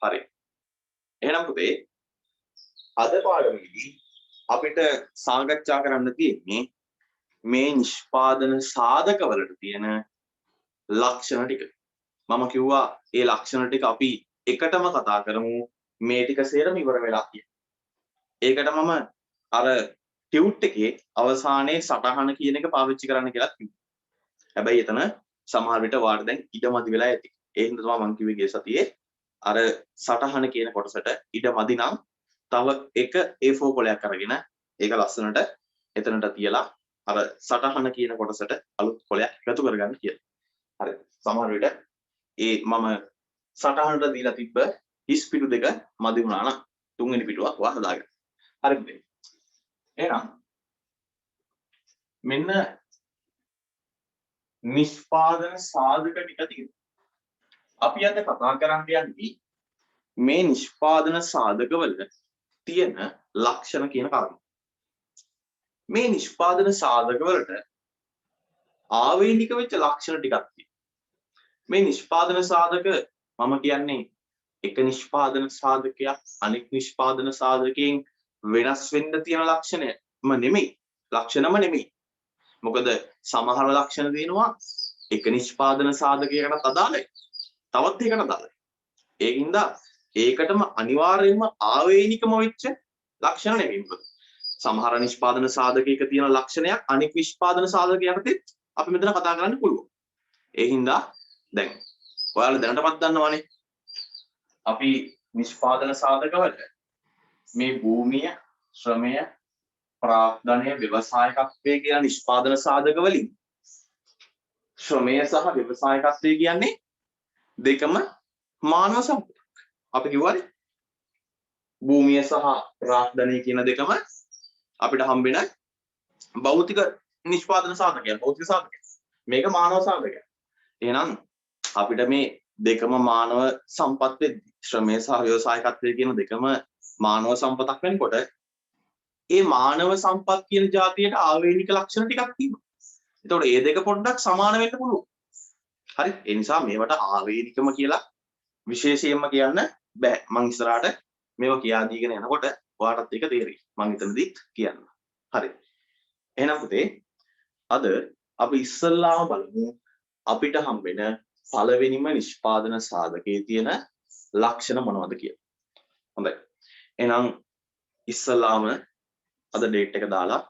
හරි. එහෙනම් පුතේ අද පාඩමේදී අපිට සාකච්ඡා කරන්න තියෙන්නේ මේ නිෂ්පාදන සාධකවලට තියෙන ලක්ෂණ ටික. මම කිව්වා ඒ ලක්ෂණ ටික අපි එකටම කතා කරමු මේ ටික සේරම ඉවර වෙලා කියලා. ඒකට මම අර ටියුට් එකේ අවසානයේ සටහන කියන එක පාවිච්චි කරන්න කියලා කිව්වා. හැබැයි එතන සමහර විට වාට දැන් ඉඩමදි වෙලා ඇති. ඒ හින්දා තමයි මම කිව්වේ ගිය සතියේ අර සටහන කියන කොටසට ඉඩමදි නම් තව එක A4 කොලයක් අරගෙන ඒක ලස්සනට එතනට තියලා අර සටහන කියන කොටසට අලුත් කොලයක් එකතු කරගන්න කියලා. හරි. සමහර විට ඒ මම සටහනට දීලා තිබ්බ හිස් පිටු දෙක මදි වුණා නම් තුන්වෙනි පිටුවක් වා හදාගන්න. හරිද? එහෙනම් මෙන්න නිෂ්පාදන සාධක ටික තියෙනවා. අපි අද කතා කරන්න යන්නේ මේ නිෂ්පාදන සාධකවල තියෙන ලක්ෂණ කියන කාරණා. මේ නිෂ්පාදන සාධකවලට ආවේනික වෙච්ච ලක්ෂණ ටිකක් තියෙනවා. මේ නිෂ්පාදන සාධක මම කියන්නේ එක නිෂ්පාදන සාධකයක් අනෙක් නිෂ්පාදන සාධකයෙන් වෙනස් වෙන්න තියෙන ලක්ෂණයම නෙමෙයි. ලක්ෂණම නෙමෙයි. මොකද සමහර ලක්ෂණ තියෙනවා එක නිෂ්පාදන සාධකයකට අදාළයි. තවත් එකකට අදාළයි. ඒකින්ද ඒකටම අනිවාර්යයෙන්ම ආවේනිකම වෙච්ච ලක්ෂණ නෙමෙයි. මොකද සමහර නිෂ්පාදන සාධකයක තියෙන ලක්ෂණයක් අනෙක් නිෂ්පාදන සාධකයකටත් අපි මෙතන කතා කරන්න පුළුවන්. ඒකින්ද දැන් ඔයාලා දැනටමත් දන්නවනේ අපි නිෂ්පාදන සාධකවල මේ භූමිය, ශ්‍රමය, ප්‍රාග්ධනය, ව්‍යවසායකත්වය කියන නිෂ්පාදන සාධක වලින් ශ්‍රමය සහ ව්‍යවසායකත්වය කියන්නේ දෙකම මානව සම්පතක්. අපි කිව්වානේ භූමිය සහ ප්‍රාග්ධනය කියන දෙකම අපිට හම්බෙන භෞතික නිෂ්පාදන සාධකයක්, භෞතික සාධකයක්. මේක මානව සාධකයක්. එහෙනම් අපිට මේ දෙකම මානව සම්පත් වෙද්දී ශ්‍රමය සහ ව්‍යවසායකත්වය කියන දෙකම මානව සම්පතක් වෙනකොට ඒ මානව සම්පත් කියන જાතියට ආවේනික ලක්ෂණ ටිකක් තියෙනවා. ඒතකොට මේ දෙක පොඩ්ඩක් සමාන වෙන්න පුළුවන්. හරි? ඒ නිසා මේවට ආවේනිකම කියලා විශේෂයෙන්ම කියන්න බෑ. මම ඉස්සරහට මේවා කියා දීගෙන යනකොට ඔයාටත් ඒක තේරෙයි. මම එතනදිත් කියන්න. හරි. එහෙනම් පුතේ අද අපි ඉස්සල්ලාම බලමු අපිට හම්බෙන පළවෙනිම නිෂ්පාදන සාධකයේ තියෙන ලක්ෂණ මොනවද කියලා. හොඳයි. එහෙනම් ඉස්සල්ලාම අද ඩේට් එක දාලා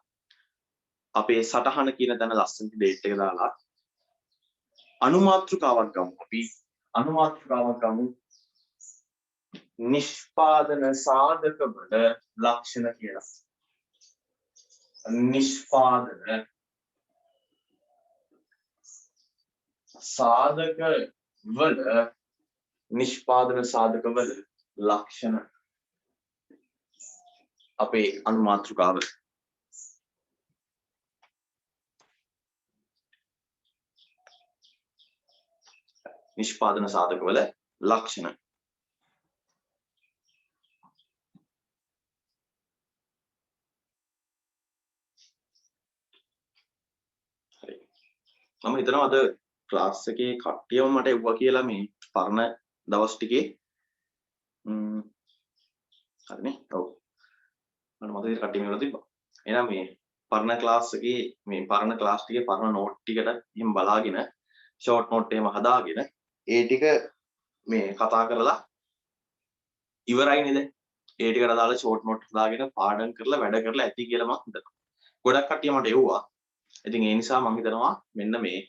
අපේ සටහන කියන තැන ලස්සනට ඩේට් එක දාලා අනුමාත්‍රිකාවක් ගමු. අපි අනුමාත්‍රිකාවක් ගමු. නිෂ්පාදන සාධක වල ලක්ෂණ කියලා. නිෂ්පාදන සාධක වල ලක්ෂණ අපේ අනුමාත්‍රිකාව. නිෂ්පාදන සාධක වල ලක්ෂණ. හරි. මම හිතනවා අද ක්ලාස් එකේ කට්ටියම මට එව්වා කියලා මේ පරණ දවස් ටිකේ හරිනේ. ඔව්. මම මතකයි කට්ටිය මේවල තිබ්බා. එහෙනම් මේ පරණ ක්ලාස් එකේ මේ පරණ ක්ලාස් ටිකේ පරණ නෝට් ටිකට එහෙම බලාගෙන ෂෝට් නෝට් එහෙම හදාගෙන ඒ ටික මේ කතා කරලා ඉවරයි නේද? ඒ ටිකට දාලා ෂෝට් නෝට් හදාගෙන පාඩම් කරලා වැඩ කරලා ඇති කියලා මම හිතනවා. ගොඩක් කට්ටිය මට එව්වා. ඉතින් ඒ නිසා මම හිතනවා මෙන්න මේ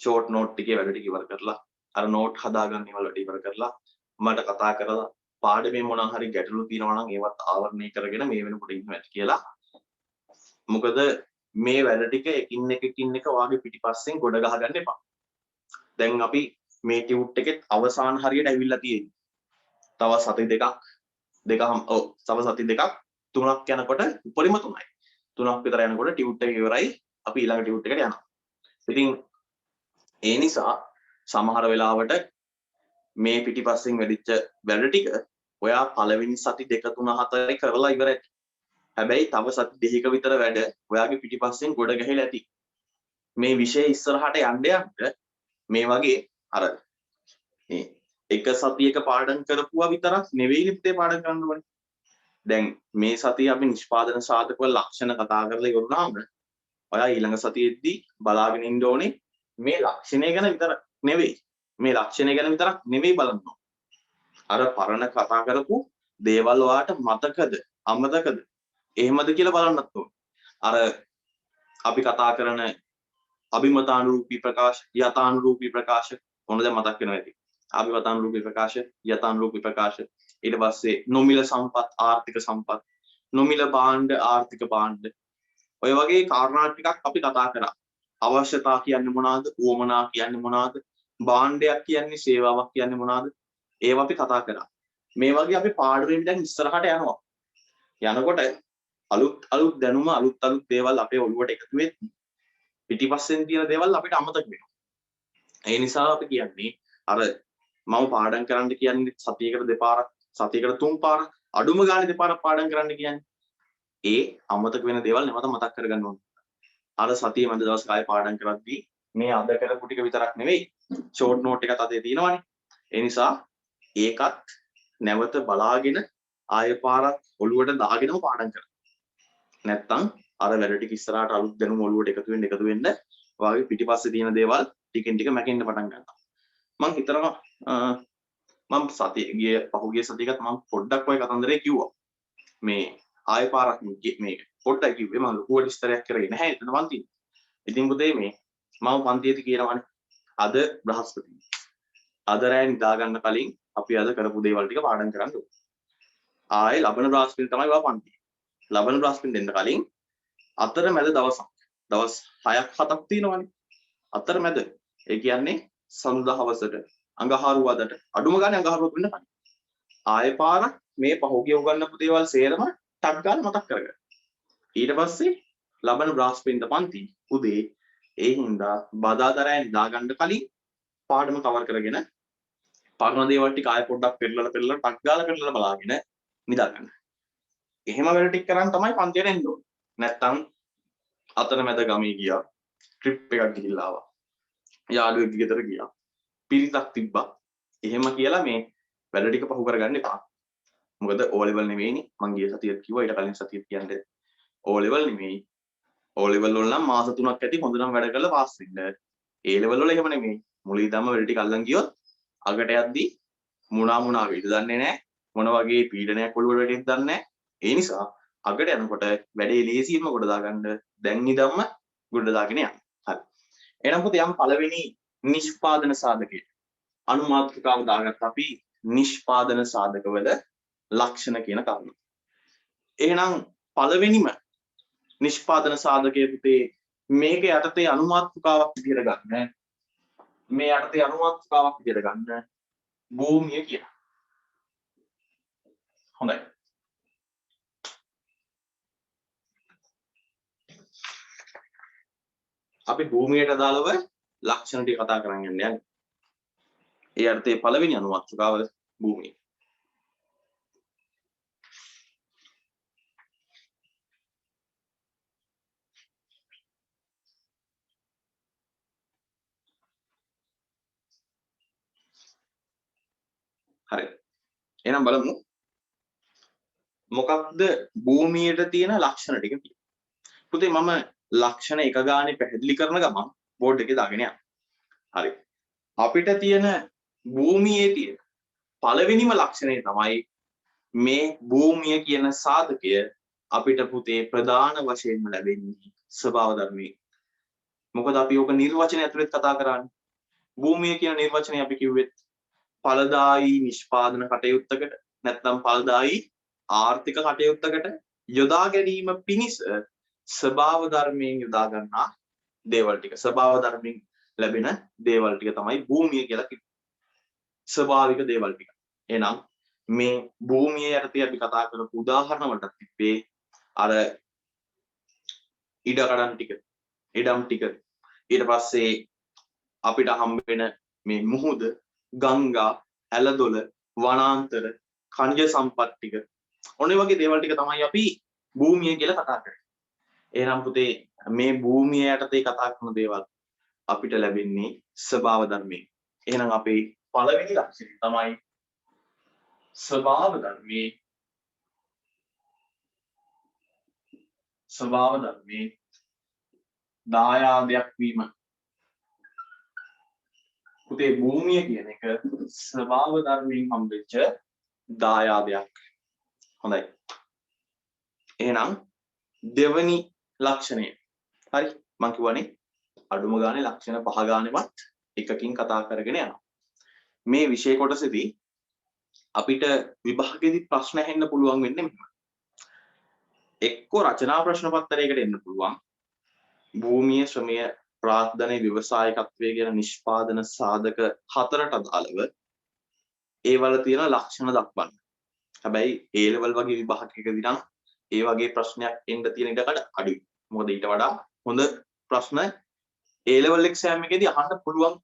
ෂෝට් නෝට් ටිකේ වැඩ ටික ඉවර කරලා අර නෝට් හදාගන්න ඒවල වැඩ ඉවර කරලා මට කතා කරලා පාඩමේ මොනවා හරි ගැටලු තියෙනවා නම් ඒවත් ආවරණය කරගෙන මේ වෙනකොට ඉන්න ඇති කියලා. මොකද මේ වැඩ ටික එකින් එක වාගේ පිටිපස්සෙන් ගොඩ ගහගන්න එපා. දැන් අපි මේ ටියුට් එකෙත් අවසාන හරියට ඇවිල්ලා තියෙන්නේ. තව සති දෙකක් තුනක් යනකොට උපරිම 3යි. 3ක් විතර යනකොට ටියුට් එක ඉවරයි. අපි ඊළඟ ටියුට් එකට යනවා. ඉතින් ඒ නිසා සමහර වෙලාවට මේ පිටිපස්සෙන් වැඩිච්ච වැඩ ටික ඔයා පළවෙනි සති 2 3 4 කරලා ඉවරයි. හැබැයි තව සති දෙකක විතර වැඩ ඔයාගේ පිටිපස්සෙන් ගොඩ ගහලා ඇති. මේ විෂය ඉස්සරහට යන්න මේ වගේ අර මේ එක සතියක පාඩම් කරපුවා විතරක් නෙවෙයි පුතේ පාඩම් කරන්න ඕනේ. දැන් මේ සතිය අපි නිෂ්පාදන සාධක වල ලක්ෂණ කතා කරලා ඉවරුනාම ඔයා ඊළඟ සතියේදී බලාගෙන ඉන්න ඕනේ මේ ලක්ෂණය ගැන විතරක් නෙවෙයි. මේ ලක්ෂණය ගැන විතරක් නෙවෙයි බලන්න ඕනේ. අර පරණ කතා කරපු දේවල් ඔයාට මතකද අමතකද එහෙමද කියලා බලන්නත් ඕනේ. අර අපි කතා කරන අභිමතානුරූපී ප්‍රකාශ යථානුරූපී ප්‍රකාශ මොනද මතක් වෙනවා ඇති. අභිමතානුරූපී ප්‍රකාශ යථානුරූපී ප්‍රකාශ ඊට පස්සේ නොමිල සම්පත් ආර්ථික සම්පත් නොමිල භාණ්ඩ ආර්ථික භාණ්ඩ ඔය වගේ කාරණා ටිකක් අපි කතා කරා. අවශ්‍යතා කියන්නේ මොනවාද? උවමනා කියන්නේ මොනවාද? භාණ්ඩයක් කියන්නේ සේවාවක් කියන්නේ මොනවාද? ඒවා අපි කතා කරා. මේ වගේ අපි පාඩුවෙන් දැන් ඉස්සරහට යනවා. යනකොට අලුත් දැනුම අලුත් දේවල් අපේ ඔළුවට එකතු වෙද්දී පිටිපස්සෙන් තියෙන දේවල් අපිට අමතක වෙනවා. ඒ නිසා අපි කියන්නේ අර මම පාඩම් කරන්න කියන්නේ සතියකට දෙපාරක් සතියකට තුන් පාරක් අඩුම ගානේ දෙපාරක් පාඩම් කරන්න කියන්නේ. ඒ අමතක වෙන දේවල් නැවත මතක් කරගන්න ඕනේ. අර සතිය මන්ද දවස් කාලේ පාඩම් කරද්දී මේ අද කරපු ටික විතරක් නෙවෙයි ෂෝට් නෝට් එකත් අතේ තියෙනවානේ. ඒ නිසා ඒකත් නැවත බලාගෙන ආයෙ පාරක් ඔළුවට දාගෙනම පාඩම් කරන්න. නැත්තම් අර වැඩ ටික ඉස්සරහට අලුත් දැනුම ඔළුවට එකතු වෙන්න වාගේ පිටිපස්සේ තියෙන දේවල් ටිකෙන් ටික මැකෙන්න පටන් ගන්නවා. මම හිතනවා මම පහුගිය සතියකත් මම පොඩ්ඩක් ඔය කතන්දරේ කිව්වා. මේ ආයෙ පාරක් මේ පොඩ්ඩක් කිව්වේ මම ලොකු විස්තරයක් කරේ නැහැ එතන පන්තියේ. ඉතින් පුතේ මේ මම පන්තියේදී කියනවානේ අද බ්‍රහස්පතින්දා. අද රෑ නිදා ගන්න කලින් අපි අද කරපු දේවල් ටික පාඩම් කරන්න ඕනේ. ආයෙ ලබන බ්‍රහස්පතින්දා තමයි වා පන්තිය. ලබන බ්‍රහස්පතින්දා දෙන්න කලින් අතරමැද දවස් 6ක් 7ක් තියෙනවානේ. අතරමැද ඒ කියන්නේ සඳුදා හවසට අඟහරුවාදට අඩුම ගානේ අඟහරුවාද වෙන්න කලින් ආයෙ පාරක් මේ පහුගිය උගන්වපු දේවල් සේරම ටක් ගාලා මතක් කරගන්න. ඊට පස්සේ ලබන බ්‍රහස්පතින්දා පන්ති උදේ ඒ හින්දා බදාදරය නිදා ගන්න කලින් පාඩම කවර් කරගෙන පරණ දේවල් ටික ආයෙ පොඩ්ඩක් පෙරලලා ටක් ගාලා පෙරලලා බලාගෙන නිදා ගන්න. එහෙම වැඩ ටික කරන් තමයි පන්තියට එන්න ඕනේ. නැත්තම් අතරමැද ගමේ ගියා ට්‍රිප් එකක් ගිහිල්ලා ආවා. යාළුවෙක් ගෙදර ගියා. පිරිතක් තිබ්බා. එහෙම කියලා මේ වැඩ ටික පහු කරගන්න එපා. මොකද O level නෙවෙයිනේ. මං ගිය සතියේත් කිව්වා ඊට කලින් සතියේත් කියන්නේ O level නෙවෙයි. O level වල නම් මාස 3ක් ඇති හොඳටම වැඩ කරලා පාස් වෙන්න. A level වල එහෙම නෙමෙයි. මුලින් ඉඳන්ම වැඩ ටික අල්ලන් ගියොත් අගට යද්දි මුණා වේද දන්නේ නැහැ. මොන වගේ පීඩනයක් ඔළුවට වැටෙද්ද දන්නේ නැහැ. ඒ නිසා අගට යනකොට වැඩේ ලේසියෙන්ම ගොඩ දාගන්න දැන් ඉඳන්ම ගොඩ දාගෙන යන්න. හරි. එහෙනම් පුතේ යම් පළවෙනි නිෂ්පාදන සාධකයේ අනුමාත්‍රිකාව දාගත්ත අපි නිෂ්පාදන සාධකවල ලක්ෂණ කියන කරුණ. එහෙනම් පළවෙනිම නිෂ්පාදන සාධකයේ පුතේ මේක යටතේ අනුමාත්‍රිකාවක් විදිහට ගන්න. මේ යටතේ අනුමාත්‍රිකාවක් විදිහට ගන්න භූමිය කියලා. හොඳයි. අපි භූමියට අදාළව ලක්ෂණ ටික කතා කරන් යන්නේ. ඒ අර්ථයේ පළවෙනි අනුමාත්‍රිකාව භූමිය. හරි. එහෙනම් බලමු මොකක්ද භූමියට තියෙන ලක්ෂණ ටික කියලා. පුතේ මම ලක්ෂණ එක ගානේ පැහැදිලි කරන ගමන් බෝඩ් එකේ දාගෙන යන්න. හරි. අපිට තියෙන භූමියේ තියෙන පළවෙනිම ලක්ෂණය තමයි මේ භූමිය කියන සාධකය අපිට පුතේ ප්‍රධාන වශයෙන්ම ලැබෙන්නේ ස්වභාව ධර්මයේ. මොකද අපි ඕක නිර්වචනය ඇතුළත් කතා කරන්නේ. භූමිය කියන නිර්වචනය අපි කිව්වෙත් ඵලදායී නිෂ්පාදන කටයුත්තකට නැත්නම් ඵලදායී ආර්ථික කටයුත්තකට යොදා ගැනීම පිණිස ස්වභාව ධර්මයෙන් යොදා ගන්නා දේවල් ටික ස්වභාව ධර්මයෙන් ලැබෙන දේවල් ටික තමයි භූමිය කියලා කියන්නේ. ස්වභාවික දේවල් ටික. එහෙනම් මේ භූමිය යටතේ අපි කතා කරපු උදාහරණ වලට තිබ්බේ අර ඉඩකඩම් ටික, ඉඩම් ටික. ඊට පස්සේ අපිට හම්බ වෙන මේ මුහුද, ගංගා, ඇලදොල, වනාන්තර, ඛනිජ සම්පත් ටික. ඔන්න වගේ දේවල් ටික තමයි අපි භූමිය කියලා කතා කරන්නේ. එහෙනම් පුතේ මේ භූමිය යටතේ කතා කරන දේවල් අපිට ලැබෙන්නේ ස්වභාව ධර්මයෙන්. එහෙනම් අපේ පළවෙනි ලක්ෂණය තමයි ස්වභාව ධර්මයේ දායාදයක් වීම. පුතේ භූමිය කියන එක ස්වභාව ධර්මයෙන් හම්බෙච්ච දායාදයක්. හොඳයි. එහෙනම් දෙවනි ලක්ෂණය. හරි. මම කියවනේ අඩුම ගානේ ලක්ෂණ 5 ගානේවත් එකකින් කතා කරගෙන යනවා. මේ විෂය කොටසේදී අපිට විභාගෙදී ප්‍රශ්න අහෙන්න පුළුවන් වෙන්නේ මෙහෙම. එක්ක රචනා ප්‍රශ්න පත්‍රයකට එන්න පුළුවන්. භූමිය, ශ්‍රමය, ප්‍රාග්ධනය, ව්‍යවසායකත්වය කියන නිෂ්පාදන සාධක 4ට අදාළව ඒවල තියෙන ලක්ෂණ දක්වන්න. හැබැයි A level වගේ විභාගයකදී නම් ඒ වගේ ප්‍රශ්නයක් එන්න තියෙන ඉඩකඩ අඩුයි. මොකද ඊට වඩා හොඳ ප්‍රශ්න A level exam එකේදී අහන්න පුළුවන්.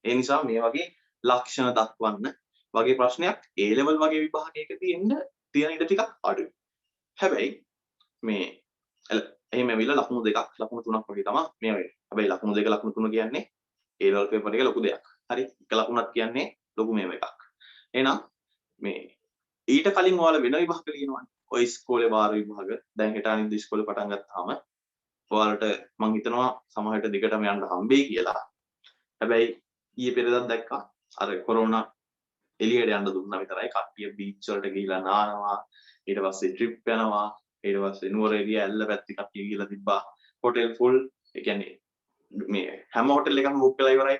ඒ නිසා මේ වගේ ලක්ෂණ දක්වන්න වගේ ප්‍රශ්නයක් A level වගේ විභාගයකදී එන්න තියෙන ඉඩ ටිකක් අඩුයි. හැබැයි මේ එහෙම ඇවිල්ලා ලකුණු 2ක් ලකුණු 3ක් වගේ තමයි මේ වෙන්නේ. හැබැයි ලකුණු 2 ලකුණු 3 කියන්නේ A level paper එකේ ලොකු දෙයක්. හරි. එක ලකුණක් කියන්නේ ලොකු මේව එකක්. එහෙනම් මේ ඊට කලින් ඔයාලා වෙන විභාග ලියනවානේ. ඔය ඉස්කෝලේ වාර විභාග දැන් හෙට අනිත් ඉස්කෝලේ පටන් ගත්තාම ඔයාලට මම හිතනවා සමහරට දිගටම යන්න හම්බෙයි කියලා. හැබැයි ඊයේ පෙරේදා දැක්කා අර කොරෝනා එළියට යන්න දුන්නා විතරයි. කට්ටිය බීච් වලට ගිහිලා නානවා. ඊට පස්සේ ට්‍රිප් යනවා. ඊට පස්සේ නුවර එළිය ඇල්ල පැත්තේ කට්ටිය ගිහිලා තිබ්බා. Hotel full. ඒ කියන්නේ මේ හැම හොටෙල් එකක්ම බුක් වෙලා ඉවරයි.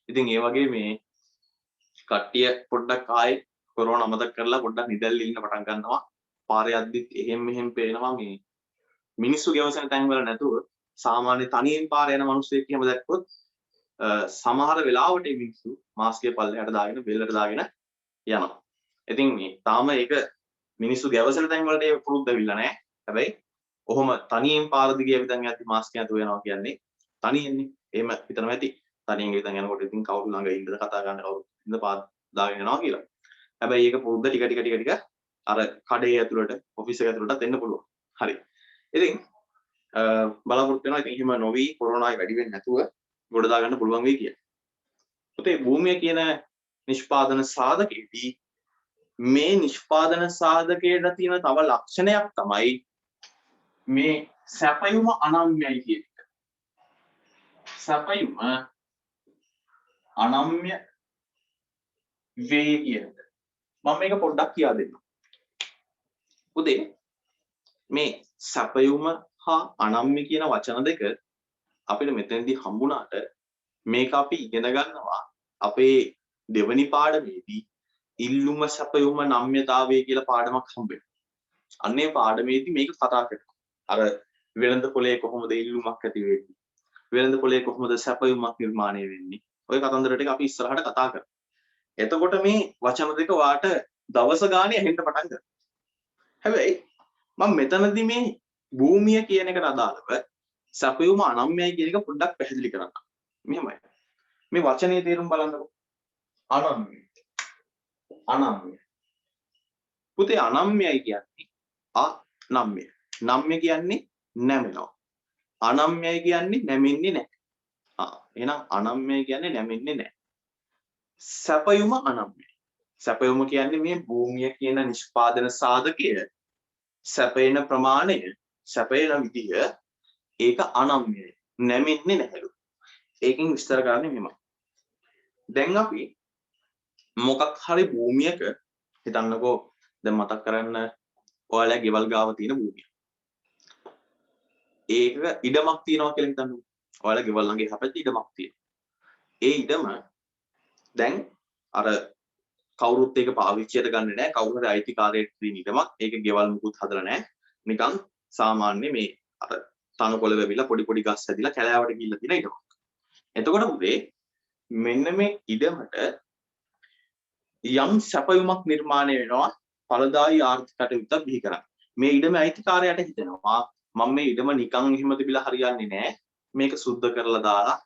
ඉතින් ඒ වගේ මේ කට්ටිය පොඩ්ඩක් ආයේ කොරෝනා අමතක කරලා පොඩ්ඩක් නිදැල්ල ඉන්න පටන් ගන්නවා. පාරේ යද්දිත් එහෙම මෙහෙම පේනවා මේ මිනිස්සු ගෙවසන තැන් වල නැතුව සාමාන්‍ය තනියෙන් පාර යන මිනිස්සෙක් එහෙම දැක්කොත් සමහර වෙලාවට මේ මිනිස්සු මාස්ක් එක පල්ලෙහාට දාගෙන බෙල්ලට දාගෙන යනවා. ඉතින් මේ තාම ඒක මිනිස්සු ගෙවසන තැන් වලට ඒක පුරුද්ද වෙවිලා නැහැ. හැබැයි ඔහොම තනියෙන් පාර දිගේ විතන් යද්දි මාස්ක් එක නැතුව යනවා කියන්නේ තනියෙන්නේ. එහෙම හිතනවා ඇති. තනියෙන් විතන් යනකොට ඉතින් කවුරු ළඟ ඉන්නද කතා ගන්න කවුරු ඉන්න පාර දාගෙන යනවා කියලා. හැබැයි ඒක පුරුද්ද ටික අර කඩේ ඇතුළට ඔෆිස් එක ඇතුළටත් එන්න පුළුවන්. හරි. ඉතින් බලාපොරොත්තු වෙනවා ඉතින් එහෙම නොවි කොරෝනා වැඩි වෙන්නේ නැතුව ගොඩ දා ගන්න පුළුවන් වෙයි කියලා. පුතේ භූමිය කියන නිෂ්පාදන සාධකයේදී මේ නිෂ්පාදන සාධකයට තියෙන තව ලක්ෂණයක් තමයි මේ සැපයුම අනම්‍යයි කියන එක. සැපයුම අනම්‍ය වේ කියන එක. මම මේක පොඩ්ඩක් කියා දෙන්නම්. පුතේ මේ සැපයුම හා අනම්‍ය කියන වචන දෙක අපිට මෙතනදී හම්බුණාට මේක අපි ඉගෙන ගන්නවා අපේ දෙවනි පාඩමේදී ඉල්ලුම සැපයුම නම්‍යතාවය කියලා පාඩමක් හම්බෙනවා. අන්නේ පාඩමේදී මේක කතා කරනවා. අර වෙළඳ පොලේ කොහොමද ඉල්ලුමක් ඇති වෙන්නේ? වෙළඳ පොලේ කොහොමද සැපයුමක් නිර්මාණය වෙන්නේ? ඔය කතන්දර ටික අපි ඉස්සරහට කතා කරමු. එතකොට මේ වචන දෙක වාට දවස ගානේ ඇහෙන්න පටන් ගන්නවා. හැබැයි මම මෙතනදී මේ භූමිය කියන එකට අදාළව සැපයුම අනම්‍යයි කියන එක පොඩ්ඩක් පැහැදිලි කරන්න. මෙහෙමයි. මේ වචනේ තේරුම් බලන්නකෝ. අනම්‍ය. අනම්‍ය. පුතේ අනම්‍යයි කියන්නේ අනම්‍ය. නම්‍ය කියන්නේ නැමෙනවා. අනම්‍යයි කියන්නේ නැමෙන්නේ නැහැ. එහෙනම් අනම්‍යයි කියන්නේ නැමෙන්නේ නැහැ. සැපයුම අනම්‍යයි. සැපයුම කියන්නේ මේ භූමිය කියන නිෂ්පාදන සාධකය සැපේන ප්‍රමාණය සැපේන විදිය ඒක අනම්‍යයි. නැමෙන්නේ නැහැලු. ඒකෙන් විස්තර කරන්නේ මෙහෙමයි. දැන් අපි මොකක් හරි භූමියක හිතන්නකෝ දැන් මතක් කරන්න ඔයාලා ගෙවල් ගාව තියෙන භූමිය. ඒක ඉඩමක් තියනවා කියලා හිතන්නකෝ. ඔයාලා ගෙවල් ළඟ හැපැත්තේ ඉඩමක් තියෙනවා. ඒ ඉඩම දැන් අර කවුරුත් ඒක පාවිච්චියට ගන්නෙ නැහැ. කවුරු හරි අයිතිකාරයෙක් තියෙන ඉඩමක්. ඒක ගෙවල් මුකුත් හදලා නැහැ. නිකන් සාමාන්‍ය මේ අර තනකොළ වෙවිලා පොඩි පොඩි ගස් හැදිලා කැලෑවට ගිහිල්ලා තියෙන ඉඩමක්. එතකොට උදේ මෙන්න මේ ඉඩමට යම් සැපයුමක් නිර්මාණය වෙනවා ඵලදායී ආර්ථික කටයුත්තක් බිහි කරන්න. මේ ඉඩමේ අයිතිකාරයාට හිතෙනවා මම මේ ඉඩම නිකන් එහෙම තිබිලා හරියන්නේ නැහැ. මේක සුද්ධ කරලා දාලා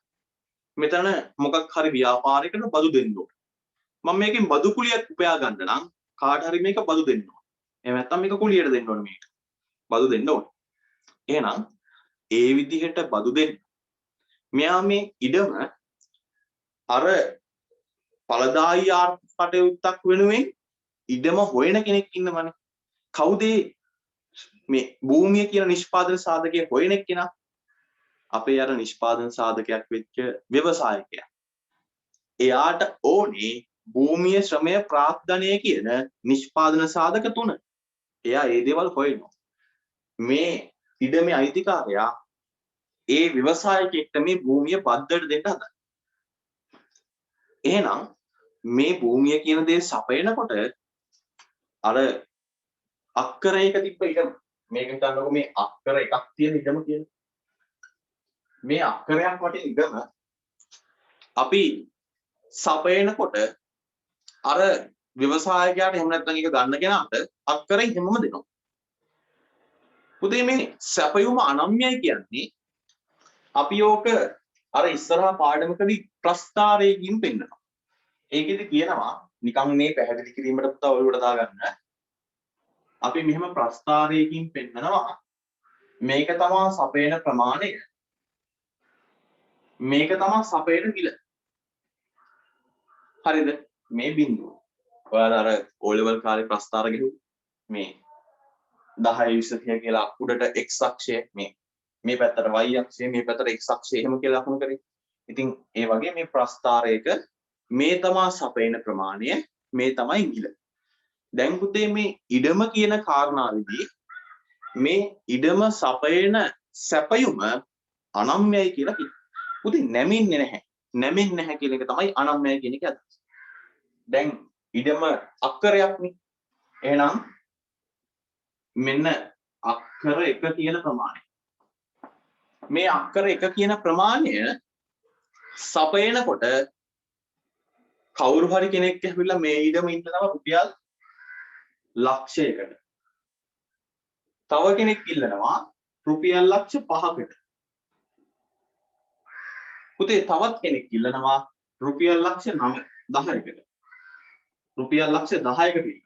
මෙතන මොකක් හරි ව්‍යාපාරයකට බදු දෙන්න ඕන. මම මේකෙන් බදු කුලියක් උපයා ගන්න නම් කාට හරි මේක බදු දෙන්න ඕන. එහෙම නැත්නම් මේක කුලියට දෙන්න ඕන මේක. බදු දෙන්න ඕන. එහෙනම් ඒ විදිහට බදු දෙන්න. මෙයා මේ ඉඩම අර ඵලදායී ආර්ථික කටයුත්තක් වෙනුවෙන් ඉඩම හොයන කෙනෙක් ඉන්නවනේ. කවුද මේ භූමිය කියන නිෂ්පාදන සාධකයේ හොයන එක්කෙනා? අපේ අර නිෂ්පාදන සාධකයක් වෙච්ච ව්‍යවසායකයා. එයාට ඕනේ භූමිය ශ්‍රමය ප්‍රාග්ධනය කියන නිෂ්පාදන සාධක තුන. එයා ඒ දේවල් හොයනවා. මේ ඉඩමේ අයිතිකාරයා ඒ ව්‍යවසායකයෙක්ට මේ භූමිය බද්දට දෙන්න හදනවා. එහෙනම් මේ භූමිය කියන දේ සපයනකොට අර අක්කරයක තිබ්බ ඉඩම මේක හිතන්නකො මේ අක්කර එකක් තියෙන ඉඩම කියන මේ අක්කරයක් වටින ඉඩම අපි සපයනකොට අර ව්‍යවසායකයාට එහෙම නැත්නම් ඒක ගන්න කෙනාට අක්කරය හැමම දෙනවා. පුතේ මේ සැපයුම අනම්‍යයි කියන්නේ අපි ඕක අර ඉස්සරහා පාඩමකදී ප්‍රස්තාරයකින් පෙන්නනවා. ඒකෙදි කියනවා නිකන් මේ පැහැදිලි කිරීමට පුතා ඔයගොල්ලෝ දාගන්න. අපි මෙහෙම ප්‍රස්තාරයකින් පෙන්නනවා මේක තමයි සපේන ප්‍රමාණය. මේක තමයි සපේන මිල. හරිද? මේ බිඳුව. ඔයාලා අර O level කාලේ ප්‍රස්තාර ගෙහුවා. මේ 10 20 කියලා උඩට x අක්ෂය මේ පැත්තට y අක්ෂය මේ පැත්තට x අක්ෂය එහෙම කියලා ලකුණු කරේ. ඉතින් ඒ වගේ මේ ප්‍රස්තාරයක මේ තමයි සපේන ප්‍රමාණය මේ තමයි මිල. දැන් පුතේ මේ ඉඩම කියන කාරණාවේදී මේ ඉඩම සපේන සැපයුම අනම්‍යයි කියලා කියනවා. පුතේ නැමින්නේ නැහැ. නැමින්නේ නැහැ කියන එක තමයි අනම්‍යයි කියන එක අදහස. දැන් ඉඩම අක්කරයක්නේ. එහෙනම් මෙන්න අක්කර 1 කියන ප්‍රමාණය. මේ අක්කර 1 කියන ප්‍රමාණය සපයනකොට කවුරු හරි කෙනෙක් ඇවිල්ලා මේ ඉඩම ඉන්නව රුපියල් ලක්ෂයකට. තව කෙනෙක් ඉල්ලනවා රුපියල් ලක්ෂ 5කට. පුතේ තවත් කෙනෙක් ඉල්ලනවා රුපියල් ලක්ෂ 10කට. රුපියල් ලක්ෂ 10කට.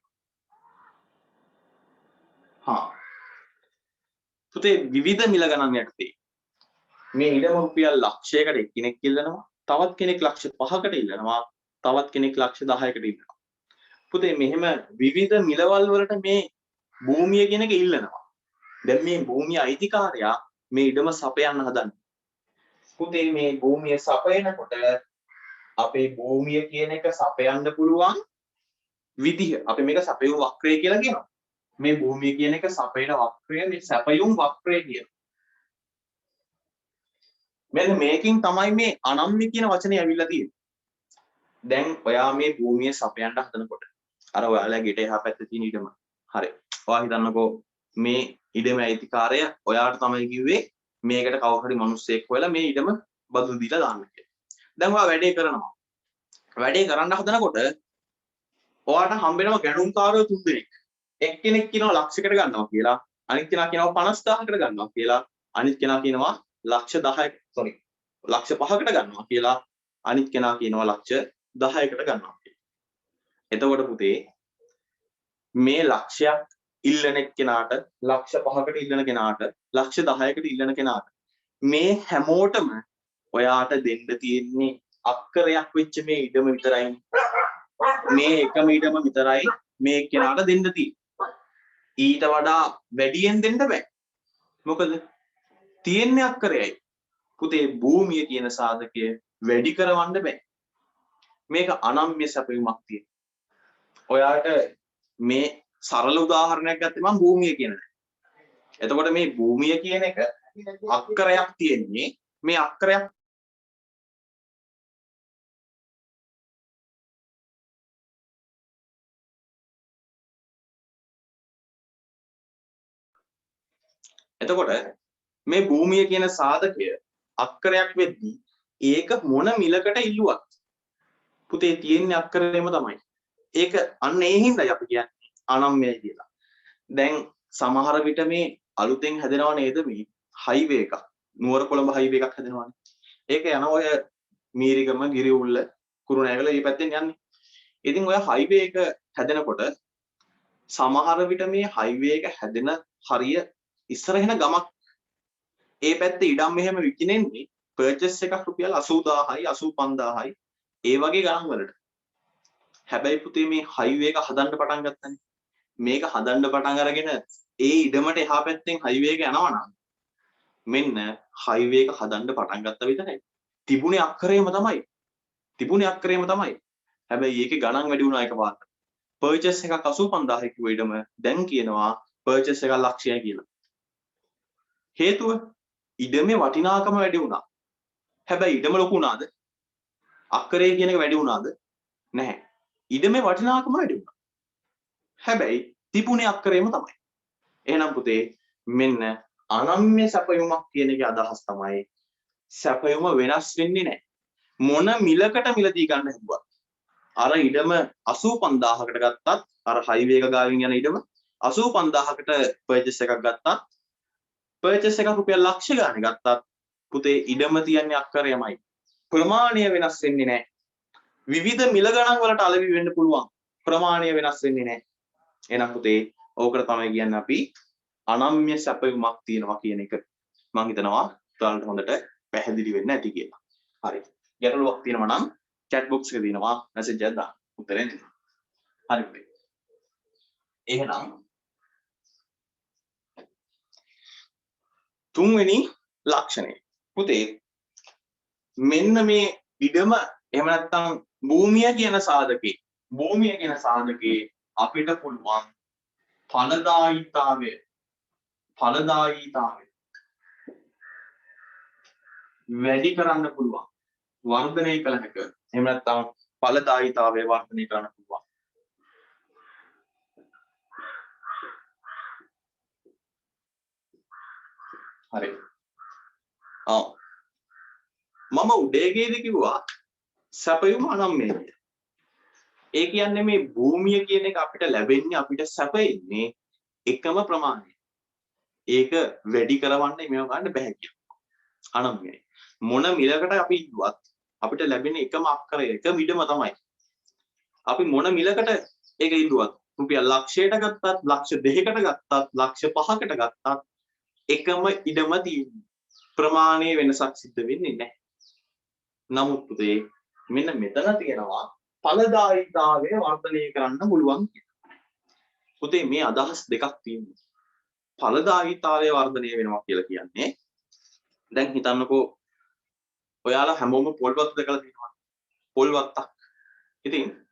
පුතේ විවිධ මිල ගණන් යටතේ මේ ඉඩම රුපියල් ලක්ෂයකට එක්කෙනෙක් ඉල්ලනවා, තවත් කෙනෙක් ලක්ෂ 5කට ඉල්ලනවා, තවත් කෙනෙක් ලක්ෂ 10කට ඉල්ලනවා. පුතේ මෙහෙම විවිධ මිලවල් වලට මේ භූමිය කියන එක ඉල්ලනවා. දැන් මේ භූමිය අයිතිකාරයා මේ ඉඩම සපයන්න හදන්නේ. පුතේ මේ භූමිය සපයනකොට අපේ භූමිය කියන එක සපයන්න පුළුවන් විදිහ අපි මේක සපයුම් වක්‍රය කියලා කියනවා. මේ භූමිය කියන එක සපයන වක්‍රය මේ සැපයුම් වක්‍රය කියනවා. මෙන්න මේකෙන් තමයි මේ අනම්‍ය කියන වචනේ ඇවිල්ලා තියෙන්නේ. දැන් ඔයා මේ භූමිය සපයන්න හදනකොට අර ඔයාලා ගෙට එහා පැත්තේ තියෙන ඉඩම. හරි. ඔයා හිතන්නකෝ මේ ඉඩමේ අයිතිකාරය ඔයාට තමයි කිව්වේ මේකට කවුරු හරි මිනිස්සෙක් හොයලා මේ ඉඩම බදු දීලා දාන්න කියලා. දැන් ඔයා වැඩේ කරනවා. වැඩේ කරන්න හදනකොට ඔයාට හම්බෙනවා ගැණුම්කාරයෝ 3 දෙනෙක්. එක්කෙනෙක් කියනවා ලක්ෂයකට ගන්නවා කියලා, අනිත් කෙනා කියනවා 50000කට ගන්නවා කියලා, අනිත් කෙනා කියනවා ලක්ෂ 5කට ගන්නවා කියලා, අනිත් කෙනා කියනවා ලක්ෂ 10කට ගන්නවා කියලා. එතකොට පුතේ මේ ලක්ෂයක් ඉල්ලන කෙනාට, ලක්ෂ 5කට ඉල්ලන කෙනාට, ලක්ෂ 10කට ඉල්ලන කෙනාට මේ හැමෝටම ඔයාට දෙන්න තියෙන්නේ අක්කරයක් වෙච්ච මේ ඉඩම විතරයි. මේ එකම ඉඩම විතරයි මේ කෙනාට දෙන්න තියෙන්නේ. ඊට වඩා වැඩියෙන් දෙන්න බෑ. මොකද තියෙන්නේ අක්කරයයි. පුතේ භූමිය කියන සාධකය වැඩි කරවන්න බෑ. මේක අනම්‍ය සැපයුමක් තියෙන. ඔයාට මේ සරල උදාහරණයක් ගත්තේ මම භූමිය කියන එක. එතකොට මේ භූමිය කියන එක අක්කරයක් තියෙන්නේ මේ අක්කරයක් එතකොට මේ භූමිය කියන සාධකය අක්කරයක් වෙද්දී ඒක මොන මිලකට ඉල්ලුවත් පුතේ තියෙන්නේ අක්කරෙම තමයි. ඒක අන්න ඒ හින්දායි අපි කියන්නේ අනම්‍යයි කියලා. දැන් සමහර විට මේ අලුතෙන් හැදෙනව නේද මේ හයිවේ එකක්. නුවර කොළඹ හයිවේ එකක් හැදෙනවනේ. ඒක යන ඔය මීරිගම, ගිරිඋල්ල, කුරුණෑගල මේ පැත්තෙන් යන්නේ. ඉතින් ඔය හයිවේ එක හැදෙනකොට සමහර විට මේ හයිවේ එක හැදෙන හරිය ඉස්සරහින ගමක් ඒ පැත්තේ ඉඩම් මෙහෙම විකිනෙන්නේ පර්චේස් එකක් රුපියල් 80000යි 85000යි ඒ වගේ ගණන් වලට. හැබැයි පුතේ මේ හයිවේ එක හදන්න පටන් ගත්තනේ. මේක හදන්න පටන් අරගෙන ඒ ඉඩමට එහා පැත්තෙන් හයිවේ එක යනවා නම් මෙන්න හයිවේ එක හදන්න පටන් ගත්ත විතරයි. තිබුණේ අක්කරේම තමයි. හැබැයි ඒකේ ගණන් වැඩි වුණා එකපාරට. පර්චේස් එකක් 85000 කිව්ව ඉඩම දැන් කියනවා පර්චේස් එකක් ලක්ෂයයි කියලා. හේතුව ඉඩමේ වටිනාකම වැඩි වුණා. හැබැයි ඉඩම ලොකු වුණාද? අක්කරේ කියන එක වැඩි වුණාද? නැහැ. ඉඩමේ වටිනාකම වැඩි වුණා. හැබැයි තිබුණේ අක්කරේම තමයි. එහෙනම් පුතේ මෙන්න අනම්‍ය සැපයුමක් කියන එකේ අදහස් තමයි සැපයුම වෙනස් වෙන්නේ නැහැ. මොන මිලකට මිලදී ගන්න හැදුවත් අර ඉඩම 85000කට ගත්තත් අර හයිවේ එක ගාවින් යන ඉඩම 85000කට පර්චේස් එකක් ගත්තත් පර්චේස් එකක් රුපියල් ලක්ෂ ගානේ ගත්තත් පුතේ ඉඩම තියන්නේ අක්කරයමයි. ප්‍රමාණය වෙනස් වෙන්නේ නැහැ. විවිධ මිල ගණන් වලට අලෙවි වෙන්න පුළුවන්. ප්‍රමාණය වෙනස් වෙන්නේ නැහැ. එහෙනම් පුතේ ඕකට තමයි කියන්නේ අපි අනම්‍ය සැපයුමක් තියෙනවා කියන එක. මම හිතනවා ඔයාලට හොඳට පැහැදිලි වෙන්න ඇති කියලා. හරි. ගැටලුවක් තියෙනවා නම් chat box එකේ දිනවා message එකක් දාන්න. උත්තරේ දෙන්න. හරි පුතේ. එහෙනම් තුන්වෙනි ලක්ෂණය. පුතේ මෙන්න මේ ඉඩම එහෙම නැත්නම් භූමිය කියන සාධකේ අපිට පුළුවන් ඵලදායීතාවය වැඩි කරන්න පුළුවන්. වර්ධනය කළ හැක. එහෙම නැත්නම් ඵලදායීතාවය වර්ධනය කරන්න පුළුවන්. හරි. මම උදේගේදී කිව්වා සැපයුම අනම්‍යයි කියලා. ඒ කියන්නේ මේ භූමිය කියන එක අපිට ලැබෙන්නේ අපිට සැපෙන්නේ එකම ප්‍රමාණය. ඒක වැඩි කරවන්න මේව ගන්න බෑ කියලා. අනම්‍යයි. මොන මිලකට අපි ඉදුවත් අපිට ලැබෙන එකම අක්කරය එකම ඉඩම තමයි. අපි මොන මිලකට ඒක ඉදුවත් රුපියල් ලක්ෂයට ගත්තත් ලක්ෂ 2කට ගත්තත් ලක්ෂ 5කට ගත්තත් එකම ඉඩම තියෙන්නේ. ප්‍රමාණයේ වෙනසක් සිද්ධ වෙන්නේ නැහැ. නමුත් පුතේ මෙන්න මෙතන තියෙනවා ඵලදායීතාවය වර්ධනය කරන්න පුළුවන් කියලා. පුතේ මේ අදහස් දෙකක් තියෙනවා. ඵලදායීතාවය වර්ධනය වෙනවා කියලා කියන්නේ දැන් හිතන්නකෝ ඔයාලා හැමෝම පොල්වත්ත දැකලා තියෙනවා. පොල්වත්තක්. ඉතින්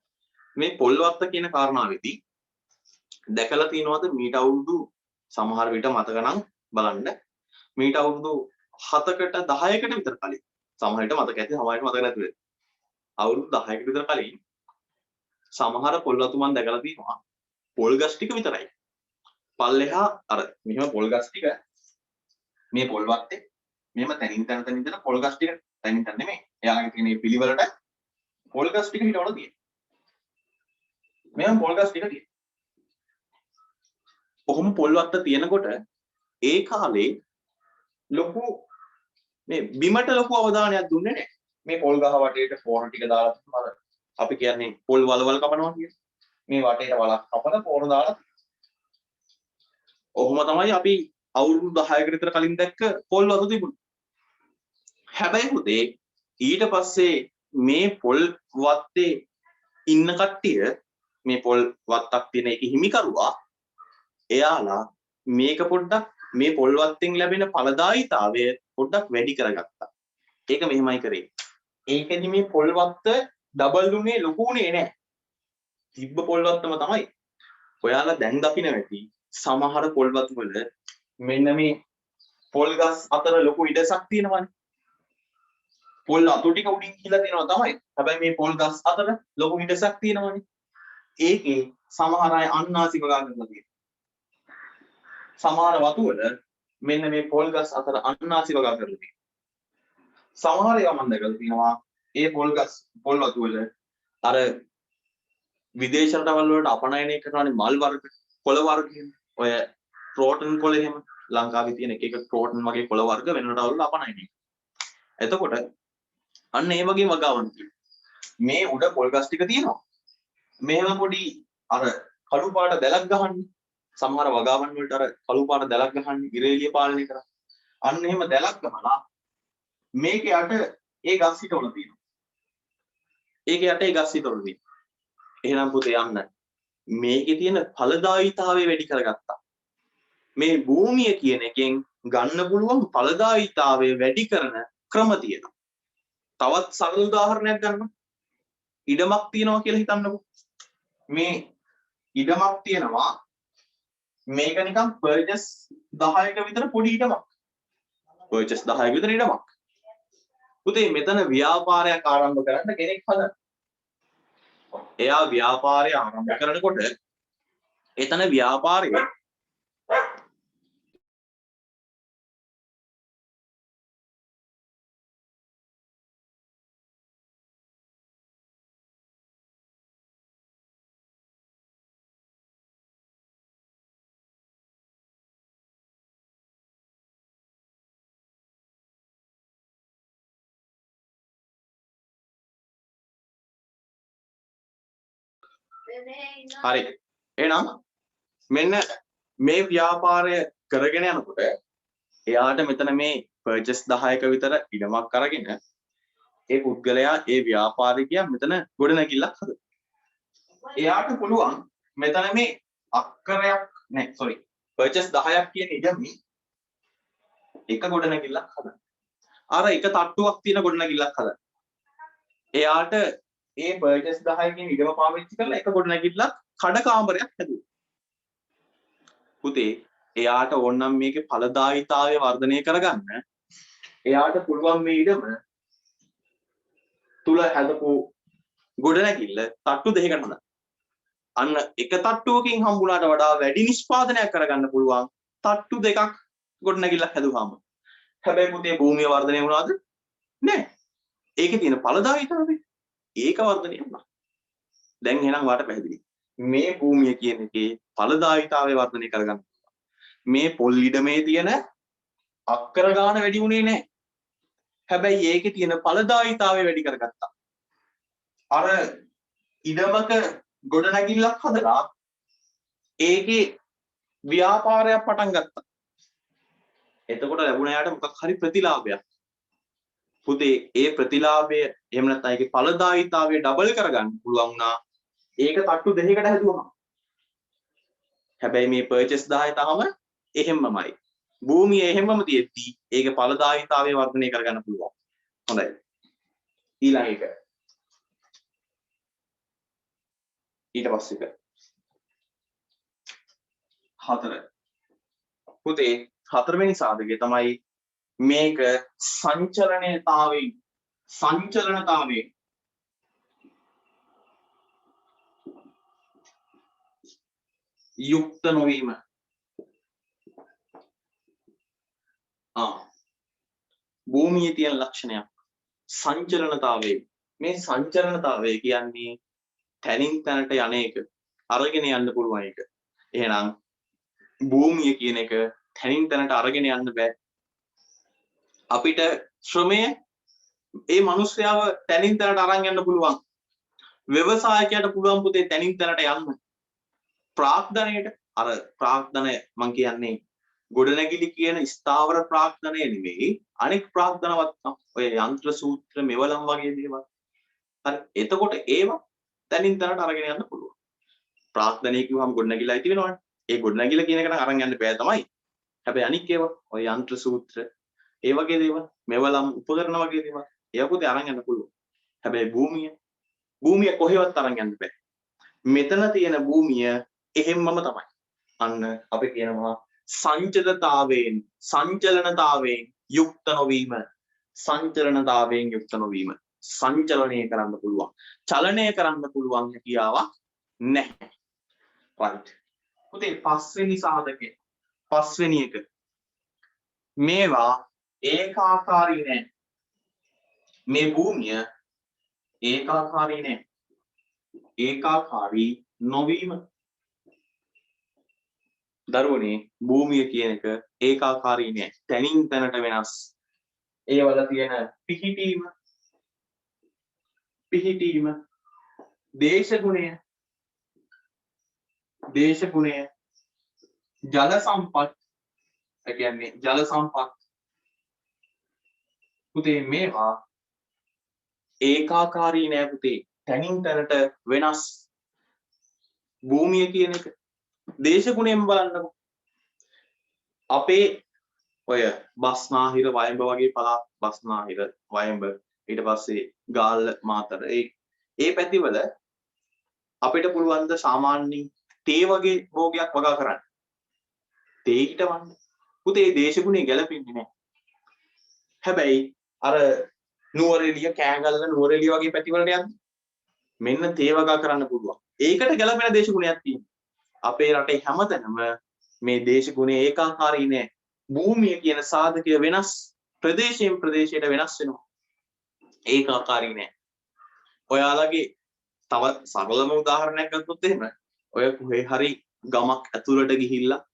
මේ පොල්වත්ත කියන කාරණාවේදී දැකලා තියෙනවද මීට අවුරුදු සමහර විට මතක නම් බලන්න මීට අවුරුදු 7කට 10කට විතර කලින් සමහර විට මතක ඇති සමහර විට මතක නැති වෙයි. අවුරුදු 10කට විතර කලින් සමහර පොල්වතු මම දැකලා තියෙනවා. පොල් ගස් ටික විතරයි. පල්ලෙහා අර මෙහෙම පොල් ගස් ටික මේ පොල්වත්තේ මෙහෙම තනින් තන ඉඳලා පොල් ගස් ටික තනින් තන නෙමෙයි. එයාලගේ තියෙන මේ පිළිවෙලට පොල් ගස් ටික හිටවල තියෙනවා. මෙහෙම පොල් ගස් ටික තියෙනවා. කොහොම පොල්වත්ත තියෙනකොට ඒ කාලේ ලොකු මේ බිමට ලොකු අවධානයක් දුන්නේ නැහැ. මේ පොල් ගහ වටේට පොර ටික දාලා අර අපි කියන්නේ පොල් වලවල් කපනවා කියන්නේ. මේ වටේට වලක් කපලා පොර දාලා. ඔහොම තමයි අපි අවුරුදු 10කට විතර කලින් දැක්ක පොල් වතු තිබුණේ. හැබැයි පුතේ ඊට පස්සේ මේ පොල් වත්තේ ඉන්න කට්ටිය මේ පොල් වත්තක් තියෙන එක හිමිකරුවා එයාලා මේක පොඩ්ඩක් මේ පොල් වත්තෙන් ලැබෙන ඵලදායීතාවය පොඩ්ඩක් වැඩි කරගත්තා. ඒක මෙහෙමයි කරේ. ඒකෙදි මේ පොල් වත්ත ඩබල් දුන්නේ ලොකුුනේ නැහැ. තිබ්බ පොල් වත්තම තමයි. ඔයාලා දැන් දකින්න ඇති සමහර පොල් වතු වල මෙන්න මේ පොල් ගස් අතර ලොකු ඉඩසක් තියෙනවානේ. පොල් අතු ටික උඩින් කියලා තියෙනවා තමයි. හැබැයි මේ පොල් ගස් අතර ලොකු ඉඩසක් තියෙනවානේ. ඒකේ සමහර අය අන්නාසි වගා කරලා තියෙනවා. සමහර වතු වල මෙන්න මේ පොල් ගස් අතර අන්නාසි වගා කරලා තියෙනවා. සමහර ඒවා මම දැකලා තියෙනවා ඒ පොල් වතු වල අර විදේශ රටවල් වලට අපනයනය කරනවානේ මල් වර්ග කොළ වර්ග ඔය ක්‍රෝටන් කොළ එහෙම ලංකාවේ තියෙන එක ක්‍රෝටන් වගේ කොළ වර්ග වෙන රටවල් වල අපනයනය. එතකොට අන්න ඒ වගේ වගාවන් තියෙනවා. මේ උඩ පොල් ගස් ටික තියෙනවා. මෙහෙම පොඩි අර කළු පාට දැලක් ගහන්නේ. සමහර වගාවන් වලට අර කළු පාට දැලක් ගහන්නේ ඉරේලිය පාලනය කරා. අන්න එහෙම දැලක් ගහලා මේක යට ඒ ගස් හිටවල තියෙනවා. ඒක යට ඒ ගස් හිටවල තියෙනවා. එහෙනම් පුතේ යන්න මේකේ තියෙන ඵලදායීතාවය වැඩි කරගත්තා. මේ භූමිය කියන එකෙන් ගන්න පුළුවන් ඵලදායීතාවය වැඩි කරන ක්‍රම තියෙනවා. තවත් සරල උදාහරණයක් ගන්න. ඉඩමක් තියෙනවා කියලා හිතන්නකෝ. මේ ඉඩමක් තියෙනවා. මේක නිකන් පර්චස් 10ක විතර පොඩි ඉඩමක්. පර්චස් 10ක විතර ඉඩමක්. පුතේ මෙතන ව්‍යාපාරයක් ආරම්භ කරන්න කෙනෙක් හදන. එයා ව්‍යාපාරය ආරම්භ කරනකොට එතන ව්‍යාපාරයේ හරි. එහෙනම් මෙන්න මේ ව්‍යාපාරය කරගෙන යනකොට එයාට මෙතන මේ පර්චස් 10ක විතර ඉඩමක් අරගෙන ඒ පුද්ගලයා ඒ ව්‍යාපාරිකයා මෙතන ගොඩනැගිල්ලක් හදනවා. එයාට පුළුවන් මෙතන මේ අක්කරයක් නෑ සෝරි පර්චස් 10ක් කියන ඉඩමේ එක ගොඩනැගිල්ලක් හදන්න. අර එක තට්ටුවක් තියෙන ගොඩනැගිල්ලක් හදන්න. එයාට ඒ පර්චස් 10 කියන ඉඩම පාවිච්චි කරලා එක ගොඩනැගිල්ලක් කඩ කාමරයක් හැදුවා. පුතේ එයාට ඕනනම් මේකේ ඵලදායීතාවය වර්ධනය කරගන්න එයාට පුළුවන් මේ ඉඩම තුල හැදපු ගොඩනැගිල්ල තට්ටු දෙකකට හදන්න. අන්න එක තට්ටුවකින් හම්බුණාට වඩා වැඩි නිෂ්පාදනයක් කරගන්න පුළුවන් තට්ටු දෙකක් ගොඩනැගිල්ලක් හැදුවාම. හැබැයි පුතේ භූමිය වර්ධනය වුණාද? නෑ. ඒකේ තියෙන ඵලදායීතාවය ඒක වර්ධනය වුණා. දැන් එහෙනම් වාට පැහැදිලි. මේ භූමිය කියන එකේ ඵලදායීතාවය වර්ධනය කරගන්න. මේ පොල් ඉඩමේ තියෙන අක්කර ගාන වැඩි වුණේ නැහැ. හැබැයි ඒකේ තියෙන ඵලදායීතාවය වැඩි කරගත්තා. අර ඉඩමක ගොඩනැගිල්ලක් හදලා ඒකේ ව්‍යාපාරයක් පටන් ගත්තා. එතකොට ලැබුණ යාට මොකක් හරි ප්‍රතිලාභයක්. පුතේ ඒ ප්‍රතිලාභය එහෙම නැත්නම් ඒකේ ඵලදායීතාවය ඩබල් කරගන්න පුළුවන් වුණා. ඒක තට්ටු දෙකකට හැදුවම. හැබැයි මේ පර්චස් 10 තාම එහෙම්මමයි. භූමිය එහෙම්මම තියෙද්දි ඒකේ ඵලදායීතාවය වර්ධනය කරගන්න පුළුවන්. හොඳයි. ඊළඟ එක. ඊට පස්සේ එක. 4. පුතේ 4 වෙනි සාධකය තමයි මේක සංචලනතාවයෙන් යුක්ත නොවීම. භූමියේ තියෙන ලක්ෂණයක් සංචලනතාවය. මේ සංචලනතාවය කියන්නේ තැනින් තැනට යන එක, අරගෙන යන්න පුළුවන් එක. එහෙනම් භූමිය කියන එක තැනින් තැනට අරගෙන යන්න බෑ. අපිට ශ්‍රමය ඒ මිනිස්යාව තැනින් තැනට අරන් යන්න පුළුවන්. ව්‍යවසායකයාට පුළුවන් පුතේ තැනින් තැනට යන්න. ප්‍රාග්ධනයට අර ප්‍රාග්ධනය මං කියන්නේ ගොඩනැගිලි කියන ස්ථාවර ප්‍රාග්ධනය නෙමෙයි අනෙක් ප්‍රාග්ධනවත් ඔය යන්ත්‍ර සූත්‍ර මෙවලම් වගේ දේවල්. හරි. එතකොට ඒවා තැනින් තැනට අරගෙන යන්න පුළුවන්. ප්‍රාග්ධනය කිව්වම ගොඩනැගිලා ඇති වෙනවනේ. ඒ ගොඩනැගිල කියන එක නම් අරන් යන්න බෑ තමයි. හැබැයි අනික් ඒවා ඔය යන්ත්‍ර සූත්‍ර ඒ වගේ දේවල් මෙවලම් උපකරණ වගේ දේවල් ඒවා පුතේ අරන් යන්න පුළුවන්. හැබැයි භූමිය කොහෙවත් අරන් යන්න බෑ. මෙතන තියෙන භූමිය එහෙම්මම තමයි. අන්න අපි කියනවා සංචලනතාවයෙන් යුක්ත නොවීම. සංචලනතාවයෙන් යුක්ත නොවීම. සංචලනය කරන්න පුළුවන්. චලනය කරන්න පුළුවන් හැකියාවක් නැහැ. right. පුතේ පස්වෙනි සාධකය. පස්වෙනි එක. මේවා ඒකාකාරී නෑ. මේ භූමිය ඒකාකාරී නෑ. ඒකාකාරී නොවීම. දරුවනේ භූමිය කියන එක ඒකාකාරී නෑ. තැනින් තැනට වෙනස්. ඒවල තියෙන පිහිටීම දේශගුණය ජල සම්පත් ඒ කියන්නේ ජල සම්පත් පුතේ මේවා ඒකාකාරී නෑ පුතේ. තැනින් තැනට වෙනස්. භූමිය කියන එක දේශගුණයෙන් බලන්නකො. අපේ ඔය බස්නාහිර වයඹ වගේ පළාත් බස්නාහිර වයඹ ඊට පස්සේ ගාල්ල මාතර ඒ පැතිවල අපිට පුළුවන් ද සාමාන්‍යයෙන් තේ වගේ භෝගයක් වගා කරන්න. තේ හිටවන්න. පුතේ දේශගුණේ ගැලපෙන්නේ නැහැ. හැබැයි අර නුවරඑළිය කෑගල්ල නුවරඑළිය වගේ පැතිවලට යන්න මෙන්න තේ වගා කරන්න පුළුවන්. ඒකට ගැලපෙන දේශගුණයක් තියෙනවා. අපේ රටේ හැමතැනම මේ දේශගුණේ ඒකාකාරී නෑ. භූමිය කියන සාධකය වෙනස් ප්‍රදේශයෙන් ප්‍රදේශයට වෙනස් වෙනවා. ඒකාකාරී නෑ. ඔයාලගේ තව සරලම උදාහරණයක් ගත්තොත් එහෙම ඔය කොහේ හරි ගමක් ඇතුළට ගිහිල්ලා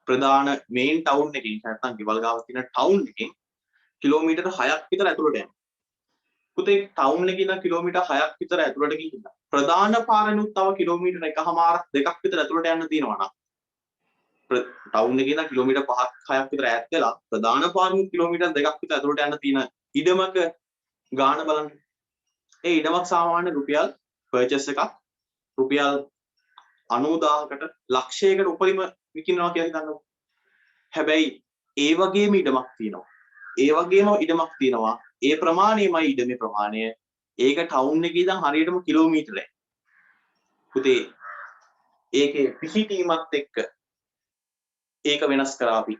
ප්‍රධාන මේන් ටවුන් එකකින් නැත්නම් ගෙවල් ගාව තියෙන ටවුන් එකකින් කිලෝමීටර් 6ක් විතර ඇතුළට යනවා. පුතේ ටවුන් එකේ ඉඳන් කිලෝමීටර් 6ක් විතර ඇතුළට ගිහිල්ලා ප්‍රධාන පාරෙනුත් තව කිලෝමීටර් 1.5ක් 2ක් විතර ඇතුළට යන්න තියෙනවා නම් ටවුන් එකේ ඉඳන් කිලෝමීටර් 5ක් 6ක් විතර ඈත් වෙලා ප්‍රධාන පාරෙනුත් කිලෝමීටර් 2ක් විතර ඇතුළට යන්න තියෙන ඉඩමක ගාණ බලන්න. ඒ ඉඩමක් සාමාන්‍ය රුපියල් පර්චේස් එකක් රුපියල් 90000කට ලක්ෂයකට උපරිම විකිනවා කියලා හිතන්නකො. හැබැයි ඒ වගේම ඉඩමක් තියෙනවා. ඒ වගේම ඉඩමක් තියෙනවා. ඒ ප්‍රමාණයමයි ඉඩමේ ප්‍රමාණය. ඒක ටවුන් එකේ ඉඳන් හරියටම කිලෝමීටරයි. පුතේ ඒකේ පිහිටීමත් එක්ක ඒක වෙනස් කරා අපි.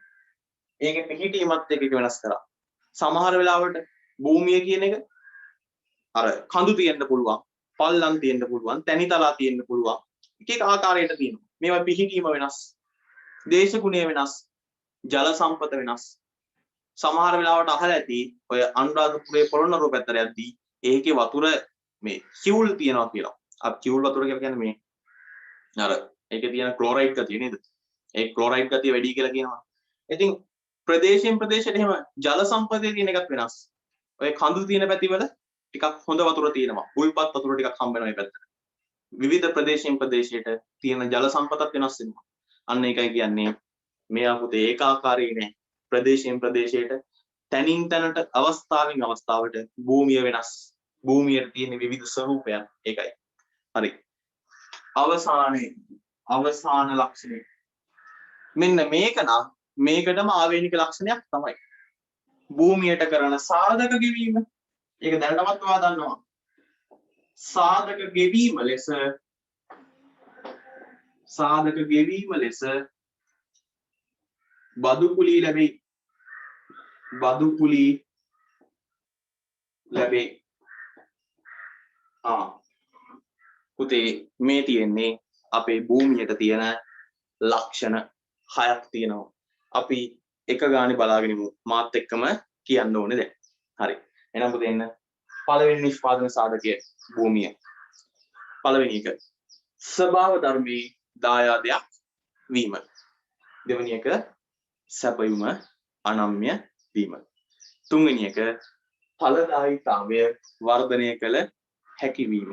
ඒකේ පිහිටීමත් එක්ක ඒක වෙනස් කරා. සමහර වෙලාවට භූමිය කියන එක අර කඳු තියෙන්න පුළුවන්, පල්ලම් තියෙන්න පුළුවන්, තැනිතලා තියෙන්න පුළුවන්. එක එක ආකාරයකට තියෙනවා. මේවා පිහිටීම වෙනස්. දේශගුණය වෙනස්. ජල සම්පත වෙනස්. සමහර වෙලාවට අහලා ඇති ඔය අනුරාධපුරයේ පොළොන්නරුව පැත්තට යද්දී ඒකේ වතුර මේ කිවුල් තියනවා කියලා. අපි කිවුල් වතුර කියලා කියන්නේ මේ අර ඒකේ තියෙන ක්ලෝරයිඩ් ගතිය නේද? ඒ ක්ලෝරයිඩ් ගතිය වැඩි කියලා කියනවා. ඉතින් ප්‍රදේශයෙන් ප්‍රදේශයට එහෙම ජල සම්පතේ තියෙන එකත් වෙනස්. ඔය කඳු තියෙන පැතිවල ටිකක් හොඳ වතුර තියෙනවා. උල්පත් වතුර ටිකක් හම්බ වෙනවා මේ පැත්තට. විවිධ ප්‍රදේශයෙන් ප්‍රදේශයට තියෙන ජල සම්පතත් වෙනස් වෙනවා. අන්න ඒකයි කියන්නේ මෙයා පුතේ ඒකාකාරී නෑ. ප්‍රදේශයෙන් ප්‍රදේශයට තැනින් තැනට අවස්ථාවෙන් අවස්ථාවට භූමිය වෙනස්. භූමියට තියෙන විවිධ ස්වරූපයන් ඒකයි. හරි. අවසාන ලක්ෂණය. මෙන්න මේක නම් මේකටම ආවේනික ලක්ෂණයක් තමයි. භූමියට කරන සාධක ගෙවීම. ඒක දැනටමත් ඔයා දන්නවා. සාධක ගෙවීම ලෙස බදු කුලී ලැබෙයි. පුතේ මේ තියෙන්නේ අපේ භූමියට තියෙන ලක්ෂණ 6ක් තියෙනවා. අපි එක ගානේ බලාගෙන ඉමු. මාත් එක්කම කියන්න ඕනේ දැන්. හරි. එහෙනම් පුතේ එන්න. පළවෙනි නිෂ්පාදන සාධකය භූමිය. පළවෙනි එක ස්වභාව ධර්මයේ දායාදයක් වීම. දෙවෙනි එක සැපයුම අනම්‍ය වීම. තුන්වෙනි එක ඵලදායීතාවය වර්ධනය කළ හැකි වීම.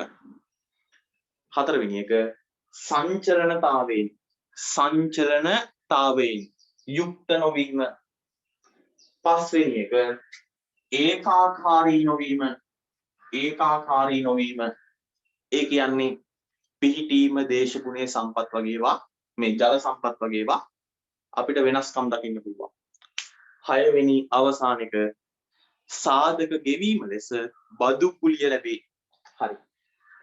හතරවෙනි එක සංචලනතාවයෙන් යුක්ත නොවීම. පස්වෙනි එක ඒකාකාරී නොවීම. ඒ කියන්නේ පිහිටීම දේශගුණයේ සම්පත් වගේවා මේ ජල සම්පත් වගේවා අපිට වෙනස්කම් දකින්න පුළුවන්. හයවෙනි අවසාන එක සාධක ගෙවීම ලෙස බදු කුලිය ලැබේ. හරි.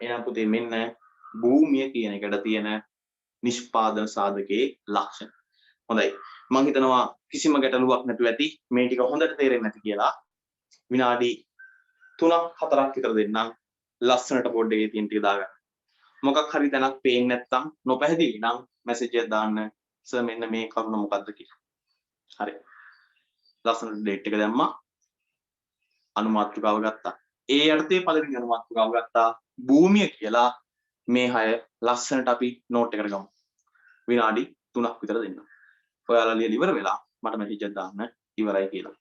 එහෙනම් පුතේ මෙන්න භූමිය කියන එකට තියෙන නිෂ්පාදන සාධකයේ ලක්ෂණ. හොඳයි. මම හිතනවා කිසිම ගැටලුවක් නැතුව ඇති මේ ටික හොඳට තේරෙන්නේ නැති කියලා. විනාඩි 3ක් 4ක් විතර දෙන්නම්. ලස්සනට බෝඩ් එකේ තියෙන ටික දාගන්න. මොකක් හරි දැනක් පේන්නේ නැත්නම් නොපැහැදිලි නම් මැසේජ් එකක් දාන්න. සර් මෙන්න මේ කරුණ මොකද්ද කියලා. හරි. ලස්සනට ඩේට් එක දැම්මා. අනුමාත්‍රිකාව ගත්තා. ඒ යටතේ පළවෙනි අනුමාත්‍රිකාව ගත්තා. භූමිය කියලා මේ 6 ලස්සනට අපි නෝට් එකට ගමු. විනාඩි 3ක් විතර දෙන්න. ඔයාලා ලියලා ඉවර වෙලා මට මැසේජ් එකක් දාන්න ඉවරයි කියලා.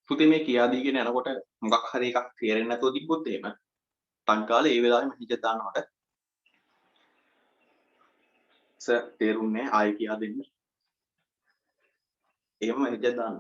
පුතේ මේ කියා දීගෙන යනකොට මොකක් හරි එකක් තේරෙන්නේ නැතුව තිබ්බොත් එහෙම ටක් ගාලා ඒ වෙලාවේ මැසේජ් එකක් දාන්නවට තේරුන්නේ ආයෙ කියා දෙන්න. එහෙම මැසේජ් දාන්න.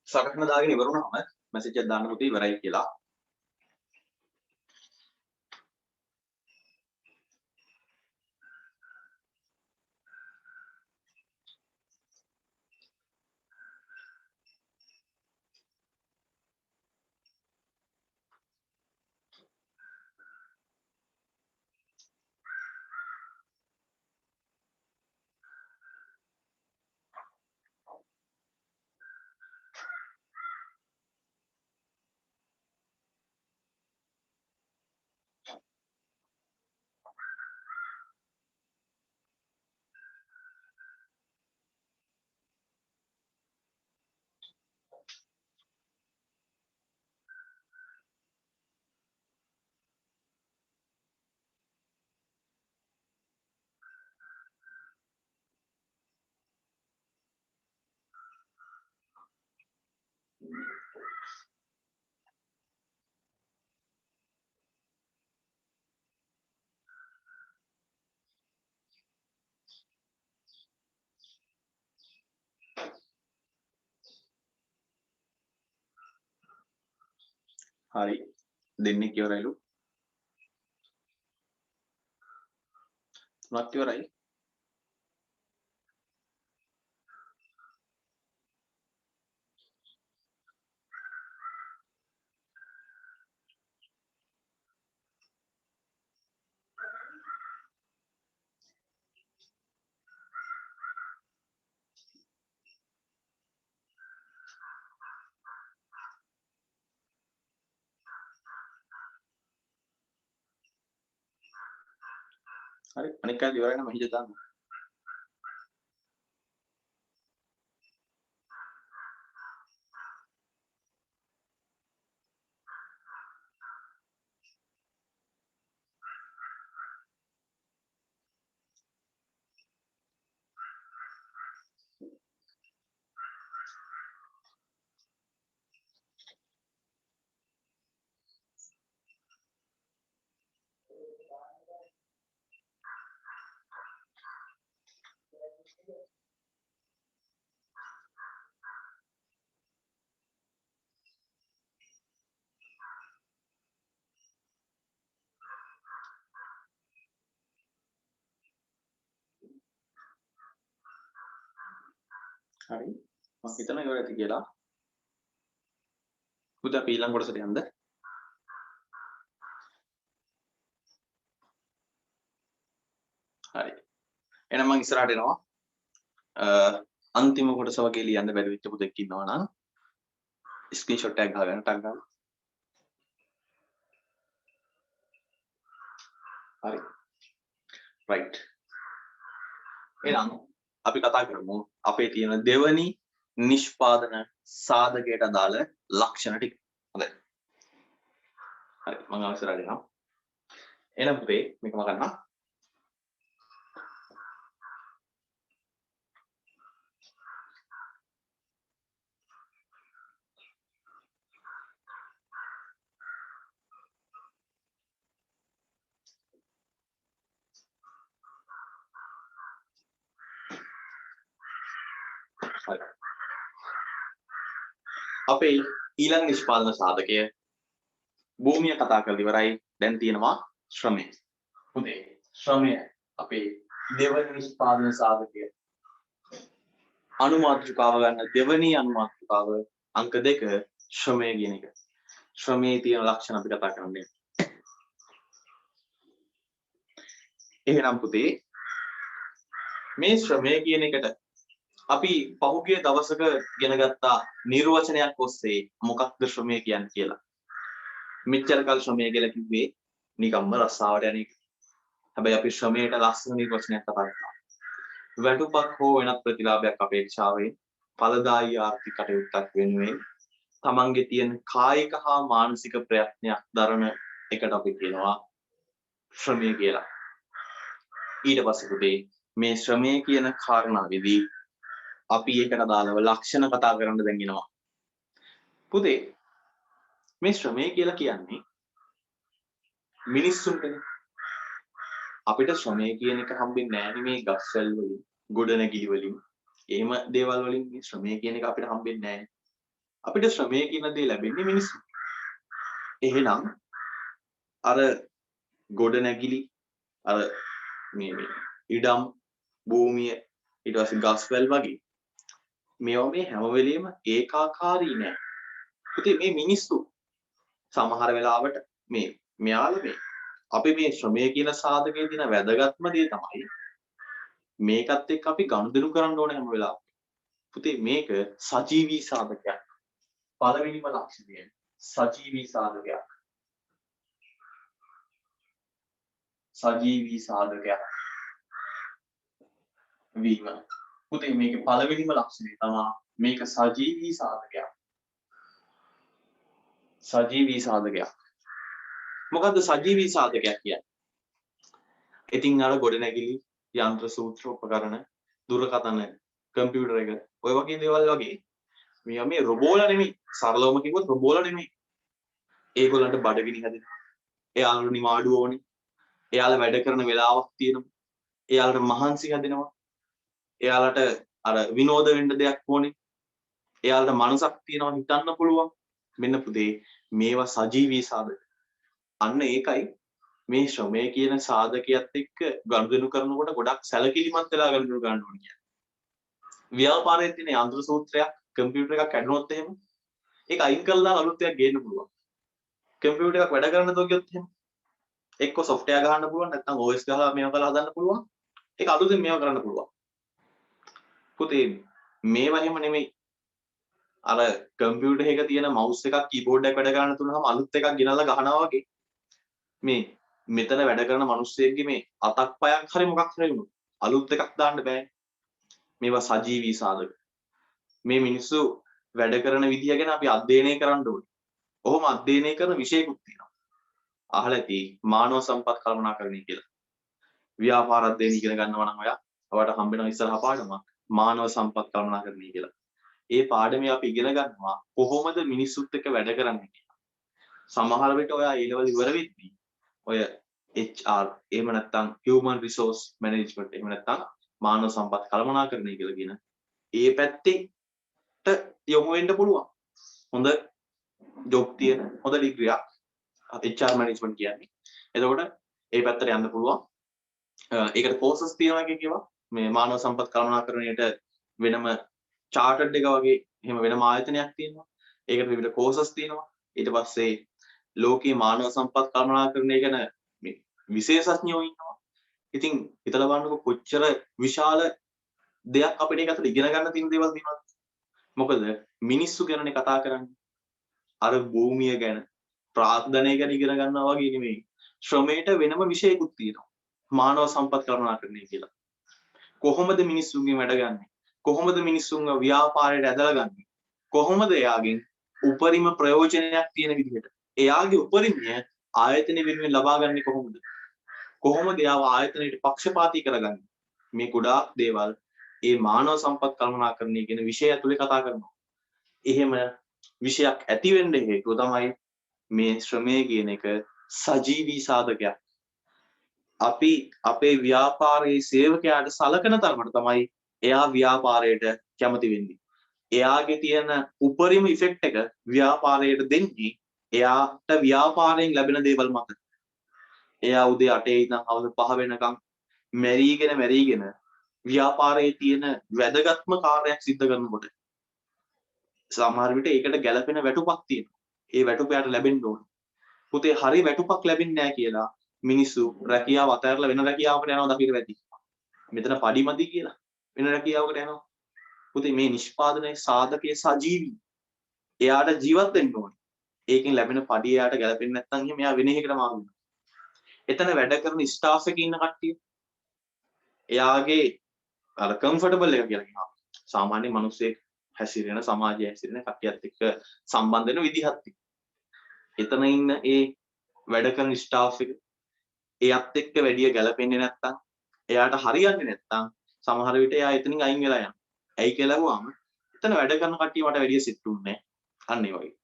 සටහන දාගෙන ඉවර වුණාම මැසේජ් එකක් දාන්න පුතේ ඉවරයි කියලා. හරි දෙන්නේ ඉවරයිලු. තුනක් ඉවරයි. හරි අනික අය ඉවරයි නම් මැසේජ් දාන්න. හරි මම හිතනවා ඉවර ඇති කියලා. පුතා අපි ඊළඟ කොටසට යන්න. හරි එහෙනම් මම ඉස්සරහට එනවා. අන්තිම කොටස වගේ ලියන්න බැරි වෙච්ච පුතෙක් ඉන්නවා නම් ස්ක්‍රීන්ෂොට් එකක් ගහගෙන ටක් ගන්න. හරි රයිට්. එහෙනම් අපි කතා කරමු අපේ තියෙන දෙවනි නිෂ්පාදන සාධකයට අදාළ ලක්ෂණ ටික. හොඳයි. හරි මම අවසරය දෙනවා. එහෙනම් පුතේ මේක මම ගන්නවා. හරි. අපේ ඊළඟ නිෂ්පාදන සාධකය භූමිය කතා කරලා ඉවරයි. දැන් තියෙනවා ශ්‍රමය. පුතේ ශ්‍රමය අපේ දෙවනි නිෂ්පාදන සාධකය. අනුමාත්‍රිකාව ගන්න දෙවනි අනුමාත්‍රිකාව අංක 2 ශ්‍රමය කියන එක. ශ්‍රමයේ තියෙන ලක්ෂණ අපි කතා කරන්නේ. එහෙනම් පුතේ මේ ශ්‍රමය කියන එකට අපි පහුගිය දවසක ඉගෙන ගත්තා නිර්වචනයක් ඔස්සේ මොකක්ද ශ්‍රමය කියන්නේ කියලා. මෙච්චර කල් ශ්‍රමය කියලා කිව්වේ නිකම්ම රස්සාවට යන එක. හැබැයි අපි ශ්‍රමයට ලස්සන නිර්වචනයක් කතා කරා. වැටුපක් හෝ වෙනත් ප්‍රතිලාභයක් අපේක්ෂාවෙන් ඵලදායී ආර්ථික කටයුත්තක් වෙනුවෙන් තමන්ගේ තියෙන කායික හා මානසික ප්‍රයත්නයක් දරන එකට අපි කියනවා ශ්‍රමය කියලා. ඊට පස්සේ පුතේ මේ ශ්‍රමය කියන කාරණාවේදී අපි ඒකට අදාළව ලක්ෂණ කතා කරන්න දැන් එනවා. පුතේ මේ ශ්‍රමය කියලා කියන්නේ මිනිස්සුන්ටනේ. අපිට ශ්‍රමය කියන එක හම්බෙන්නේ නැහැ මේ ගස්වැල් වලින්, ගොඩනැගිලි වලින්. එහෙම දේවල් වලින් මේ ශ්‍රමය කියන එක අපිට හම්බෙන්නේ නැහැ. අපිට ශ්‍රමය කියන දේ ලැබෙන්නේ මිනිස්සුන්. එහෙනම් අර ගොඩනැගිලි, අර මේ ඉඩම්, භූමිය, ඊට පස්සේ ගස්වැල් වගේ මේවා මේ හැම වෙලෙම ඒකාකාරී නෑ. පුතේ මේ මිනිස්සු සමහර වෙලාවට මෙයාලා මේ අපි මේ ශ්‍රමය කියන සාධකයේ තියෙන වැදගත්ම දේ තමයි මේකත් එක්ක අපි ගනුදෙනු කරන්න ඕනේ හැම වෙලාවෙම. පුතේ මේක සජීවී සාධකයක්. පළවෙනිම ලක්ෂණය සජීවී සාධකයක්. සජීවී සාධකයක් වීම. පුතේ මේකේ පළවෙනිම ලක්ෂණය තමයි මේක සජීවී සාධකයක්. සජීවී සාධකයක්. මොකද්ද සජීවී සාධකයක් කියන්නේ? ඉතින් අර ගොඩනැගිලි, යන්ත්‍ර සූත්‍ර උපකරණ, දුරකථන, කම්පියුටර් එක ඔය වගේ දේවල් වගේ මේවා මේ රොබෝලා නෙමෙයි. සරලවම කිව්වොත් රොබෝලා නෙමෙයි. ඒගොල්ලන්ට බඩගිනි හැදෙනවා. එයාලට නිවාඩු ඕනේ. එයාලා වැඩ කරන වෙලාවක් තියෙනවා. එයාලට මහන්සි හැදෙනවා. එයාලට අර විනෝද වෙන්න දෙයක් ඕනේ. එයාලට මනසක් තියෙනවා හිතන්න පුළුවන්. මෙන්න පුතේ මේවා සජීවී සාධක. අන්න ඒකයි මේ ශ්‍රමය කියන සාධකයක් එක්ක ගනුදෙනු කරනකොට ගොඩක් සැලකිලිමත් වෙලා ගනුදෙනු කරන්න ඕනේ කියන්නේ. ව්‍යාපාරයේ තියෙන යන්ත්‍ර සූත්‍රයක්, කම්පියුටර් එකක් කැඩුනොත් එහෙම ඒක අයින් කරලා අලුත් එකක් ගේන්න පුළුවන්. කම්පියුටර් එකක් වැඩ කරන්න තෝගියොත් එහෙම එක්ක software ගහන්න පුළුවන්, නැත්නම් OS ගහලා මේවා කරලා හදන්න පුළුවන්. ඒක අලුතෙන් මේවා කරන්න පුළුවන්. පුතේ මේවා එහෙම නෙමෙයි. අර කම්පියුටර් එකක තියෙන mouse එකක් keyboard එකක් වැඩ කරන්න තුනම අලුත් එකක් ගෙනල්ලා ගහනවා වගේ මේ මෙතන වැඩ කරන මිනිස්සෙක්ගේ මේ අතක් පයක් හරි මොකක් හරි වුණොත් අලුත් එකක් දාන්න බෑ. මේවා සජීවී සාධක. මේ මිනිස්සු වැඩ කරන විදිය ගැන අපි අධ්‍යයනය කරන්න ඕනේ. ඔහොම අධ්‍යයනය කරන විෂයකුත් තියෙනවා. අහලා ඇති මානව සම්පත් කළමනාකරණය කියලා. ව්‍යාපාර අධ්‍යයනය ඉගෙන ගන්නවා නම් ඔයාලට හම්බෙන ඉස්සරහ පාඩමක් මානව සම්පත් කළමනාකරණය කියලා. ඒ පාඩමේ අපි ඉගෙන ගන්නවා කොහොමද මිනිස්සුත් එක්ක වැඩ කරන්නේ කියලා. සමහර විට ඔයා ඒ ලෙවල් ඉවර වෙද්දී ඔය HR එහෙම නැත්නම් human resource management එහෙම නැත්නම් මානව සම්පත් කළමනාකරණය කියලා කියන ඒ පැත්තේට යොමු වෙන්න පුළුවන්. හොඳ ජොබ් තියෙන හොඳ ඩිග්‍රියක් HR management කියන්නේ. එතකොට ඒ පැත්තට යන්න පුළුවන්. ඒකට courses තියෙනවා කියනවා. මේ මානව සම්පත් කළමනාකරණයට වෙනම chartered එක වගේ එහෙම වෙනම ආයතනයක් තියෙනවා. ඒකට විවිධ courses තියෙනවා. ඊට පස්සේ ලෝකේ මානව සම්පත් කළමනාකරණය ගැන මේ විශේෂඥයෝ ඉන්නවා. ඉතින් හිතලා බලන්නකො කොච්චර විශාල දෙයක් අපිට ඒක අතට ඉගෙන ගන්න තියෙන දේවල් තියෙනවද? මොකද මිනිස්සු ගැනනේ කතා කරන්නේ. අර භූමිය ගැන, ප්‍රාර්ථනය ගැන ඉගෙන ගන්නවා වගේ නෙමෙයි. ශ්‍රමයට වෙනම විෂයකුත් තියෙනවා. මානව සම්පත් කළමනාකරණය කියලා. කොහොමද මිනිස්සුන්ගෙන් වැඩ ගන්නෙ? කොහොමද මිනිස්සුන්ව ව්‍යාපාරයට ඇදලා ගන්නෙ? කොහොමද එයාගෙන් උපරිම ප්‍රයෝජනයක් තියෙන විදිහට එයාගේ උපරිමය ආයතනෙ වෙනුවෙන් ලබා ගන්නේ කොහොමද? කොහොමද එයාව ආයතනයට පක්ෂපාතී කරගන්නේ? මේ ගොඩාක් දේවල් ඒ මානව සම්පත් කළමනාකරණය කියන විෂය ඇතුලේ කතා කරනවා. එහෙම විෂයක් ඇති වෙන්න හේතුව තමයි මේ ශ්‍රමය කියන එක සජීවී සාධකයක්. අපි අපේ ව්‍යාපාරයේ සේවකයාට සලකන තරමට තමයි එයා ව්‍යාපාරයට කැමති වෙන්නේ. එයාගේ තියෙන උපරිම ඉෆෙක්ට් එක ව්‍යාපාරයට දෙන්නේ එයාට ව්‍යාපාරයෙන් ලැබෙන දේවල් මත. එයා උදේ 8 ඉඳන් හවස 5 වෙනකම් මැරීගෙන ව්‍යාපාරයේ තියෙන වැදගත්ම කාර්යයක් සිද්ධ කරනකොට සමහර විට ඒකට ගැළපෙන වැටුපක් තියෙනවා. ඒ වැටුප යාට ලැබෙන්න ඕනේ. පුතේ හරි වැටුපක් ලැබෙන්නේ නැහැ කියලා මිනිස්සු රැකියාව අතහැරලා වෙන රැකියාවකට යනවා දකින්න වැඩි. මෙතන පඩිමදි කියලා වෙන රැකියාවකට යනවා. පුතේ මේ නිෂ්පාදනයේ සාධකයේ සජීවී. එයාට ජීවත් වෙන්න ඕනේ. ඒකෙන් ලැබෙන පඩිය එයාට ගැලපෙන්නේ නැත්නම් එහෙම එයා වෙන එකකට මාරු වෙනවා. එතන වැඩ කරන ස්ටාෆ් එකේ ඉන්න කට්ටිය එයාගේ අර කම්ෆර්ටබල් එක කියලා කියනවා. සාමාන්‍ය මිනිස්සෙක් හැසිරෙන සමාජයේ හැසිරෙන කට්ටියත් එක්ක සම්බන්ධ වෙන විදිහත් එක්ක. එතන ඉන්න ඒ වැඩ කරන ස්ටාෆ් එක එයත් එක්ක වැඩිය ගැලපෙන්නේ නැත්තම් එයාට හරියන්නේ නැත්තම් සමහර විට එයා එතනින් අයින් වෙලා යනවා. ඇයි කියලා අහුවාම එතන වැඩ කරන කට්ටිය මට වැඩිය සෙට් උන්නේ නැහැ. අන්න ඒ වගේ.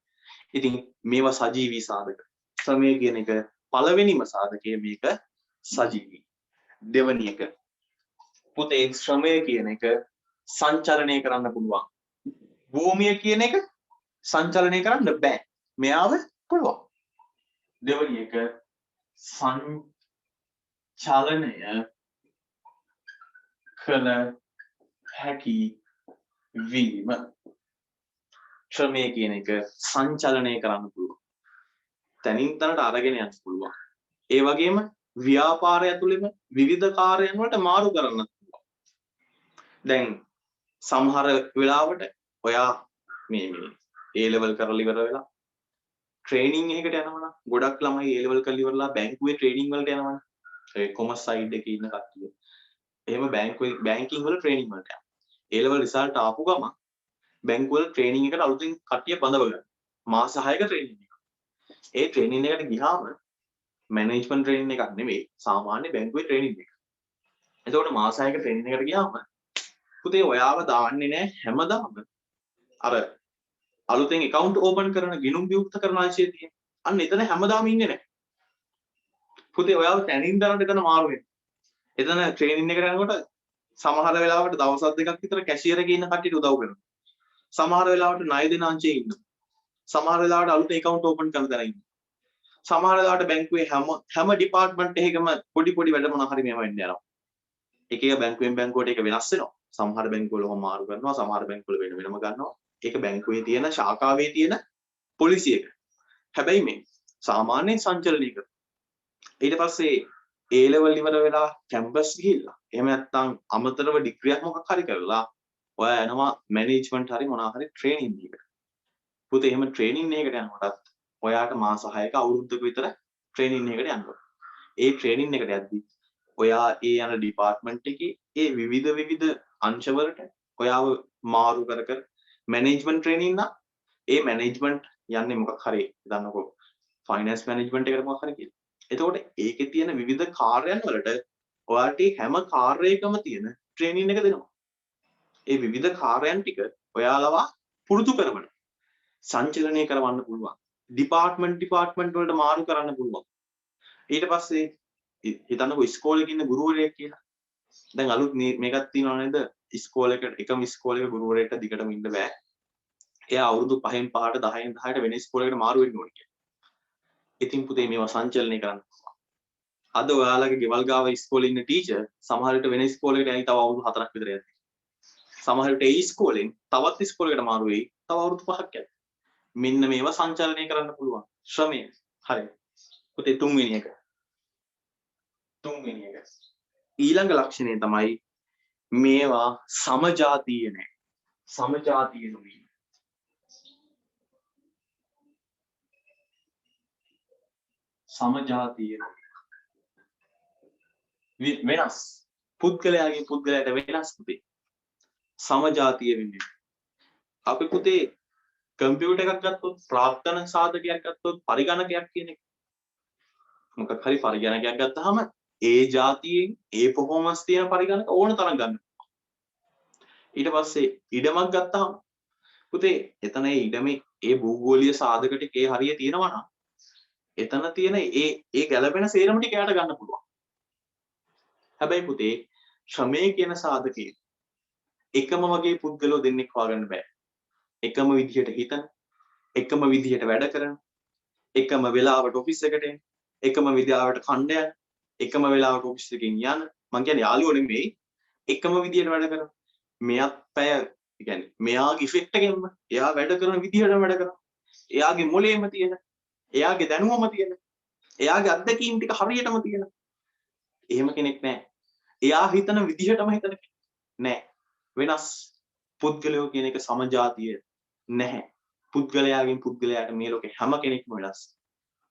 ඉතින් මේවා සජීවී සාධක. ශ්‍රමය කියන එක පළවෙනිම සාධකය මේක සජීවී. දෙවැනි එක පුතේ ශ්‍රමය කියන එක සංචලනය කරන්න පුළුවන්. භූමිය කියන එක සංචලනය කරන්න බෑ. මෙයාව පුළුවන්. දෙවැනි එක සංචලනය කළ හැකි වීම. ශ්‍රමය කියන එක සංචලනය කරන්න පුළුවන්. තනින් තනට අරගෙන යන්න පුළුවන්. ඒ වගේම ව්‍යාපාරය ඇතුළෙම විවිධ කාර්යයන් වලට මාරු කරන්න පුළුවන්. දැන් සමහර වෙලාවට ඔයා මේ A level කරලා ඉවර වෙලා ට්‍රේනින් එකකට යනවා. ගොඩක් ළමයි A level කරලා ඉවරලා බැංකුවේ ට්‍රේනින් වලට යනවා. ඒ කොමර්ස් සයිඩ් එකේ ඉන්න කට්ටිය. එහෙම බැංකින් වල ට්‍රේනින් වලට යනවා. A level රිසල්ට් ආපු ගමන් බැංකුවල ට්‍රේනින් එකට අලුතින් කට්ටිය බඳව ගන්න. මාස 6ක ට්‍රේනින් එක. ඒ ට්‍රේනින් එකට ගියාම මැනේජ්මන්ට් ට්‍රේනින් එකක් නෙමෙයි සාමාන්‍ය බැංකුවේ ට්‍රේනින් එක. එතකොට මාස 6ක ට්‍රේනින් එකට ගියාම පුතේ ඔයාව දාන්නේ නැහැ හැමදාම අර අලුතෙන් account open කරන ගිණුම් වියුක්ත කරන අංශයේ තියෙන. අන්න එතන හැමදාම ඉන්නේ නැහැ. පුතේ ඔයාව තනින් දාන්න එතන මාරු වෙනවා. එතන ට්‍රේනින් එකට යනකොට සමහර වෙලාවට දවස් දෙකක් විතර කැෂියර් එකේ ඉන්න කට්ටියට උදව් කරනවා. සමහර වෙලාවට ණය දෙන අංශයේ ඉන්නවා. සමහර වෙලාවට අලුත් account open කරන තැන ඉන්නවා. සමහර වෙලාවට බැංකුවේ හැම ඩිපාර්ට්මන්ට් එකකම පොඩි වැඩ මොනවා හරි මේවා වෙන්න යනවා. එක එක බැංකුවෙන් බැංකුවට ඒක වෙනස් වෙනවා. සමහර බැංකුවල ඔහොම මාරු කරනවා. සමහර බැංකුවල වෙනම ගන්නවා. ඒක බැංකුවේ තියෙන ශාඛාවේ තියෙන පොලිසි එක. හැබැයි මේ සාමාන්‍යයෙන් සංචලනය කරනවා. ඊට පස්සේ A level ඉවර වෙලා කැම්පස් ගිහිල්ලා එහෙම නැත්නම් අමතරව ඩිග්‍රියක් මොකක් හරි කරලා ඔයා යනවා මැනේජ්මන්ට් හරි මොනවා හරි ට්‍රේනින් එකකට. පුතේ එහෙම ට්‍රේනින් එකකට යනකොටත් ඔයාට මාස 6ක අවුරුද්දක විතර ට්‍රේනින් එකකට යන්න ඕනේ. ඒ ට්‍රේනින් එකට යද්දි ඔයා ඒ යන ඩිපාර්ට්මන්ට් එකේ ඒ විවිධ අංශවලට ඔයාව මාරු කර මැනේජ්මන්ට් ට්‍රේනින් නම් ඒ මැනේජ්මන්ට් යන්නේ මොකක් හරි දන්නකො ෆයිනෑන්ස් මැනේජ්මන්ට් එකට මොකක් හරි කියලා. එතකොට ඒකේ තියෙන විවිධ කාර්යයන් වලට ඔයාලට හැම කාර්යයකම තියෙන ට්‍රේනින් එක දෙනවා. ඒ විවිධ කාර්යයන් ටික ඔයාලව පුරුදු කරවන සංචලනය කරවන්න පුළුවන්. ඩිපාර්ට්මන්ට් වලට මාරු කරන්න පුළුවන්. ඊට පස්සේ හිතන්නකො ඉස්කෝලේක ඉන්න ගුරුවරයෙක් කියලා. දැන් අලුත් මේකක් තියෙනව නේද? ඉස්කෝලේකට එකම ඉස්කෝලේක ගුරුවරයෙක්ට දිගටම ඉන්න බෑ. එයා අවුරුදු 5න් 5ට 10න් 10ට වෙන ඉස්කෝලේකට මාරු වෙන්න ඕනේ කියලා. ඉතින් පුතේ මේවා සංචලනය කරන්න. අද ඔයාලගේ ගෙවල් ගාව ඉස්කෝලේ ඉන්න ටීචර් සමහර විට වෙන ඉස්කෝලේකට යයි තව අවුරුදු 4ක් විතර යද්දි. සමහර විට ඒ ඉස්කෝලෙන් තවත් ඉස්කෝලේකට මාරු වෙයි තව අවුරුදු 5ක් යද්දි. මෙන්න මේවා සංචලනය කරන්න පුළුවන්. ශ්‍රමය. හරි. පුතේ තුන්වෙනි එක. ඊළඟ ලක්ෂණය තමයි මේවා සමජාතීය නැහැ. සමජාතීය නොවීම. සමජාතීය වෙනස්. පුද්ගලයාගෙන් පුද්ගලයාට වෙනස් පුතේ. සමජාතීය වෙන්නේ. අපි පුතේ කම්පියුටර් එකක් ගත්තොත් ප්‍රාර්ථන සාධකයක් ගත්තොත් පරිගණකයක් කියන එක. මොකක් හරි පරිගණකයක් ගත්තාම ඒ જાතියෙන් ඒ performance තියෙන පරිගණක ඕන තරම් ගන්න. ඊට පස්සේ ඉඩමක් ගත්තාම පුතේ එතන ඒ ඉඩමේ ඒ භූගෝලීය සාධක ටිකේ හරිය තියෙනවා නම් එතන තියෙන ඒ ගැළපෙන සේරම ටික එයාට ගන්න පුළුවන්. හැබැයි පුතේ ශ්‍රමයේ කියන සාධකයේ එකම වගේ පුද්ගලෝ දෙන්නෙක් හොයාගන්න බෑ. එකම විදිහට හිතන, එකම විදිහට වැඩ කරන, එකම වෙලාවට ඔෆිස් එකට එන, එකම විදිහට කණ්ඩ යන, එකම වෙලාවට ඔෆිස් එකකින් යන, මං කියන්නේ යාළුවෝ නෙමෙයි, එකම විදිහට වැඩ කරන. මෙයාත් පැය, කියන්නේ මෙයාගේ ඉෆෙක්ට් එකෙන්ම එයා වැඩ කරන විදිහටම වැඩ කරනවා. එයාගේ මොළේම තියෙන, එයාගේ දැනුමම තියෙන, එයාගේ අත්දැකීම් ටික හරියටම තියෙන. එහෙම කෙනෙක් නැහැ. එයා හිතන විදිහටම හිතන කෙනෙක් නැහැ. වෙනස්. පුද්ගලයෝ කියන එක සමජාතීය නැහැ. පුද්ගලයාගෙන් පුද්ගලයාට මේ ලෝකේ හැම කෙනෙක්ම වෙනස්.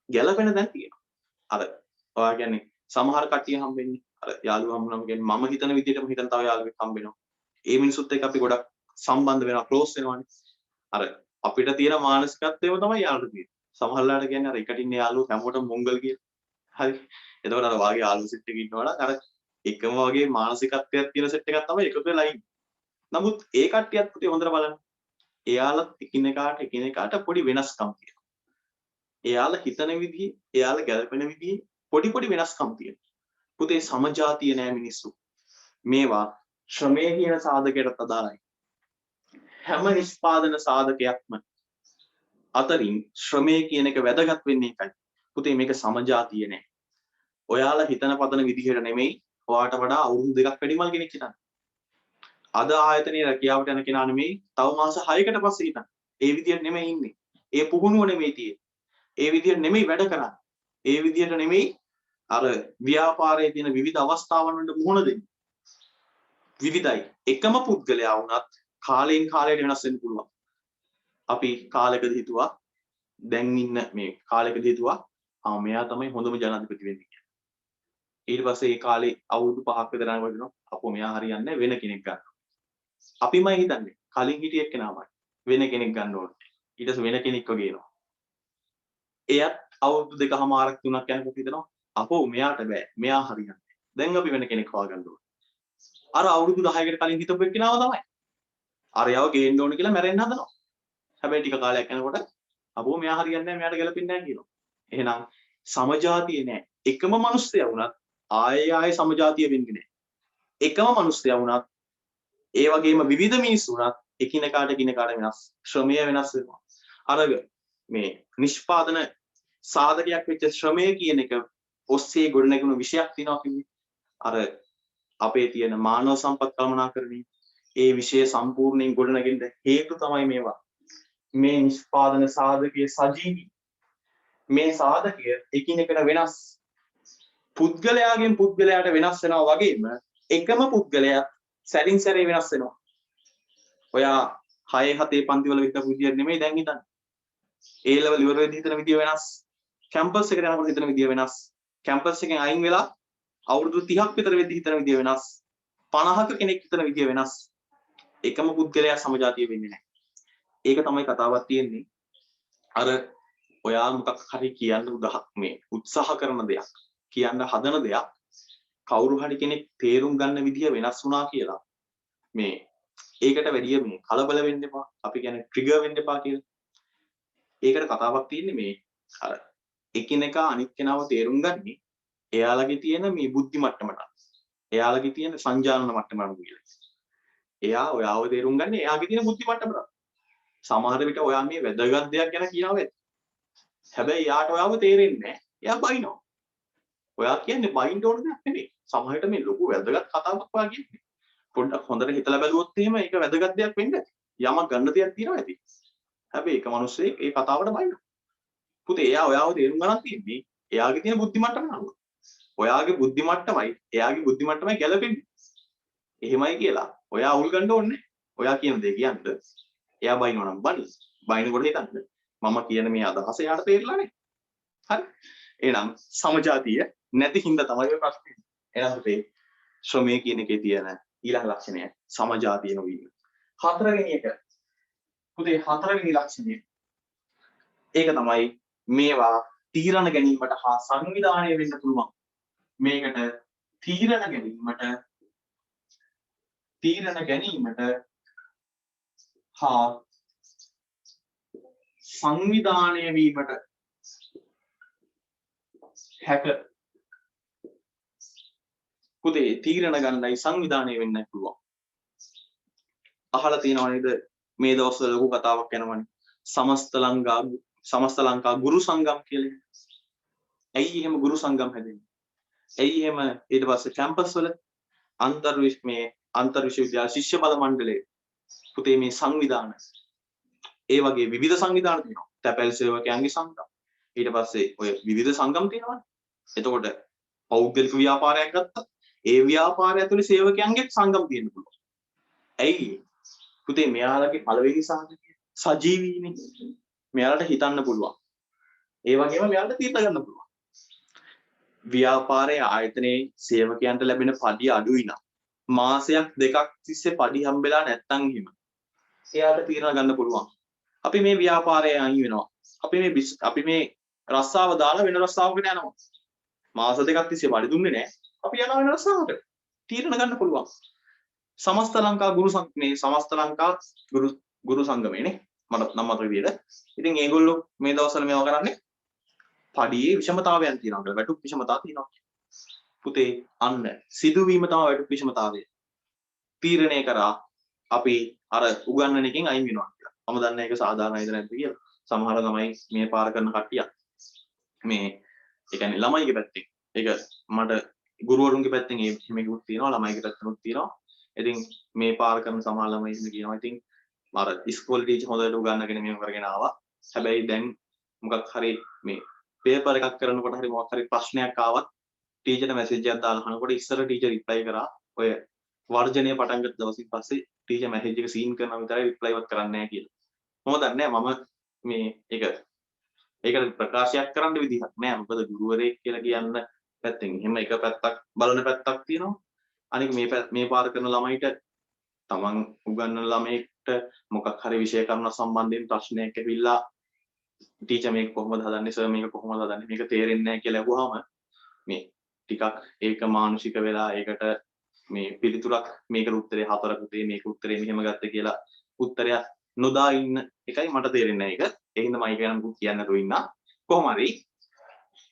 ගැළපෙන දැන් තියෙනවා. අර ඔයා කියන්නේ සමහර කට්ටිය හම්බෙන්නේ අර යාළුවා හම්බුනම කියන්නේ මම හිතන විදිහටම හිතන තව යාළුවෙක් හම්බ වෙනවා. ඒ මිනිසුත් එක්ක අපි ගොඩක් සම්බන්ධ වෙනවා, ක්ලෝස් වෙනවානේ. අර අපිට තියෙන මානසිකත්වයම තමයි යාළුවෝ තියෙන්නේ. සමහරලාට කියන්නේ අර එකට ඉන්න යාළුවෝ හැමෝටම මොංගල් කියලා. හරි. එතකොට අර වාගේ යාළුවෝ සෙට් එකක ඉන්නවා නම් අර එකම වගේ මානසිකත්වයක් තියෙන සෙට් එකක් තමයි එකතු වෙලා ඉන්නේ. නමුත් ඒ කට්ටියත් පුතේ හොඳට බලන්න. එයාලත් එකිනෙකාට පොඩි වෙනස්කම් තියෙනවා. එයාලා හිතන විදිහේ, එයාලා ගැලපෙන විදිහේ පොඩි වෙනස්කම් තියෙනවා. පුතේ සමජාතිය නෑ මිනිස්සු. මේවා ශ්‍රමයේ කියන සාධකයටත් අදාළයි. හැම නිෂ්පාදන සාධකයක්ම අතරින් ශ්‍රමයේ කියන එක වැදගත් වෙන්නේ එකයි. පුතේ මේක සමජාතිය නෑ. ඔයාලා හිතන පතන විදිහට නෙමෙයි ඔයාට වඩා අවුරුදු 2ක් වැඩිමල් කෙනෙක් හිටන්. අද ආයතනයේ රැකියාවට යන කෙනා නෙමෙයි තව මාස 6කට පස්සේ හිටන්. ඒ විදිහට නෙමෙයි ඉන්නේ. ඒ පුහුණුව නෙමෙයි තියෙන්නේ. ඒ විදිහට නෙමෙයි වැඩ කරන්නේ. ඒ විදිහට නෙමෙයි අර ව්‍යාපාරයේ තියෙන විවිධ අවස්ථාවන් වලට මුහුණ දෙන්නේ. විවිධයි. එකම පුද්ගලයා වුණත් කාලයෙන් කාලයට වෙනස් වෙන්න පුළුවන්. අපි කාලයකදී හිතුවා දැන් ඉන්න මේ කාලයකදී හිතුවා මෙයා තමයි හොඳම ජනාධිපති වෙන්නේ කියලා. ඊට පස්සේ ඒ කාලේ අවුරුදු 5ක් විතර යනකොට කියනවා අපෝ මෙයා හරියන්නේ වෙන කෙනෙක් ගන්න. අපිමයි හිතන්නේ කලින් හිටිය එක්කෙනාමයි වෙන කෙනෙක් ගන්න ඕනේ. ඊට පස්සේ වෙන කෙනෙක් වගේ එනවා. එයත් අවුරුදු 2කමාරක් 3ක් යනකොට හිතනවා අපෝ මෙයාට බෑ. මෙයා හරියන්නේ. දැන් අපි වෙන කෙනෙක් හොයාගන්න ඕනේ. අර අවුරුදු 10කට කලින් හිටපු එක්කෙනාව තමයි. අර යව ගේන්න ඕනේ කියලා මැරෙන්න හදනවා. හැබැයි ටික කාලයක් යනකොට අපෝ මෙයා හරියන්නේ නැහැ මෙයාට ගැලපෙන්නේ නැහැ කියනවා. එහෙනම් සමජාතිය නෑ. එකම මිනිස්සයා වුණත් ආයෙ සමජාතිය වෙන්නේ නෑ. එකම මිනිස්සයා වුණත් ඒ වගේම විවිධ මිනිස්සු වුණත් එකිනෙකාට වෙනස්. ශ්‍රමය වෙනස් වෙනවා. අර මේ නිෂ්පාදන සාධකයක් වෙච්ච ශ්‍රමය කියන එක ඔස්සේ ගොඩනැගුණු විෂයක් තියෙනවා කිව්වේ. අර අපේ තියෙන මානව සම්පත් කළමනාකරණය ඒ විෂය සම්පූර්ණයෙන් ගොඩනගෙන්න හේතු තමයි මේවා. මේ නිෂ්පාදන සාධකයේ සජීවී මේ සාධකය එකිනෙකට වෙනස්. පුද්ගලයාගෙන් පුද්ගලයාට වෙනස් වෙනවා වගේම එකම පුද්ගලයා සැරින් සැරේ වෙනස් වෙනවා. ඔයා 6 7 පන්ති වල විතර විදිය නෙමෙයි දැන් හිතන්නේ. A level ඉවර වෙද්දී හිතන විදිය වෙනස්. කැම්පස් එකට යනකොට හිතන විදිය වෙනස්. කැම්පස් එකෙන් අයින් වෙලා අවුරුදු 30ක් විතර වෙද්දී හිතන විදිය වෙනස්. 50ක කෙනෙක් හිතන විදිය වෙනස්. එකම පුද්ගලයා සමජාතිය වෙන්නේ නැහැ. ඒක තමයි කතාවක් තියෙන්නේ. අර ඔයා මොකක් හරි කියන්න මේ උත්සාහ කරන දෙයක් කියන්න හදන දෙයක් කවුරු හරි කෙනෙක් තේරුම් ගන්න විදිය වෙනස් වුණා කියලා මේ ඒකට වැඩිය මේ කලබල වෙන්න එපා. අපි කියන්නේ ට්‍රිගර් වෙන්න එපා කියලා. ඒකට කතාවක් තියෙන්නේ මේ අර එකිනෙකා අනිත් කෙනාව තේරුම් ගන්නේ එයාලගේ තියෙන මේ බුද්ධි මට්ටමට. එයාලගේ තියෙන සංජානන මට්ටමට කියලා. එයා ඔයාව තේරුම් ගන්නේ එයාගේ තියෙන බුද්ධි මට්ටමට. සමහර විට ඔයා මේ වැදගත් දෙයක් ගැන කියනවා වෙයි. හැබැයි යාට ඔයාව තේරෙන්නේ නැහැ. එයා බයිනවා. ඔයා කියන්නේ බයින්ඩ් ඕන දෙයක් නෙමෙයි. සමහරට මේ ලොකු වැදගත් කතාවක් ඔයා කියන්නේ. පොඩ්ඩක් හොඳට හිතලා බැලුවොත් එහෙම ඒක වැදගත් දෙයක් වෙන්න ඇති. යමක් ගන්න දෙයක් තියෙනවා ඇති. හැබැයි එක මිනිස්සෙක් ඒ කතාවට බයිනවා. පුතේ එයා ඔයාව තේරුම් ගන්නත් තියෙන්නේ එයාගේ තියෙන බුද්ධි මට්ටම නම. ඔයාගේ බුද්ධි මට්ටමයි එයාගේ බුද්ධි මට්ටමයි ගැලපෙන්නේ. එහෙමයි කියලා. ඔයා අවුල් ගන්න ඕනේ. ඔයා කියන දේ කියන්න. එයා බයිනවා නම් බනි. බයිනකොට හිතන්න. මම කියන මේ අදහස එයාට තේරිලා නැහැ. හරි. එහෙනම් සමජාතිය නැති හින්දා තමයි ඔය ප්‍රශ්නේ. එහෙනම් පුතේ ශ්‍රමයේ කියන එකේ තියෙන ඊළඟ ලක්ෂණය සමජාතිය නොවීම. හතරවෙනි එක. පුතේ හතරවෙනි ලක්ෂණය. ඒක තමයි මේවා තීරණ ගැනීමට හා සංවිධානය වෙන්න පුළුවන්. මේකට තීරණ ගැනීමට හා සංවිධානය වීමට හැක. පුතේ තීරණ ගන්නයි සංවිධානය වෙන්න පුළුවන්. අහලා තියෙනව නේද මේ දවස්වල ලොකු කතාවක් යනවනේ සමස්ත ලංකා ගුරු සංගම් කියලා. ඇයි එහෙම ගුරු සංගම් හැදෙන්නේ? ඇයි එහෙම ඊට පස්සේ කැම්පස් වල අන්තර් විශ්වවිද්‍යාල ශිෂ්‍ය බල මණ්ඩලයේ පුතේ මේ සංවිධාන ඒ වගේ විවිධ සංවිධාන තියෙනවා. තැපැල් සේවකයන්ගේ සංගම්. ඊට පස්සේ ඔය විවිධ සංගම් තියෙනවානේ. එතකොට පෞද්ගලික ව්‍යාපාරයක් ගත්තා. ඒ ව්‍යාපාරය ඇතුලේ සේවකයන්ගේ සංගම් තියෙන්න පුළුවන්. ඇයි? පුතේ මෙයාලගේ පළවෙනි සාධකය සජීවීනේ. මෙයාලට හිතන්න පුළුවන්. ඒ වගේම මෙයාලට තීරණ ගන්න පුළුවන්. ව්‍යාපාරයේ ආයතනයේ සේවකයන්ට ලැබෙන පඩිය අඩුයි නම් මාසයක් දෙකක් තිස්සේ පඩි හම්බෙලා නැත්තම් හිම එයාට තීරණ ගන්න පුළුවන්. අපි මේ ව්‍යාපාරයේ අයින් වෙනවා. අපි මේ රස්සාව දාලා වෙන රස්සාවකට යනවා. මාස දෙකක් තිස්සේ පඩි දුන්නේ නැහැ. අපි යනවා වෙන රස්සාවකට. තීරණ ගන්න පුළුවන්. සමස්ත ලංකා ගුරු සංගමයනේ මට නම් මතක විදියට. ඉතින් ඒගොල්ලෝ මේ දවස්වල මේවා කරන්නේ පඩියේ විෂමතාවයන් තියෙනවා කියලා. වැටුප් විෂමතාව තියෙනවා. පුතේ අන්න සිදුවීම තමයි වැටුප් විෂමතාවය. තීරණය කරා අපි අර උගන්නන එකෙන් අයින් වෙනවා කියලා. මම දන්නේ ඒක සාධාරණයිද නැද්ද කියලා. සමහර ළමයි මේ පාර කරන කට්ටිය මේ ඒ කියන්නේ ළමයිගේ පැත්තෙන් ඒක මට ගුරුවරුන්ගේ පැත්තෙන් මේකුත් තියෙනවා ළමයිගේ පැත්තෙනුත් තියෙනවා. ඉතින් මේ පාර කරන සමහර ළමයි කියනවා ඉතින් අර ඉස්කෝලේ ටීචර් හොඳට උගන්නගෙන මේව කරගෙන ආවා. හැබැයි දැන් මොකක් හරි මේ පේපර් එකක් කරනකොට හරි මොකක් හරි ප්‍රශ්නයක් ආවත් ටීචර්ට මැසේජ් එකක් දාලා අහනකොට ඉස්සර ටීචර් රිප්ලයි කරා ඔය වර්ජනය පටන් ගත්ත දවසින් පස්සේ ටීචර් මැසේජ් එක සීන් කරනවා විතරයි රිප්ලයි වත් කරන්නේ නැහැ කියලා. මම දන්නේ මම මේ ඒකට ප්‍රකාශයක් කරන්න විදිහක් නෑ. මොකද ගුරුවරයෙක් කියලා කියන්න පැත්තෙන් එහෙම එක පැත්තක් බලන පැත්තක් තියෙනවා. අනික මේ පාර කරන ළමයිට තමන් උගන්වන ළමයෙක්ට මොකක් හරි විෂය කරුණක් සම්බන්ධයෙන් ප්‍රශ්නයක් ඇවිල්ලා ටීචර් මේක කොහොමද හදන්නේ සර් මේක කොහොමද හදන්නේ මේක තේරෙන්නේ නැහැ කියලා අහුවාම මේ ටිකක් ඒක මානසික වෙලා ඒකට මේ පිළිතුරක් මේකට උත්තරේ 4ක් උතේ මේක උත්තරේ මෙහෙම ගත්ත කියලා උත්තරයක් නොදා ඉන්න එකයි මට තේරෙන්නේ නැහැ ඒක. ඒ හින්දා මම ඒක නම් කියන්න නෑ ඉන්න. කොහොම හරි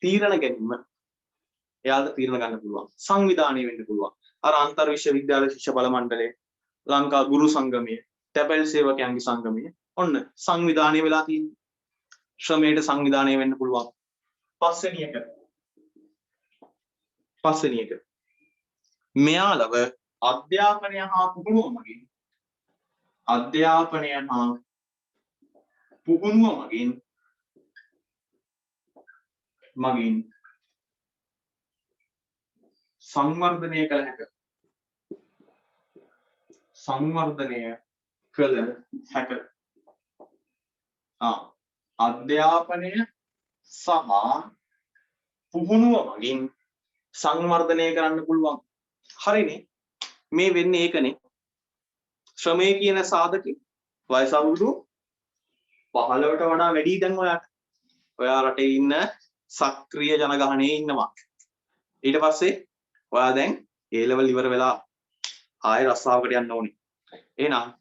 තීරණ ගැනීම එයාලට තීරණ ගන්න පුළුවන්. සංවිධානය වෙන්න පුළුවන්. අර අන්තර් විශ්වවිද්‍යාල ශිෂ්‍ය බල මණ්ඩලය, ලංකා ගුරු සංගමය, තැපැල් සේවකයන්ගේ සංගමය ඔන්න සංවිධානය වෙලා තියෙනවා. ශ්‍රමයට සංවිධානය වෙන්න පුළුවන්. පස්වෙනි එක මෙයාලව අධ්‍යාපනය හා පුහුණුව මගින් සංවර්ධනය කළ හැක. අධ්‍යාපනය සහ පුහුණුව මගින් සංවර්ධනය කරන්න පුළුවන්. හරිනේ. මේ වෙන්නේ ඒකනේ. ශ්‍රමය කියන සාධකේ වයස අවුරුදු 15ට වඩා වැඩි දැන් ඔයාට. ඔයා රටේ ඉන්න සක්‍රීය ජනගහනයේ ඉන්නවා. ඊට පස්සේ ඔයා දැන් A level ඉවර වෙලා ආයෙ රස්සාවකට යන්න ඕනේ. එහෙනම්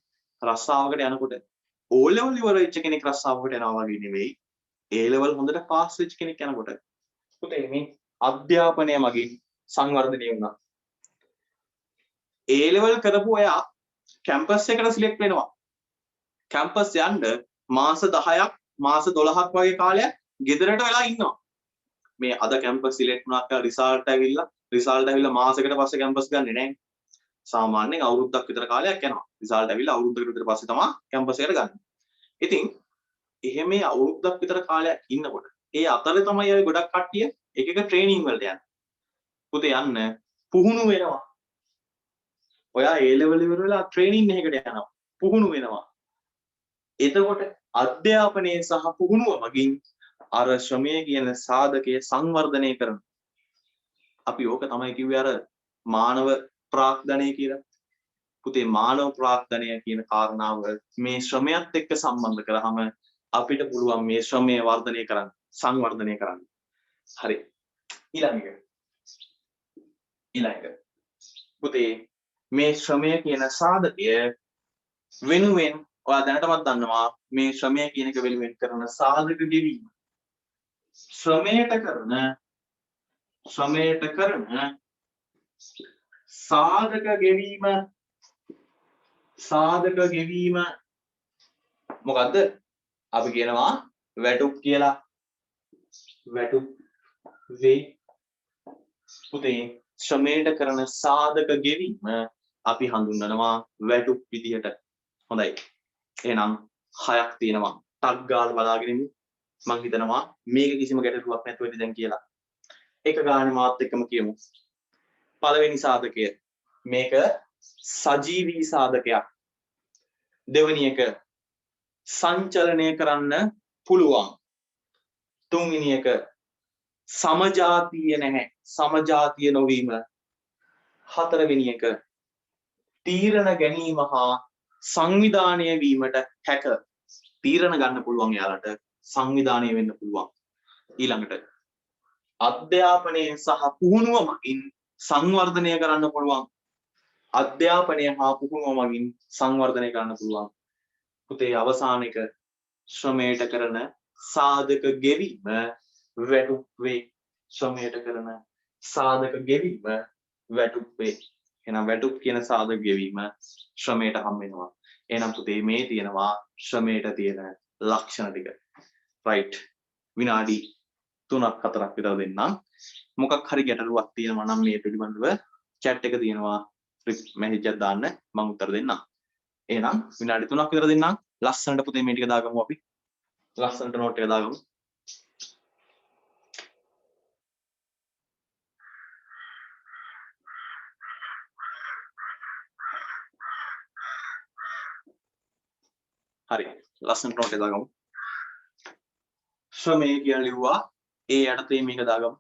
රස්සාවකට යනකොට O level ඉවර වෙච්ච කෙනෙක් රස්සාවකට යනවා වගේ නෙවෙයි. A level හොඳට පාස් වෙච්ච කෙනෙක් යනකොට පුතේ මේ අධ්‍යාපනය මගින් සංවර්ධනය වුණා. A level කරපු අය කැම්පස් එකට සිලෙක්ට් වෙනවා. කැම්පස් යන්න මාස 10ක් මාස 12ක් වගේ කාලයක් ගෙදරට වෙලා ඉන්නවා. මේ අද කැම්පස් සිලෙක්ට් වුණා කියලා රිසල්ට් ඇවිල්ලා මාසෙකට පස්සේ කැම්පස් ගන්නෙ නැහැ. සාමාන්‍යයෙන් අවුරුද්දක් විතර කාලයක් යනවා. රිසල්ට් ඇවිල්ලා අවුරුද්දකට විතර පස්සේ තමයි කැම්පස් එකට ගන්න. ඉතින් එහෙම අවුරුද්දක් විතර කාලයක් ඉන්නකොට ඒ අතරේ තමයි අය ගොඩක් කට්ටිය එක ට්‍රේනින් වලට යන්නේ. පුතේ යන්න පුහුණු වෙනවා. ඔයා A level ඉවර වෙලා ට්‍රේනින් එකකට යනවා. පුහුණු වෙනවා. එතකොට අධ්‍යාපනයේ සහ පුහුණුව මගින් අර ශ්‍රමය කියන සාධකයේ සංවර්ධනය කරන අපි ඕක තමයි කිව්වේ අර මානව ප්‍රාග්ධනය කියලා. පුතේ මානව ප්‍රාග්ධනය කියන කාරණාව මේ ශ්‍රමයත් එක්ක සම්බන්ධ කරාම අපිට පුළුවන් මේ ශ්‍රමය වර්ධනය කරන්න, සංවර්ධනය කරන්න. හරි. ඊළඟ පුතේ මේ ශ්‍රමය කියන සාධකය වෙනුවෙන් ඔයා දැනටමත් දන්නවා මේ ශ්‍රමය කියන එක වෙනුවෙන් කරන සාධක ගෙවීම. ශ්‍රමයට කරන සාධක ගෙවීම මොකද්ද? අපි කියනවා වැටුප් කියලා. වැටුප් වේ. පුතේ ශ්‍රමයට කරන සාධක ගෙවීම අපි හඳුන්වනවා වැටුප් විදිහට. හොඳයි. එහෙනම් 6ක් තියෙනවා. ටක් ගාලා බලාගෙන ඉමු. මම හිතනවා මේක කිසිම ගැටලුවක් නැතුව ඉතින් දැන් කියලා. එක ගානේ මාත් එක්කම කියමු. පළවෙනි සාධකය මේක සජීවී සාධකයක්. දෙවෙනි එක සංචලනය කරන්න පුළුවන්. තුන්වෙනි එක සමජාතීය නැහැ. සමජාතීය නොවීම. හතරවෙනි එක තීරණ ගැනීම හා සංවිධානය වීමට හැක. තීරණ ගන්න පුළුවන් යාලට සංවිධානය වෙන්න පුළුවන්. ඊළඟට අධ්‍යාපනය සහ පුහුණුව මගින් සංවර්ධනය කරන්න පුළුවන්. අධ්‍යාපනය හා පුහුණුව මගින් සංවර්ධනය කරන්න පුළුවන්. පුතේ අවසාන එක ශ්‍රමයට කරන සාධක ගෙවීම වැටුප් වේ. ශ්‍රමයට කරන සාධක ගෙවීම වැටුප් වේ. එහෙනම් වැටුප් කියන සාධක ගෙවීම ශ්‍රමයට හම් වෙනවා. එහෙනම් පුතේ මේ තියෙනවා ශ්‍රමයට තියෙන ලක්ෂණ ටික. රයිට්. විනාඩි 3ක් 4ක් විතර දෙන්නම්. මොකක් හරි ගැටලුවක් තියෙනවා නම් මේ පිළිබඳව chat එක තියෙනවා මැසේජ් එකක් දාන්න මම උත්තර දෙන්නම්. එහෙනම් විනාඩි 3ක් විතර දෙන්නම්. ලස්සනට පුතේ මේ ටික දාගමු අපි. ලස්සනට නෝට් එක දාගමු. හරි. ලස්සනට නෝට් එක දාගමු. ශ්‍රමය කියලා ලිව්වා. ඒ යටතේ මේක දාගමු.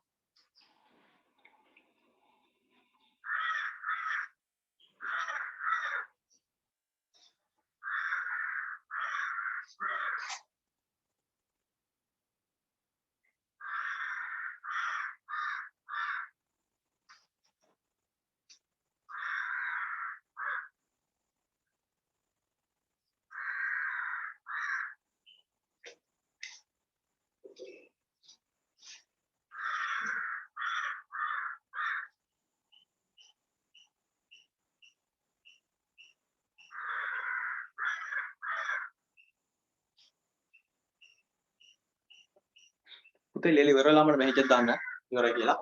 පුතේ ලියලා ඉවරලාම මැසේජ් එකක් දාන්න. ඉවරයි කියලා.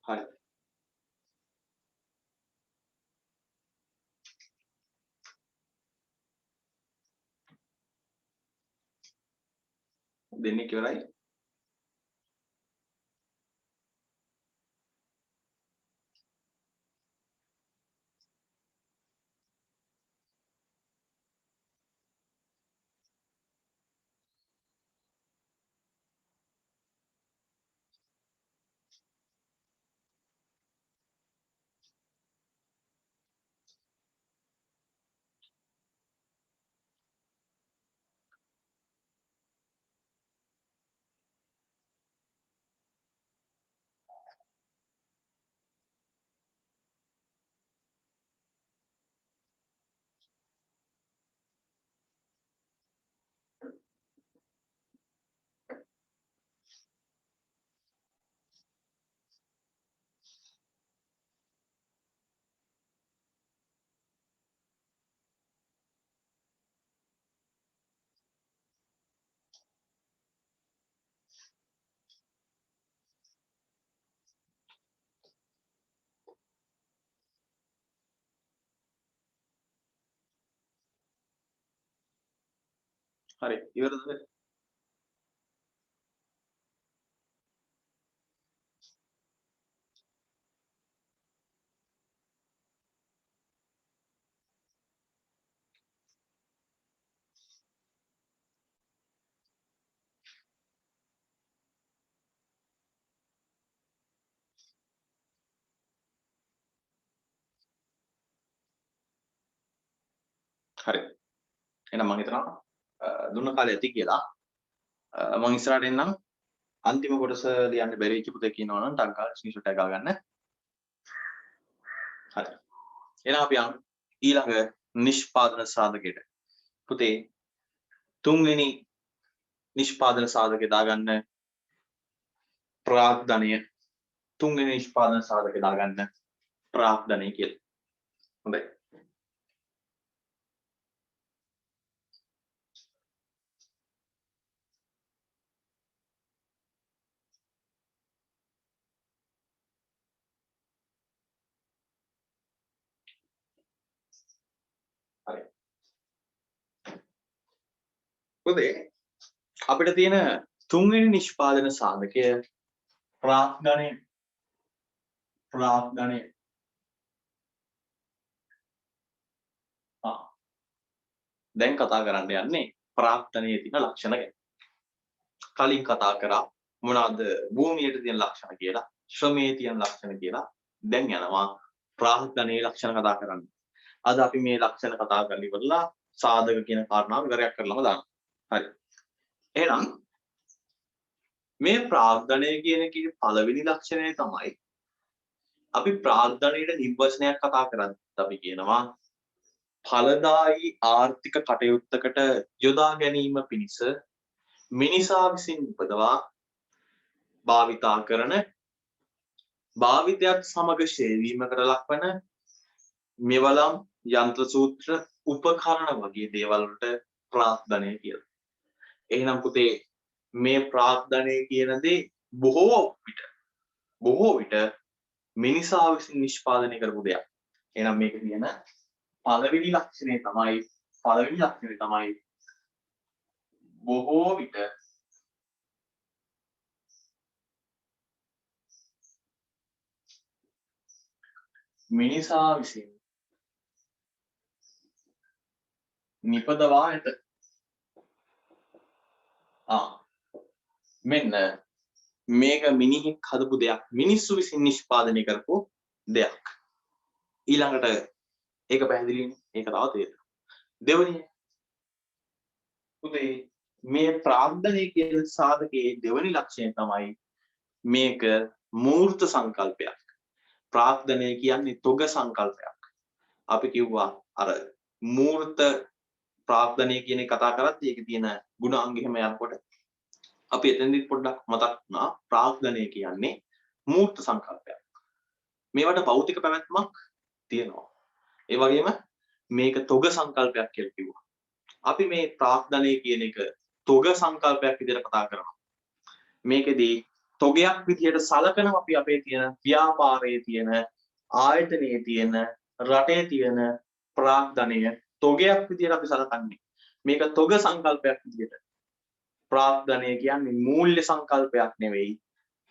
හරි. දෙන්නේ ඉවරයි. හරි ඉවරද? හරි. එහෙනම් මම හිතනවා දුන්න කාලේ ඇති කියලා. මම ඉස්සරහට එන්නම්. අන්තිම කොටස ලියන්න බැරි වෙච්ච පුතේ කියනවා නම් ටක් ගාලා ස්ක්‍රීන්ෂොට් එකක් ගන්න. හරි. එහෙනම් අපි යමු ඊළඟ නිෂ්පාදන සාධකයට. පුතේ තුන්වෙනි නිෂ්පාදන සාධකේ දාගන්න ප්‍රාග්ධනය. තුන්වෙනි නිෂ්පාදන සාධකේ දාගන්න ප්‍රාග්ධනය කියලා. හොඳයි. හරි. පුතේ අපිට තියෙන තුන්වෙනි නිෂ්පාදන සාධකය ප්‍රාග්ධනය. දැන් කතා කරන්න යන්නේ ප්‍රාග්ධනයේ තියෙන ලක්ෂණ ගැන. කලින් කතා කරා මොනවාද භූමියට තියෙන ලක්ෂණ කියලා, ශ්‍රමයේ තියෙන ලක්ෂණ කියලා. දැන් යනවා ප්‍රාග්ධනයේ ලක්ෂණ කතා කරන්න. අද අපි මේ ලක්ෂණ කතා කරලා ඉවරලා සාධක කියන කාරණාව විවරයක් කරලාම දානවා. හරි. එහෙනම් මේ ප්‍රාග්ධනය කියන එකේ පළවෙනි ලක්ෂණය තමයි අපි ප්‍රාග්ධනයේ නිර්වචනයක් කතා කරද්දී අපි කියනවා ඵලදායී ආර්ථික කටයුත්තකට යොදා ගැනීම පිණිස මිනිසා විසින් උපදවා භාවිතා කරන භාවිතයත් සමග ශේවීමකට ලක්වන මෙවලම් යන්ත්‍ර සූත්‍ර උපකරණ වගේ දේවල් වලට ප්‍රාග්ධනය කියලා. එහෙනම් පුතේ මේ ප්‍රාග්ධනය කියන දේ බොහෝ විට මිනිසා විසින් නිෂ්පාදනය කරපු දෙයක්. එහෙනම් මේක කියන පළවෙනි ලක්ෂණය තමයි බොහෝ විට මිනිසා විසින් නිපදවා ඇත. මෙන්න මේක මිනිහෙක් හදපු දෙයක්. මිනිස්සු විසින් නිෂ්පාදනය කරපු දෙයක්. ඊළඟට ඒක පැහැදිලිනේ. ඒක තව තේරෙනවා. දෙවෙනි පුතේ මේ ප්‍රාග්ධනය කියන සාධකයේ දෙවෙනි ලක්ෂණය තමයි මේක මූර්ත සංකල්පයක්. ප්‍රාග්ධනය කියන්නේ තොග සංකල්පයක්. අපි කිව්වා අර මූර්ත ප්‍රාග්ධනය කියන එක කතා කරද්දී ඒකේ තියෙන ගුණාංග එහෙම යනකොට අපි එතෙන්දි පොඩ්ඩක් මතක් වුණා ප්‍රාග්ධනය කියන්නේ මූර්ත සංකල්පයක්. මේවට භෞතික පැවැත්මක් තියෙනවා. ඒ වගේම මේක තොග සංකල්පයක් කියලා කිව්වා. අපි මේ ප්‍රාග්ධනය කියන එක තොග සංකල්පයක් විදිහට කතා කරනවා. මේකෙදී තොගයක් විදිහට සලකන අපි අපේ තියෙන ව්‍යාපාරයේ තියෙන ආයතනයේ තියෙන රටේ තියෙන ප්‍රාග්ධනය තොගයක් විදිහට අපි සලකන්නේ. මේක තොග සංකල්පයක් විදිහට. ප්‍රාග්ධනය කියන්නේ මූල්‍ය සංකල්පයක් නෙවෙයි.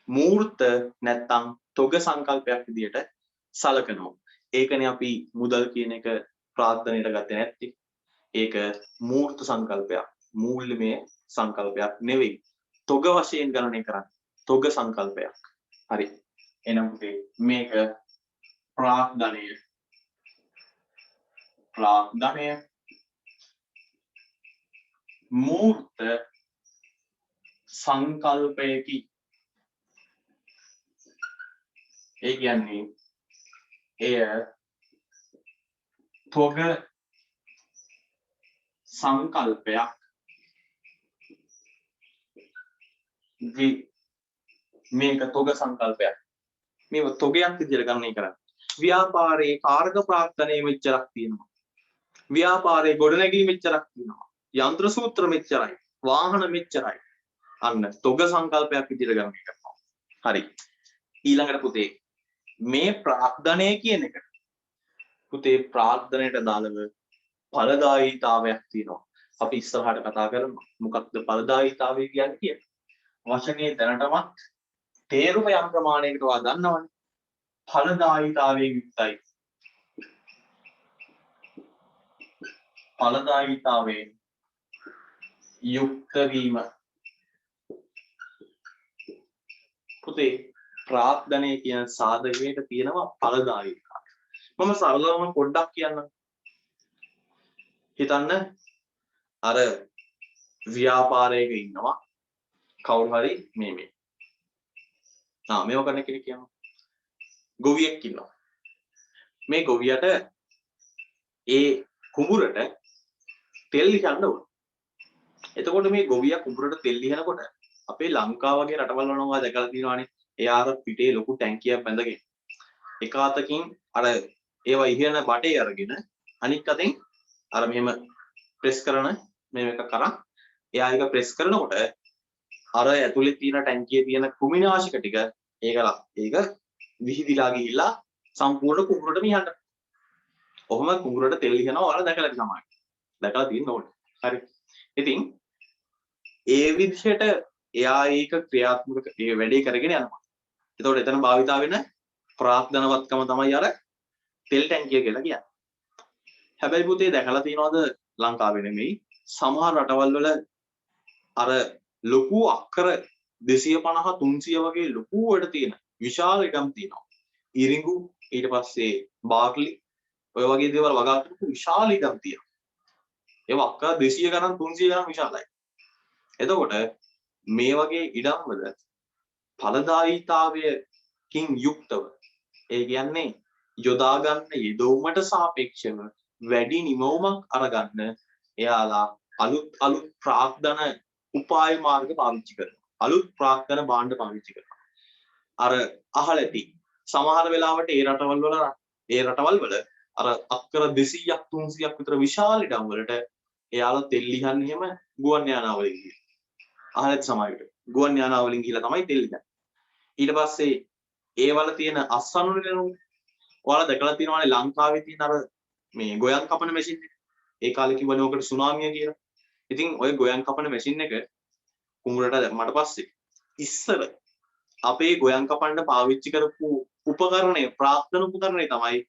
මූර්ත නැත්තම් තොග සංකල්පයක් විදිහට සලකනවා. ඒකනේ අපි මුදල් කියන එක ප්‍රාග්ධනයට ගත්තේ නැත්තේ. ඒක මූර්ත සංකල්පයක්. මූල්‍යමය සංකල්පයක් නෙවෙයි. තොග වශයෙන් ගණනය කරන්නේ. තොග සංකල්පයක්. හරි. එහෙනම් මේක ප්‍රාග්ධනය මූර්ත සංකල්පයකි. ඒ කියන්නේ එය තොග සංකල්පයක් මේක තොග සංකල්පයක්. මේව තොගයක් විදිහට ගණනය කරන්නේ. ව්‍යාපාරයේ කාර්ක ප්‍රාග්ධනයේ මෙච්චරක් තියෙනවා. ව්‍යාපාරයේ ගොඩනැගිලි මෙච්චරක් තියෙනවා. යන්ත්‍ර සූත්‍ර මෙච්චරයි. වාහන මෙච්චරයි. අන්න තොග සංකල්පයක් විදිහට ගණනය කරනවා. හරි. ඊළඟට පුතේ මේ ප්‍රාග්ධනය කියන එක පුතේ ප්‍රාග්ධනයට දාලව ඵලදායීතාවයක් තියෙනවා. අපි ඉස්සරහට කතා කරමු මොකක්ද ඵලදායීතාවය කියන්නේ කියලා. වචනේ දැනටමත් තේරුම යම් ප්‍රමාණයකට ඔයා දන්නවනේ. ඵලදායීතාවයෙන් යුක්තයි. ඵලදායීතාවයෙන් යුක්ත වීම. පුතේ ප්‍රාර්ථනය කියන සාධකයට තියෙනවා ඵලදායීතාවය. මම සරලවම පොඩ්ඩක් කියන්නම්. හිතන්න අර ව්‍යාපාරයක ඉන්නවා කවුරු හරි මේව කරන කෙනෙක් කියනවා. ගොවියෙක් ඉන්නවා. මේ ගොවියට ඒ කුඹුරට තෙල් ලියන්න ඕන. එතකොට මේ ගොවියා කුඹුරට තෙල් ලියනකොට අපේ ලංකාව වගේ රටවල් වල ඔයා දැකලා තියෙනවානේ. එයා අර පිටේ ලොකු ටැංකියක් බැඳගෙන එක අතකින් අර ඒවා ඉහන බටේ අරගෙන අනිත් අතෙන් අර මෙහෙම ප්‍රෙස් කරන මේක කරා එයා එක ප්‍රෙස් කරනකොට අර ඇතුලේ තියෙන ටැංකියේ තියෙන කුමිනාශක ටික ඒක විහිදිලා ගිහිල්ලා සම්පූර්ණ කුඹුරටම යන්න. ඔහොම කුඹුරට තෙල් ලියනවා ඔයාලා දැකලා තමයි. දැකලා තියෙන්න ඕනේ. හරි. ඉතින් ඒ විදිහට එයා ඒක ක්‍රියාත්මක ඒ වැඩේ කරගෙන යනවා. එතකොට එතන භාවිතා වෙන ප්‍රාර්ථනාවත්කම තමයි අර තෙල් ටැංකිය කියලා කියන්නේ. හැබැයි පුතේ දැකලා තියෙනවද ලංකාවේ නෙමෙයි සමහර රටවල් වල අර ලොකු අක්කර 250 300 වගේ ලොකුවට තියෙන විශාල ඉඩම් තියෙනවා. ඉරිඟු ඊට පස්සේ බාර්ලි ඔය වගේ දේවල් වගා කරපු විශාල ඉඩම් තියෙනවා. ඒව අක්කර 200 ගණන් 300 ගණන් විශාලයි. එතකොට මේ වගේ ඉඩම් වල ඵලදායීතාවයකින් යුක්තව ඒ කියන්නේ යොදා ගන්න යෙදවීමට සාපේක්ෂව වැඩි නිමවුමක් අරගන්න එයාලා අලුත් ප්‍රාග්ධන උපාය මාර්ග පාවිච්චි කරනවා. අලුත් ප්‍රාග්ධන භාණ්ඩ පාවිච්චි කරනවා. අර අහලැති සමහර වෙලාවට ඒ රටවල් වල අර අක්කර 200ක් 300ක් විතර විශාල ඉඩම් වලට එයාලා තෙල් ලිහන්නේ එහෙම ගුවන් යානාවලින් ගිහින්. අහලැති සමහරවිට ගුවන් යානාවලින් ගිහලා තමයි තෙල් ලිහන්නේ. ඊට පස්සේ ඒ වල තියෙන අස්වනු නෙළුම් ඔයාලා දැකලා තියෙනවානේ ලංකාවේ තියෙන අර මේ ගොයන් කපන මැෂින් එක. ඒ කාලේ කිව්වනේ ඔකට සුනාමිය කියලා. ඉතින් ওই ගොයන් කපන මැෂින් එක කුඹුරට දැම්මට පස්සේ ඉස්සර අපේ ගොයන් කපන්න පාවිච්චි කරපු උපකරණය ප්‍රාර්ථන උපකරණය තමයි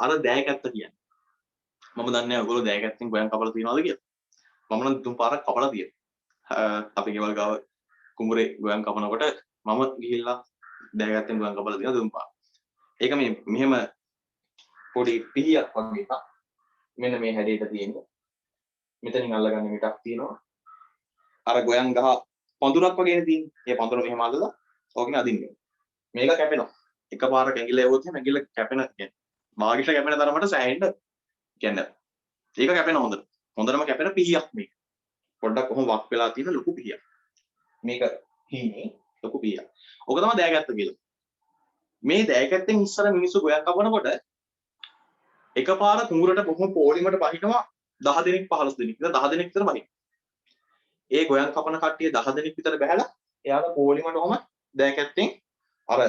අර දෑකැත්ත කියන්නේ. මම දන්නේ නැහැ ඔයගොල්ලෝ දෑකැත්තෙන් ගොයන් කපලා තියනවද කියලා. මම නම් තුන් පාරක් කපලා තියෙනවා. අපේ ගෙවල් ගාව කුඹුරේ ගොයන් කපනකොට මම ගිහිල්ලා දෑකැත්තෙන් ගොයන් කපලා තියෙනවා තුන් පාර. ඒක මේ මෙහෙම පොඩි පිහියක් වගේ එකක්. මෙන්න මේ හැඩයට තියෙන්නේ. මෙතනින් අල්ලගන්න මිටක් තියෙනවා. අර ගොයන් ගහ පඳුරක් වගේනේ තියෙන්නේ. මේ පඳුර මෙහෙම අල්ලලා ඕකෙන් අදින්නේ. මේක කැපෙනවා. එකපාරට ඇඟිල්ල එවුවොත් එහෙනම් ඇඟිල්ල කැපෙන කියන්නේ භාගිත කැපෙන තරමට සෑහෙන්න කියන්නේ. ඒක කැපෙන හොඳට. හොඳටම කැපෙන පිහියක් මේක. පොඩ්ඩක් කොහොම වක් වෙලා තියෙන ලොකු පිහියක්. මේක හීනේ ලොකු පිහියක්. ඕක තමයි දෑගැත්ත කියලා. මේ දෑගැත්තෙන් ඉස්සර මිනිස්සු ගොයක් කපනකොට එකපාර කුඹුරට බොහොම පොලිමට බහිනවා 10 දෙනෙක් 15 දෙනෙක්. ඉතින් 10 දෙනෙක් විතර බහිනවා. ඒ ගොයන් කපන කට්ටිය 10 දෙනෙක් විතර බහැලා එයාලා පොලිමට ඔහම දෑකැත්තෙන් අර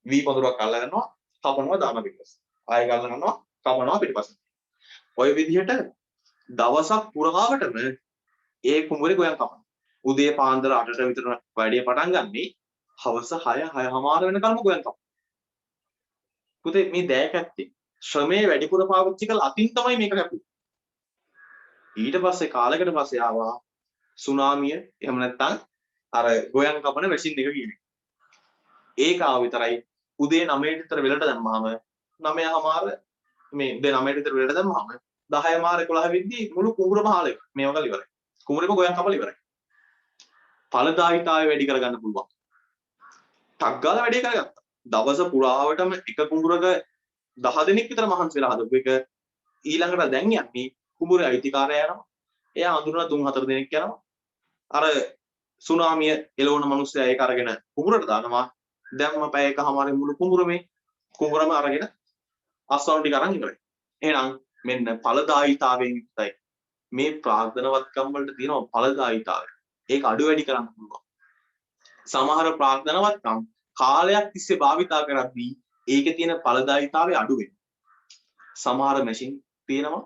වී පඳුරක් අල්ල ගන්නවා කපනවා දාන පිටපස්ස. ආයෙ ගල්ල ගන්නවා කපනවා පිටපස්ස. ඔය විදිහට දවසක් පුරාවටම ඒ කුඹුරේ ගොයන් කපනවා. උදේ පාන්දර 8ට විතර වැඩේ පටන් ගන්නේ හවස 6:30 වෙනකල්ම ගොයන් කපනවා. පුතේ මේ දෑකැත්තේ ශ්‍රමයේ වැඩිපුර පාවිච්චි කළ අතින් තමයි මේක කැපුවේ. ඊට පස්සේ කාලයකට පස්සේ ආවා සුනාමිය එහෙම නැත්නම් අර ගොයන් කපන මැෂින් එක කියන්නේ. ඒක ආව විතරයි උදේ 9ට විතර වෙලට දැම්මම 9:00 මේ උදේ 9ට විතර වෙලට දැම්මම 10:00 11 වෙද්දි මුළු කුඹුරම හාලෙක මේව කරලා ඉවරයි. කුඹුරේම ගොයන් කපලා ඉවරයි. ඵලදායීතාවය වැඩි කරගන්න පුළුවන්. ටක් ගාලා වැඩේ කරගත්තා. දවස පුරාවටම එක කුඹුරක 10 දෙනෙක් විතර මහන්සි වෙලා හදපු එක ඊළඟට දැන් යන්නේ කුඹුරේ අයිතිකාරයා යනවා. එයා අඳුරන 3-4 දෙනෙක් යනවා. අර සුනාමිය එළවන මිනිස්සයා ඒක අරගෙන කුඹුරට දානවා. දැම්ම පැය එකමාරේ මුළු කුඹුරම අරගෙන අස්වනු ටික අරන් ඉවරයි. එහෙනම් මෙන්න ඵලදායීතාවයෙන් යුක්තයි. මේ ප්‍රාර්ථනාවත්කම් වලට තියෙනවා ඵලදායීතාවය. ඒක අඩු වැඩි කරන්න පුළුවන්. සමහර ප්‍රාර්ථනාවත්කම් කාලයක් තිස්සේ භාවිතා කරද්දී ඒකේ තියෙන ඵලදායීතාවය අඩු වෙනවා. සමහර මැෂින් තියෙනවා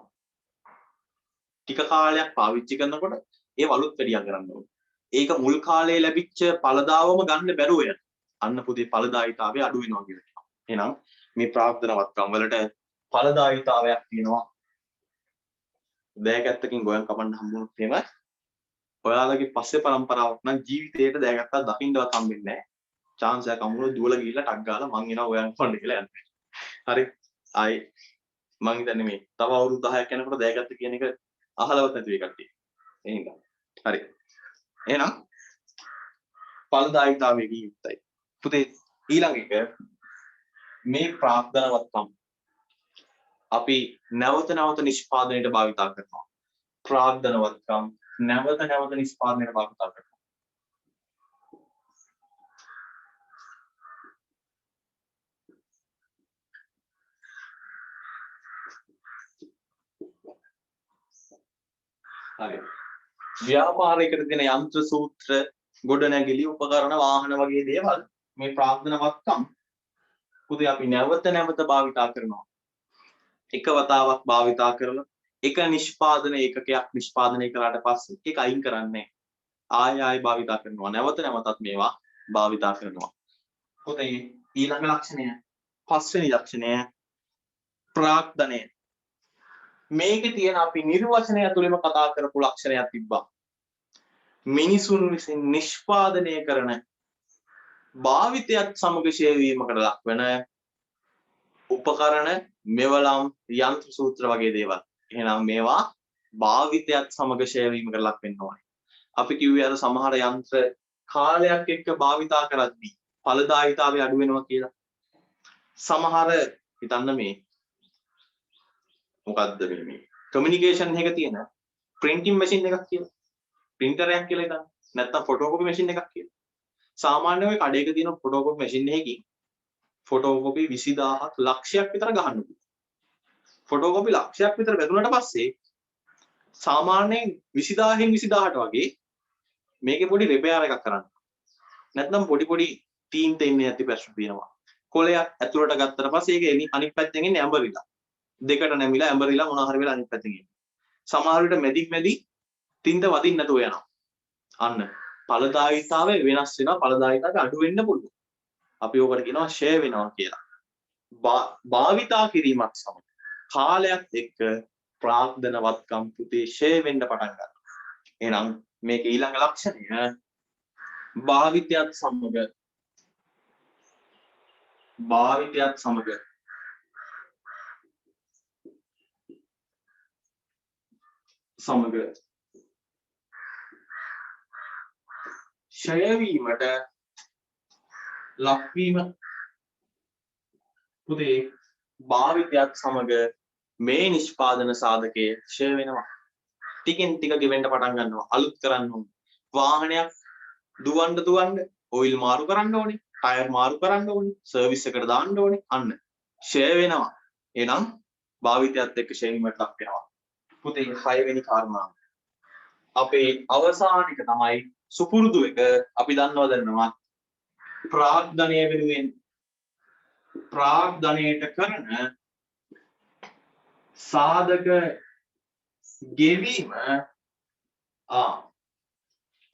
ටික කාලයක් පාවිච්චි කරනකොට ඒ වලුත් වැඩියා කරන්න ඕනේ. ඒක මුල් කාලේ ලැබිච්ච ඵලදාවම ගන්න බැරුව යන. අන්න පුතේ ඵලදායීතාවය අඩු වෙනවා කියලා කියනවා. එහෙනම් මේ ප්‍රාර්ථනාවත්කම් වලට ඵලදායීතාවයක් තියෙනවා. දෑගැත්තකින් ගොයන් කපන්න හම්බුනොත් එහෙම ඔයාලගේ පස්සේ පරම්පරාවක් නම් ජීවිතේට දෑගැත්තක් දකින්නවත් හම්බෙන්නේ නැහැ. chance එකක් අමුණු දුවලා ගිහිල්ලා ටක් ගාලා මං එනවා ගොයන් කපන්න කියලා යන්න. හරි. ආයි මං හිතන්නේ මේ තව අවුරුදු 10ක් යනකොට දෑගැත්ත කියන එක අහලවත් නැති වෙයි කට්ටිය. එහෙනම් හරි. එහෙනම් ඵලදායීතාවයේ යුක්තයි. පුතේ ඊළඟ එක මේ ප්‍රාර්ථනාවත්කම් අපි නැවත නැවත නිෂ්පාදනයට භාවිතා කරනවා. ප්‍රාර්ථනාවත්කම් නැවත නැවත නිෂ්පාදනයට භාවිතා කරනවා. හරි. ව්‍යාපාරයකට දෙන යන්ත්‍ර සූත්‍ර ගොඩනැගිලි උපකරණ වාහන වගේ දේවල් මේ ප්‍රාර්ථනාවත්කම් පුතේ අපි නැවත නැවත භාවිතා කරනවා. එක වතාවක් භාවිතා කරලා එක නිෂ්පාදන ඒකකයක් නිෂ්පාදනය කළාට පස්සේ ඒක අයින් කරන්නේ ආයෙ භාවිතා කරනවා. නැවත නැවතත් මේවා භාවිතා කරනවා. පුතේ ඊළඟ ලක්ෂණය පස්වෙනි ලක්ෂණය ප්‍රාග්ධනය. මේකේ තියෙන අපි නිර්වචනය ඇතුළෙම කතා කරපු ලක්ෂණයක් තිබ්බා. මිනිසුන් විසින් නිෂ්පාදනය කරන භාවිතයත් සමග ෂෙයා වීමකට ලක්වන උපකරණ මෙවලම් යන්ත්‍ර සූත්‍ර වගේ දේවල්. එහෙනම් මේවා භාවිතයත් සමග ෂෙයා වීමකට ලක් වෙන්න ඕනේ. අපි කිව්වේ අර සමහර යන්ත්‍ර කාලයක් එක්ක භාවිතා කරද්දී ඵලදායීතාවය අඩු වෙනවා කියලා. සමහර හිතන්න මේ මොකද්ද මේ කමියුනිකේෂන් එක තියෙන printing machine එකක් කියලා. printer එකක් කියලා හිතන්න. නැත්නම් photocopy machine එකක් කියලා. සාමාන්‍ය ඔය කඩේක තියෙන photocopy machine එකකින් photocopy 20000ක් ලක්ෂයක් විතර ගහන්න පුළුවන්. photocopy ලක්ෂයක් විතර වැදුනට පස්සේ සාමාන්‍යයෙන් 20000න් 20000ට වගේ මේකේ පොඩි රිපෙයාර් එකක් කරන්න. නැත්නම් පොඩි තීන්ත ඉන්නේ නැති ප්‍රශ්න තියෙනවා. කොලයක් ඇතුළට ගත්තට පස්සේ ඒක අනිත් පැත්තෙන් එන්නේ ඇඹරිලා. දෙකට නැමිලා ඇඹරිලා මොනවා හරි වෙලා අනිත් පැත්තෙන් එන්නේ. සමහර විට මැදි තින්ත වදින්න නැතුව යනවා. අන්න ඵලදායීතාවය වෙනස් වෙනවා. ඵලදායීතාවය අඩු වෙන්න පුළුවන්. අපි ඕකට කියනවා ෂෙයා වෙනවා කියලා. භාවිතා කිරීමක් සමග කාලයක් එක්ක ප්‍රාග්ධනවත්කම් පුතේ ෂෙයා වෙන්න පටන් ගන්නවා. එහෙනම් මේක ඊළඟ ලක්ෂණය භාවිතයත් සමග ෂෙයා වීමට ලක්වීම පුතේ භාවිතයත් සමග මේ නිෂ්පාදන සාධකයේ ෂෙයා වෙනවා. ටිකෙන් ටික ගෙවෙන්න පටන් ගන්නවා. අලුත් කරන්න ඕනේ. වාහනයක් දුවන්න ඔයිල් මාරු කරන්න ඕනේ. ටයර් මාරු කරන්න ඕනේ. සර්විස් එකට දාන්න ඕනේ. අන්න ෂෙයා වෙනවා. එහෙනම් භාවිතයත් එක්ක ෂෙයා වීමට ලක් වෙනවා. පුතේ 6 වෙනි කාරණාව. අපේ අවසානික තමයි සුපුරුදු එක අපි දන්නවා ප්‍රාග්ධනය වෙනුවෙන් ප්‍රාග්ධනයට කරන සාධක ගෙවීම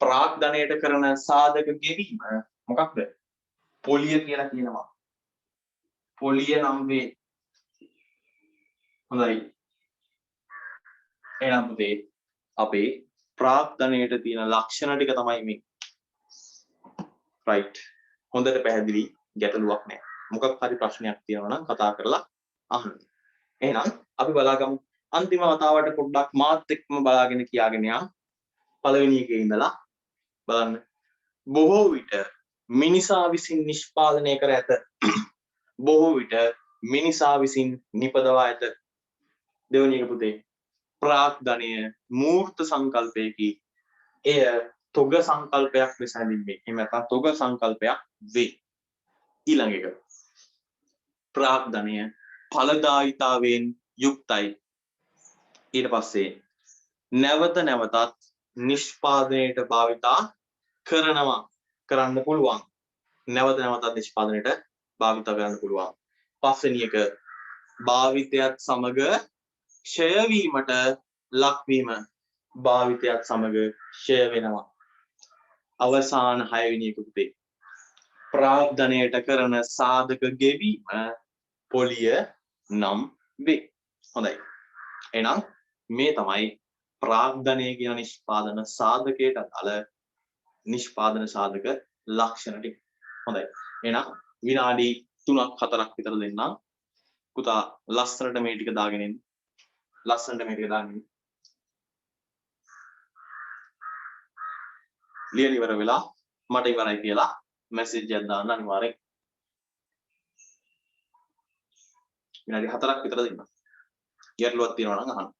ප්‍රාග්ධනයට කරන සාධක ගෙවීම මොකක්ද? පොලිය කියලා කියනවා. පොලිය නම් වේ. හොඳයි. එහෙනම් පුතේ අපේ ප්‍රාග්ධනයට තියෙන ලක්ෂණ ටික තමයි මේ. right. හොඳට පැහැදිලි ගැටලුවක් නැහැ. මොකක් හරි ප්‍රශ්නයක් තියෙනවා නම් කතා කරලා අහන්න. එහෙනම් අපි බලාගමු අන්තිම වතාවට පොඩ්ඩක් මාත් එක්කම බලාගෙන කියාගෙන යන්න. පළවෙනි එකේ ඉඳලා බලන්න. බොහෝ විට මිනිසා විසින් නිෂ්පාදනය කර ඇත. බොහෝ විට මිනිසා විසින් නිපදවා ඇත. දෙවෙනි එක පුතේ ප්‍රාග්ධනය මූර්ත සංකල්පයකි. එය තොග සංකල්පයක් ලෙස හැඳින්වේ. එහෙම නැත්නම් තොග සංකල්පයක් වේ. ඊළඟ එක ප්‍රාග්ධනය ඵලදායීතාවයෙන් යුක්තයි. ඊට පස්සේ නැවත නැවතත් නිෂ්පාදනයට භාවිතා කරන්න පුළුවන්. නැවත නැවතත් නිෂ්පාදනයට භාවිතා කරන්න පුළුවන්. පස්වෙනි එක භාවිතයත් සමග ක්ෂය වීමට ලක්වීම භාවිතයත් සමග ෂය වෙනවා. අවසාන 6 වෙනි එක පුතේ. ප්‍රාග්ධනයට කරන සාධක ගෙවීම පොලිය නම් වේ. හොඳයි. එහෙනම් මේ තමයි ප්‍රාග්ධනය කියන නිෂ්පාදන සාධකයට අදාළ නිෂ්පාදන සාධක ලක්ෂණ ටික. හොඳයි. එහෙනම් විනාඩි 3ක් 4ක් විතර දෙන්නම්. පුතා ලස්සනට මේ ටික දාගෙන ඉන්න. ලස්සනට මේ ටික දාගෙන ඉන්න. ලියන ඉවර වෙලා මට ඉවරයි කියලා මැසේජ් එකක් දාන්න අනිවාර්යෙන්. විනාඩි 4ක් විතර දෙන්න. ගැටලුවක් තියෙනවා නම් අහන්න.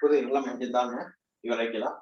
පුතේ ඉන්නලා මැසේජ් දාන්න ඉවරයි කියලා.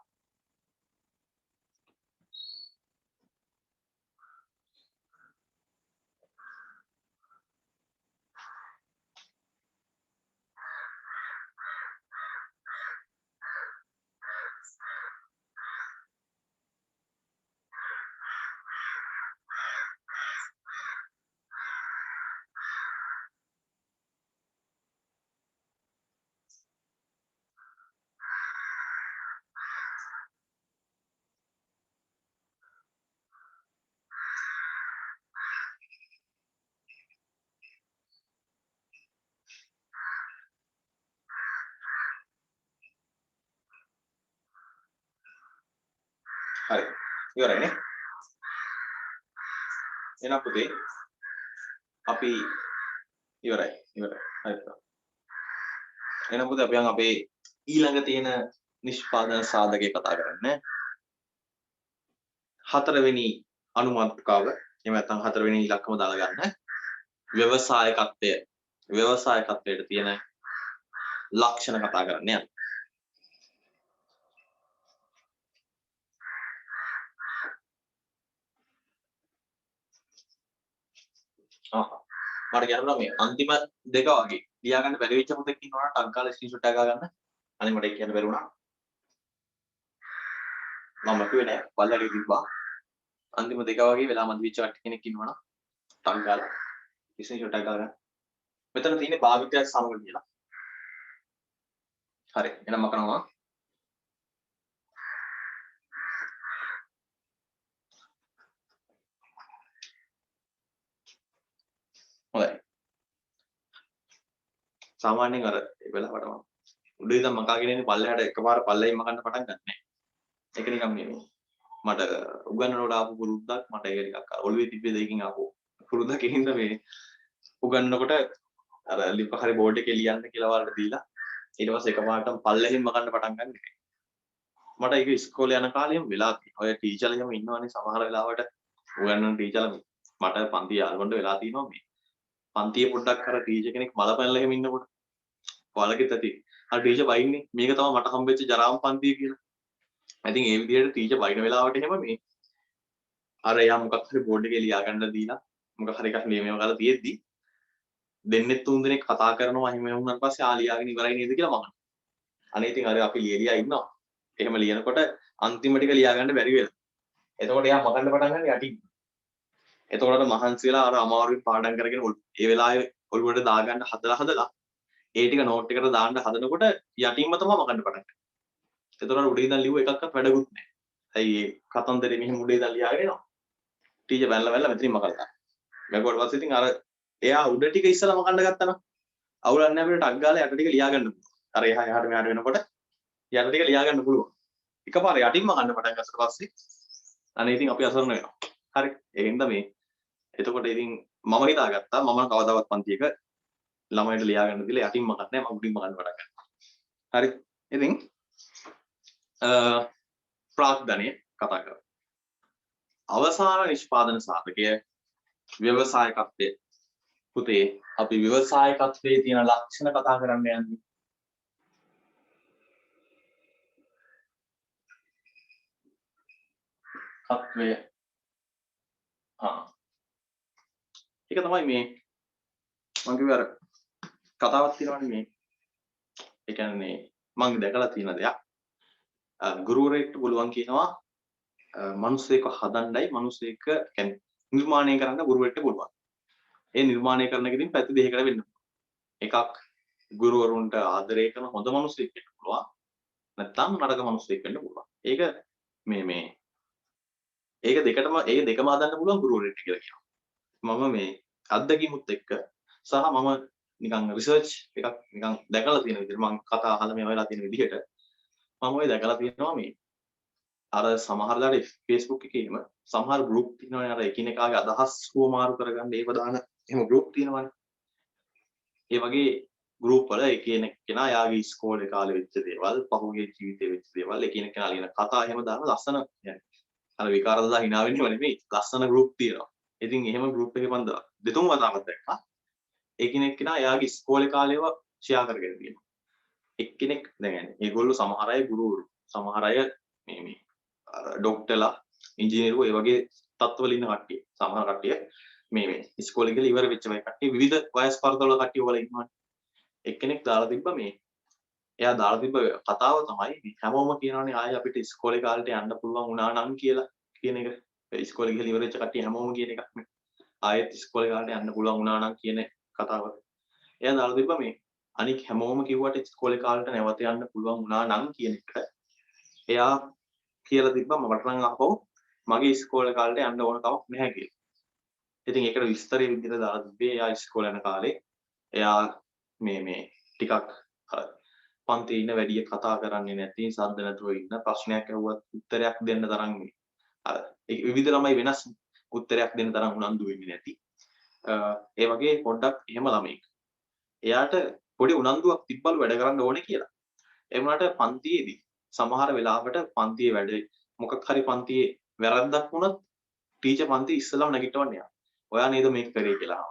හරි. ඉවරයිනේ. එහෙනම් පුතේ අපි ඉවරයි. හරි. එහෙනම් පුතේ අපි අපේ ඊළඟ තියෙන නිෂ්පාදන සාධකේ කතා කරන්නේ. 4 වෙනි අනුමාත්‍රිකාව එහෙම නැත්නම් 4 වෙනි ඉලක්කම දාලා ගන්න. ව්‍යවසායකත්වයට තියෙන ලක්ෂණ කතා කරන්නේ. මට කියන්න මේ අන්තිම දෙක වගේ ලියා ගන්න බැරි වෙච්ච මොකෙක් ඉන්නවනම් ටක් ගාලා ස්ක්‍රීන්ෂොට් එකක් ගන්න. අනේ මට කියන්න බැරි වුණා. මම කිව්වේ නෑ පල්ලෙට තිබ්බා. අන්තිම දෙක වගේ වෙලා මදි වෙච්ච කෙනෙක් ඉන්නවනම් ටක් ගාලා ස්ක්‍රීන්ෂොට් එකක් ගන්න. මෙතන තියෙන්නේ භාවිතයත් සමග කියලා. හරි. එහෙනම් මම කරනවා සාමාන්‍යයෙන් අර ඒ වෙලාවටම උඩේ ඉඳන් මකාගෙන ඉන්නේ පල්ලෙහාට එකපාර පල්ලෙයින් මකන්න පටන් ගන්න නෑ. ඒක නිකන් මේ මට උගන්නනකොට ආපු පුරුද්දක් මට ඒක ටිකක් අර ඔළුවේ තිබ්බ දෙයකින් ආපු පුරුද්දක් හින්ද මේ උගන්නනකොට අර ලිප් හරි බෝඩ් එකේ ලියන්න කියලා වලට දීලා ඊට පස්සේ එකපාරටම පල්ලෙහින් මකන්න පටන් ගන්න එක. මට ඒක ඉස්කෝලේ යන කාලෙම වෙලා තියෙනවා. ඔය ටීචර්ලම ඉන්නවනේ සමහර වෙලාවට උගන්නන ටීචර්ලා මට පන්ති යාළුවන්ට වෙලා තියෙනවා මේ. පන්තියේ පොඩ්ඩක් අර ටීචර් කෙනෙක් මලපැනලා එහෙම ඉන්නකොට ඔයාලගෙත් ඇති. අර ටීචර් වයින්නේ මේක තමයි මට හම්බෙච්ච ජරාම් පන්තිය කියලා. ඉතින් ඒ විදිහට ටීචර් වයින් වෙලාවට එහෙම මේ අර එයා මොකක් හරි බෝඩ් එකේ ලියා ගන්න දීලා මොකක් හරි එකක් නියමව කරලා තියෙද්දි දෙන්නෙත් තුන් දෙනෙක් කතා කරනවා එහෙම වුණාට පස්සේ ලියාගෙන ඉවරයි නේද කියලා මම. අනේ ඉතින් අර අපි ලියලියා ඉන්නවා. එහෙම ලියනකොට අන්තිම ටික ලියා ගන්න බැරි වෙලා. එතකොට එයා මකන්න පටන් ගන්න යටින්. එතකොට මහන්සි වෙලා අර අමාරුවෙන් පාඩම් කරගෙන ඒ වෙලාවේ ඔළුවට දාගන්න හදලා ඒ ටික නෝට් එකට දාන්න හදනකොට යටින්ම තමයි මකන්න පටන් ගන්නේ. එතකොට උඩේ ඉඳන් ලිව්ව එකක්වත් වැඩකුත් නැහැ. ඇයි ඒ කතන්දරේ මෙහෙම උඩේ ඉඳන් ලියාගෙන එනවා. ටීචර් වැල්ලා මෙතනින් මකලා. මැගුවට පස්සේ ඉතින් අර එයා උඩ ටික ඉස්සලා මකන්න ගත්තා නම් අවුලක් නැහැ අපිට ටක් ගාලා යට ටික ලියා ගන්න පුළුවන්. අර එහාට මෙහාට වෙනකොට යට ටික ලියා ගන්න පුළුවන්. එකපාර යටින්ම කන්න පටන් ගත්තට පස්සේ අනේ ඉතින් අපි අසරණ වෙනවා. හරි. ඒ හින්දා මේ එතකොට ඉතින් මම හිතාගත්තා මම කවදාවත් පන්තියක ළමයින්ට ලියා ගන්න දීලා යටින්ම කන්නේ නැහැ මම උඩින්ම කන්න පටන් ගන්නවා. හරි. ඉතින් ප්‍රාග්ධනය කතා කරමු. අවසාන නිෂ්පාදන සාධකය ව්‍යවසායකත්වය. පුතේ අපි ව්‍යවසායකත්වයේ තියෙන ලක්ෂණ කතා කරන්න යන්නේ. තත්වය. ඒක තමයි මේ මම කිව්ව අර කතාවක් තියෙනවානේ මේ. ඒ කියන්නේ මම දැකලා තියෙන දෙයක්. ගුරුවරයෙක්ට පුළුවන් කියනවා මිනිස්සෙක්ව හදන්නයි මිනිස්සෙක් කියන්නේ නිර්මාණය කරන්න ගුරුවරයෙක්ට පුළුවන්. ඒ නිර්මාණය කරන එකකින් පැති දෙකකට වෙන්න පුළුවන්. එකක් ගුරුවරුන්ට ආදරය කරන හොඳ මිනිස්සෙක් වෙන්න පුළුවන්. නැත්නම් නරක මිනිස්සෙක් වෙන්න පුළුවන්. ඒක ඒක දෙකම හදන්න පුළුවන් ගුරුවරයෙක්ට කියලා කියනවා. මම මේ අත්දැකීමුත් එක්ක සහ මම නිකන් රිසර්ච් එකක් නිකන් දැකලා තියෙන විදිහට මම කතා අහලා මේ වෙලා තියෙන විදිහට මම ඔය දැකලා තියෙනවා මේ අර සමහර දාට Facebook එකේම සමහර group තියෙනවනේ අර එකිනෙකාගේ අදහස් හුවමාරු කරගන්න ඒව දාන එහෙම group තියෙනවනේ. ඒ වගේ group වල එකිනෙකා යාගේ ඉස්කෝලේ කාලේ වෙච්ච දේවල්, පහුගිය ජීවිතේ වෙච්ච දේවල් එකිනෙකා ලියන කතා එහෙම දාන ලස්සන يعني අර විකාරදලා hina වෙන්නව නෙමෙයි ලස්සන group තියෙනවා. ඉතින් එහෙම group එකේ මම දෙතුන් වතාවක් දැක්කා. එකිනෙකා යාගේ ඉස්කෝලේ කාලේව ෂෙයා කරගෙන තියෙනවා. එක්කෙනෙක් දැන් يعني ඒගොල්ලෝ සමහර අය ගුරුවරු, සමහර අය මේ ඩොක්ටර්ලා, ඉංජිනේරු ඒ වගේ තත්ත්වවල ඉන්න කට්ටිය. සමහර කට්ටිය මේ ඉස්කෝලේ ගිහලා ඉවර වෙච්ච කට්ටිය විවිධ වයස් පරතරවල කට්ටිය වල ඉන්නවනේ. එක්කෙනෙක් දාලා තිබ්බ මේ එයා දාලා තිබ්බ කතාව තමයි හැමෝම කියනවානේ ආයේ අපිට ඉස්කෝලේ කාලේට යන්න පුළුවන් වුණා නම් කියලා කියන එක. ඉස්කෝලේ ගිහලා ඉවර වෙච්ච කට්ටිය හැමෝම කියන එකක් නේ. ආයෙත් ඉස්කෝලේ කාලේට යන්න පුළුවන් වුණා නම් කියන කතාව. එයා දාලා තිබ්බ මේ අනික හැමෝම කිව්වට ඉස්කෝලේ කාලේට නැවත යන්න පුළුවන් වුණා නම් කියන එක. එයා කියලා තිබ්බා මට නම් අහපො මගේ ඉස්කෝලේ කාලේට යන්න ඕන කමක් නැහැ කියලා. ඉතින් ඒකට විස්තරය විදිහට දාලා තිබ්බේ එයා ඉස්කෝලේ යන කාලේ එයා මේ ටිකක් පන්තියේ ඉන්න වැඩිය කතා කරන්නේ නැති සද්ද නැතුව ඉන්න ප්‍රශ්නයක් අහුවත් උත්තරයක් දෙන්න තරම් අර ඒ විවිධ ළමයි වෙනස් උත්තරයක් දෙන්න තරම් උනන්දු වෙන්නේ නැති. ඒ වගේ පොඩ්ඩක් එහෙම ළමෙක්. එයාට පොඩි උනන්දුවක් තිබ්බලු වැඩ කරන්න ඕනේ කියලා. ඒ වුණාට පන්තියේදී සමහර වෙලාවට පන්තියේ වැඩ මොකක් හරි පන්තියේ වැරද්දක් වුණොත් ටීචර් පන්ති ඉස්සෙල්ලාම නැගිටවන්නේ යා. ඔයා නේද මේක කරේ කියලා.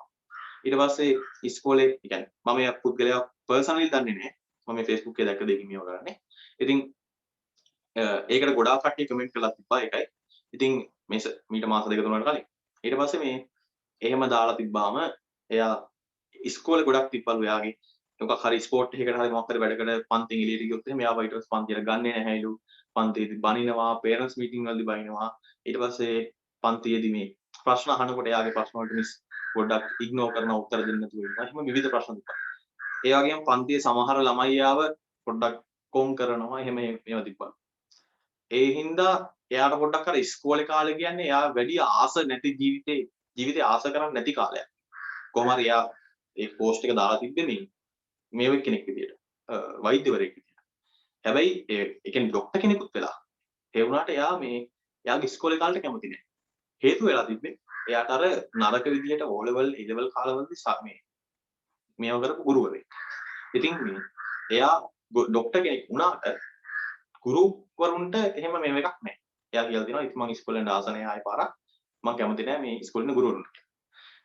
ඊට පස්සේ ඉස්කෝලේ يعني මම මේ පුද්ගලයා පර්සනලි දන්නේ නැහැ. මම මේ Facebook එකේ දැක්ක දෙකින් මේව කරන්නේ. ඉතින් ඒකට ගොඩාක් කට්ටිය කමෙන්ට් කරලා තිබ්බා ඒකයි. ඉතින් මීට මාස දෙක තුනකට කලින් ඊට පස්සේ මේ එහෙම දාලා තිබ්බාම එයා ඉස්කෝලේ ගොඩක් තිබ්බලු එයාගේ මොකක් හරි ස්පෝර්ට් එකකට හරි මොකක් හරි වැඩකට පන්තියෙන් එළියට ගියොත් එහෙම එයාව ඊට පස්සේ පන්තියට ගන්නේ නැහැලු. පන්තියේදී බනිනවා, පේරන්ට්ස් මීටින් වලදී බනිනවා. ඊට පස්සේ පන්තියේදී මේ ප්‍රශ්න අහනකොට එයාගේ ප්‍රශ්න වලට මිස් ගොඩක් ඉග්නෝර් කරනවා උත්තර දෙන්න නැතුව ඉන්නවා. එහෙම විවිධ ප්‍රශ්න තිබ්බා. ඒ වගේම පන්තියේ සමහර ළමයි ආව පොඩ්ඩක් කොම් කරනවා එහෙම මේවා තිබ්බා. ඒ හින්දා එයාට පොඩ්ඩක් අර ඉස්කෝලේ කාලේ කියන්නේ එයා වැඩි ආස නැති ජීවිතේ ආස කරන්නේ නැති කාලයක්. කොහොම හරි එයා ඒ පෝස්ට් එක දාලා තිබ්බේ මේ මේ කෙනෙක් විදියට වෛද්‍යවරයෙක් විදියට. හැබැයි ඒ කියන්නේ ડોක්ටර් කෙනෙකුත් වෙලා. ඒ වුණාට එයා මේ එයාගේ ඉස්කෝලේ කාලේට කැමති නෑ. හේතුව වෙලා තිබ්බේ එයාට අර නරක විදියට O level A level කාලවලදී මේව කරපු ගුරුවරයෙක්. ඉතින් මේ එයා ડોක්ටර් කෙනෙක් වුණාට ගුරුවරුන්ට එහෙම මේව එකක් නෑ. එයා කියලා දෙනවා ඉතින් මම ඉස්කෝලෙන් ආස නෑ ආයෙ පාරක්. මම කැමති නෑ මේ ඉස්කෝලේ ඉන්න ගුරුවරුන්ට.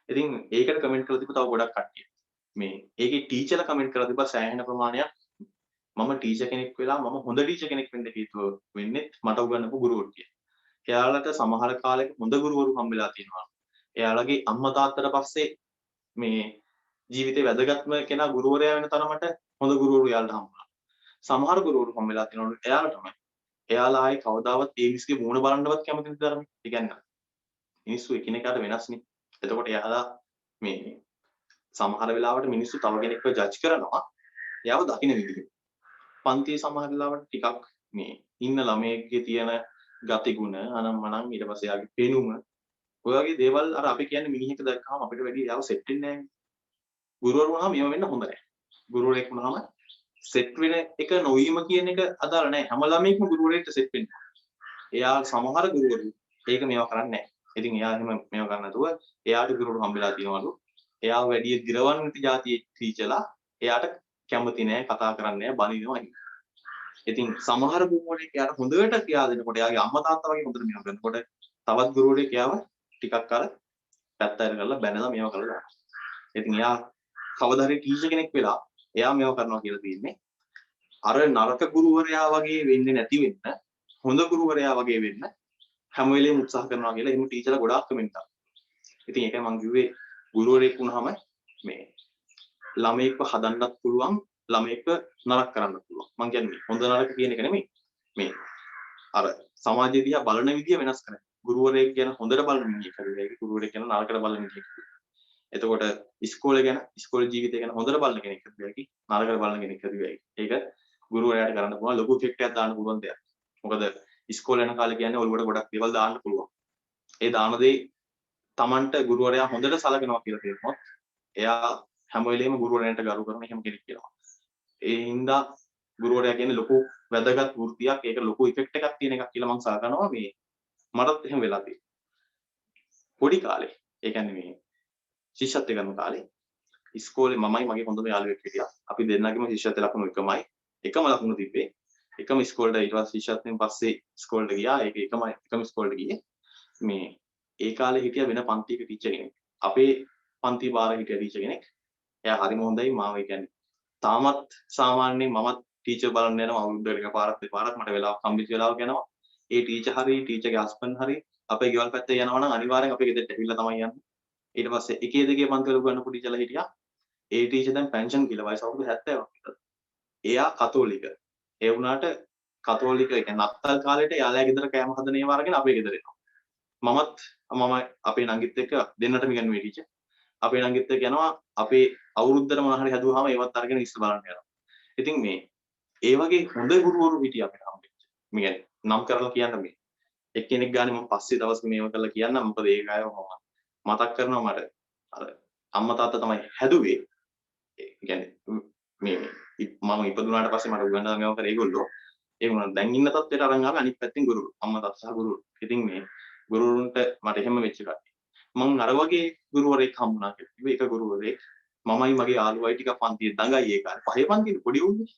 ඉතින් ඒකට කමෙන්ට් කරලා තිබ්බ තව ගොඩක් කට්ටිය. මේ ඒකේ ටීචර්ලා කමෙන්ට් කරලා තිබ්බා සෑහෙන ප්‍රමාණයක් මම ටීචර් කෙනෙක් වෙලා මම හොඳ ටීචර් කෙනෙක් වෙන්න හේතුව වෙන්නේ මට උගන්වපු ගුරුවරු කියලා. එයාලට සමහර කාලෙක හොඳ ගුරුවරු හම්බෙලා තියෙනවා. එයාලගේ අම්මා තාත්තට පස්සේ මේ ජීවිතේ වැදගත්ම කෙනා ගුරුවරයා වෙන තරමට හොඳ ගුරුවරු එයාලට හම්බුණා. සමහර ගුරුවරු හම්බෙලා තියෙනවා එයාලටම. එයාලා ආයේ කවදාවත් ඒ මිනිස්ගේ මූණ බලන්නවත් කැමති නැති තරමේ. ඒ කියන්නේ මිනිස්සු එකිනෙකාට වෙනස්නේ. එතකොට එයාලා මේ සමහර වෙලාවට මිනිස්සු තව කෙනෙක්ව ජජ් කරනවා. එයාව දකින්න විදිහට. පන්තියේ සමහර වෙලාවට ටිකක් මේ ඉන්න ළමයෙක්ගේ තියෙන ගතිගුණ අනම්මනම් ඊට පස්සේ යාගේ පෙනුම ඔය වගේ දේවල් අර අපි කියන්නේ මිනිහෙක් දැක්කම අපිට වැඩි යාව සෙට් වෙන්නේ නැහැ. ගුරුවරු වුණාම මේව වෙන්න හොඳ නැහැ. ගුරුවරයෙක් වුණාම සෙට් වෙන එක නොවීම කියන එක අදාළ නැහැ. හැම ළමයෙක්ම ගුරුවරයෙක්ට සෙට් වෙන්න. එයා සමහර ගුරුවරු ඒක මේවා කරන්නේ නැහැ. ඉතින් එයා එහෙම මේවා කරන්න නැතුව එයාට ගුරුවරු හම්බෙලා තියෙනවලු. එයා වැඩි දිරවන් නැති જાතියේ ටීචර්ලා එයාට කැමති නැහැ කතා කරන්නේ නැහැ බනිනවා. ඉතින් සමහර ගුරුවරයෙක් එයාට හොඳට කියා දෙනකොට එයාගේ අම්මා තාත්තා වගේ හොඳට මේවා කරනකොට තවත් ගුරුවරයෙක් එයාව ටිකක් අර පැත්තට කරලා බැනලා මේවා කරලා දානවා. ඉතින් එයා කවදා හරි ටීචර් කෙනෙක් වෙලා එයා මේවා කරනවා කියලා තියෙන්නේ. අර නරක ගුරුවරයා වගේ වෙන්නේ නැති වෙන්න හොඳ ගුරුවරයා වගේ වෙන්න හැම වෙලේම උත්සාහ කරනවා කියලා එහෙම ටීචර්ලා ගොඩාක් කමෙන්ට් කරනවා. ඉතින් ඒකයි මම කිව්වේ ගුරුවරයෙක් වුණාම මේ ළමයෙක්ව හදන්නත් පුළුවන් ළමයෙක්ව නරක කරන්නත් පුළුවන්. මම කියන්නේ හොඳ නරක කියන එක නෙමෙයි. මේ අර සමාජය දිහා බලන විදිය වෙනස් කරනවා. ගුරුවරයෙක් ගැන හොඳට බලන මිනිහෙක් හරියට ගුරුවරයෙක් ගැන නරකට බලන මිනිහෙක්. එතකොට ඉස්කෝලේ ගැන ඉස්කෝලේ ජීවිතය ගැන හොඳට බලන කෙනෙක් හරියට නරකට බලන කෙනෙක් හරියට. ඒක ගුරුවරයාට කරන්න පුළුවන් ලොකු ඉෆෙක්ට් එකක් දාන්න පුළුවන් දෙයක්. මොකද ඉස්කෝලේ යන කාලේ කියන්නේ ඔළුවට ගොඩක් දේවල් දාන්න පුළුවන්. ඒ දාන දේ Tamanට ගුරුවරයා හොඳට සලකනවා කියලා කියනොත් එයා හැම වෙලේම ගුරුවරයන්ට ගරු කරන එහෙම කෙනෙක් කියලා. ඒ හින්දා ගුරුවරයා කියන්නේ ලොකු වැදගත් වෘත්තියක්. ඒක ලොකු ඉෆෙක්ට් එකක් තියෙන එකක් කියලා මම සලකනවා. මේ මටත් එහෙම වෙලා තියෙනවා. පොඩි කාලේ ඒ කියන්නේ මේ ශිෂ්‍යත්ව ගන්න කාලේ ඉස්කෝලේ මමයි මගේ හොඳම යාළුවෙක් හිටියා. අපි දෙන්නගේම ශිෂ්‍යත්ව ලකුණු එකමයි. එකම ලකුණු තිබ්බේ. එකම ඉස්කෝලේට ඊට පස්සේ ශිෂ්‍යත්වෙන් පස්සේ ඉස්කෝලේට ගියා. ඒක එකම ඉස්කෝලේට ගියේ. මේ ඒ කාලේ හිටිය වෙන පන්තියක ටීචර් කෙනෙක්. අපේ පන්ති බාර හිටිය ටීචර් කෙනෙක්. එයා හරිම හොඳයි මාව ඒ කියන්නේ තාමත් සාමාන්‍යයෙන් මමත් ටීචර් බලන්න යනවා අවුරුද්දකට එකපාරක් දෙපාරක් මට වෙලාවක් හම්බෙච්ච වෙලාවක යනවා. ඒ ටීචර් හරි ටීචර්ගේ හස්බන්ඩ් හරි අපේ ගෙවල් පැත්තේ යනවා නම් අනිවාර්යෙන් අපේ ගෙදරට ඇවිල්ලා තමයි යන්නේ. ඊට පස්සේ එකේ දෙකේ පන්තිවල උගන්වපු ටීචර්ලා හිටියා. ඒ ටීචර් දැන් පෙන්ෂන් කියලා වයස අවුරුදු 70ක් විතර. එයා කතෝලික. ඒ වුණාට කතෝලික ඒ කියන්නේ නත්තල් කාලේට යාළුවා ගෙදර කෑම හදන ඒවා අරගෙන අපේ ගෙදර එනවා. මම අපේ නංගිත් එක්ක දෙන්නටම ඉගෙනුවේ ටීචර්. අපේ නංගිත් එක්ක යනවා අපේ අවුරුද්දට මොනවා හරි හදුවාම ඒවත් අරගෙන ඉස්ස බලන්න යනවා. ඉතින් මේ ඒ වගේ හොඳ ගුරුවරු හිටියා අපිට හම්බෙච්ච. මේ කියන්නේ නම් කරලා කියන්න මේ එක්කෙනෙක් ගානේ මම පස්සේ දවස් මේව කරලා කියන්නම්. මොකද ඒක අය මතක් කරනවා මට අර අම්මා තාත්තා තමයි හැදුවේ. ඒ කියන්නේ මේ මම ඉපදුනාට පස්සේ මට උගන්වන්න ගම කරේ ඒගොල්ලෝ. ඒ වුණා දැන් ඉන්න තත්ත්වයට අරන් ආවේ අනිත් පැත්තෙන් ගුරුවරු. අම්මා තාත්තා සහ ගුරුවරු. ඉතින් මේ ගුරුවරුන්ට මට එහෙම වෙච්ච එකක්. මම අර වගේ ගුරුවරයෙක් හම්බුණා කියලා. ඒක ගුරුවරයෙක් මමයි මගේ යාළුවයි ටික පන්තියේ දඟයි ඒ කාලේ. පහේ පන්තියේ පොඩි උන්නේ.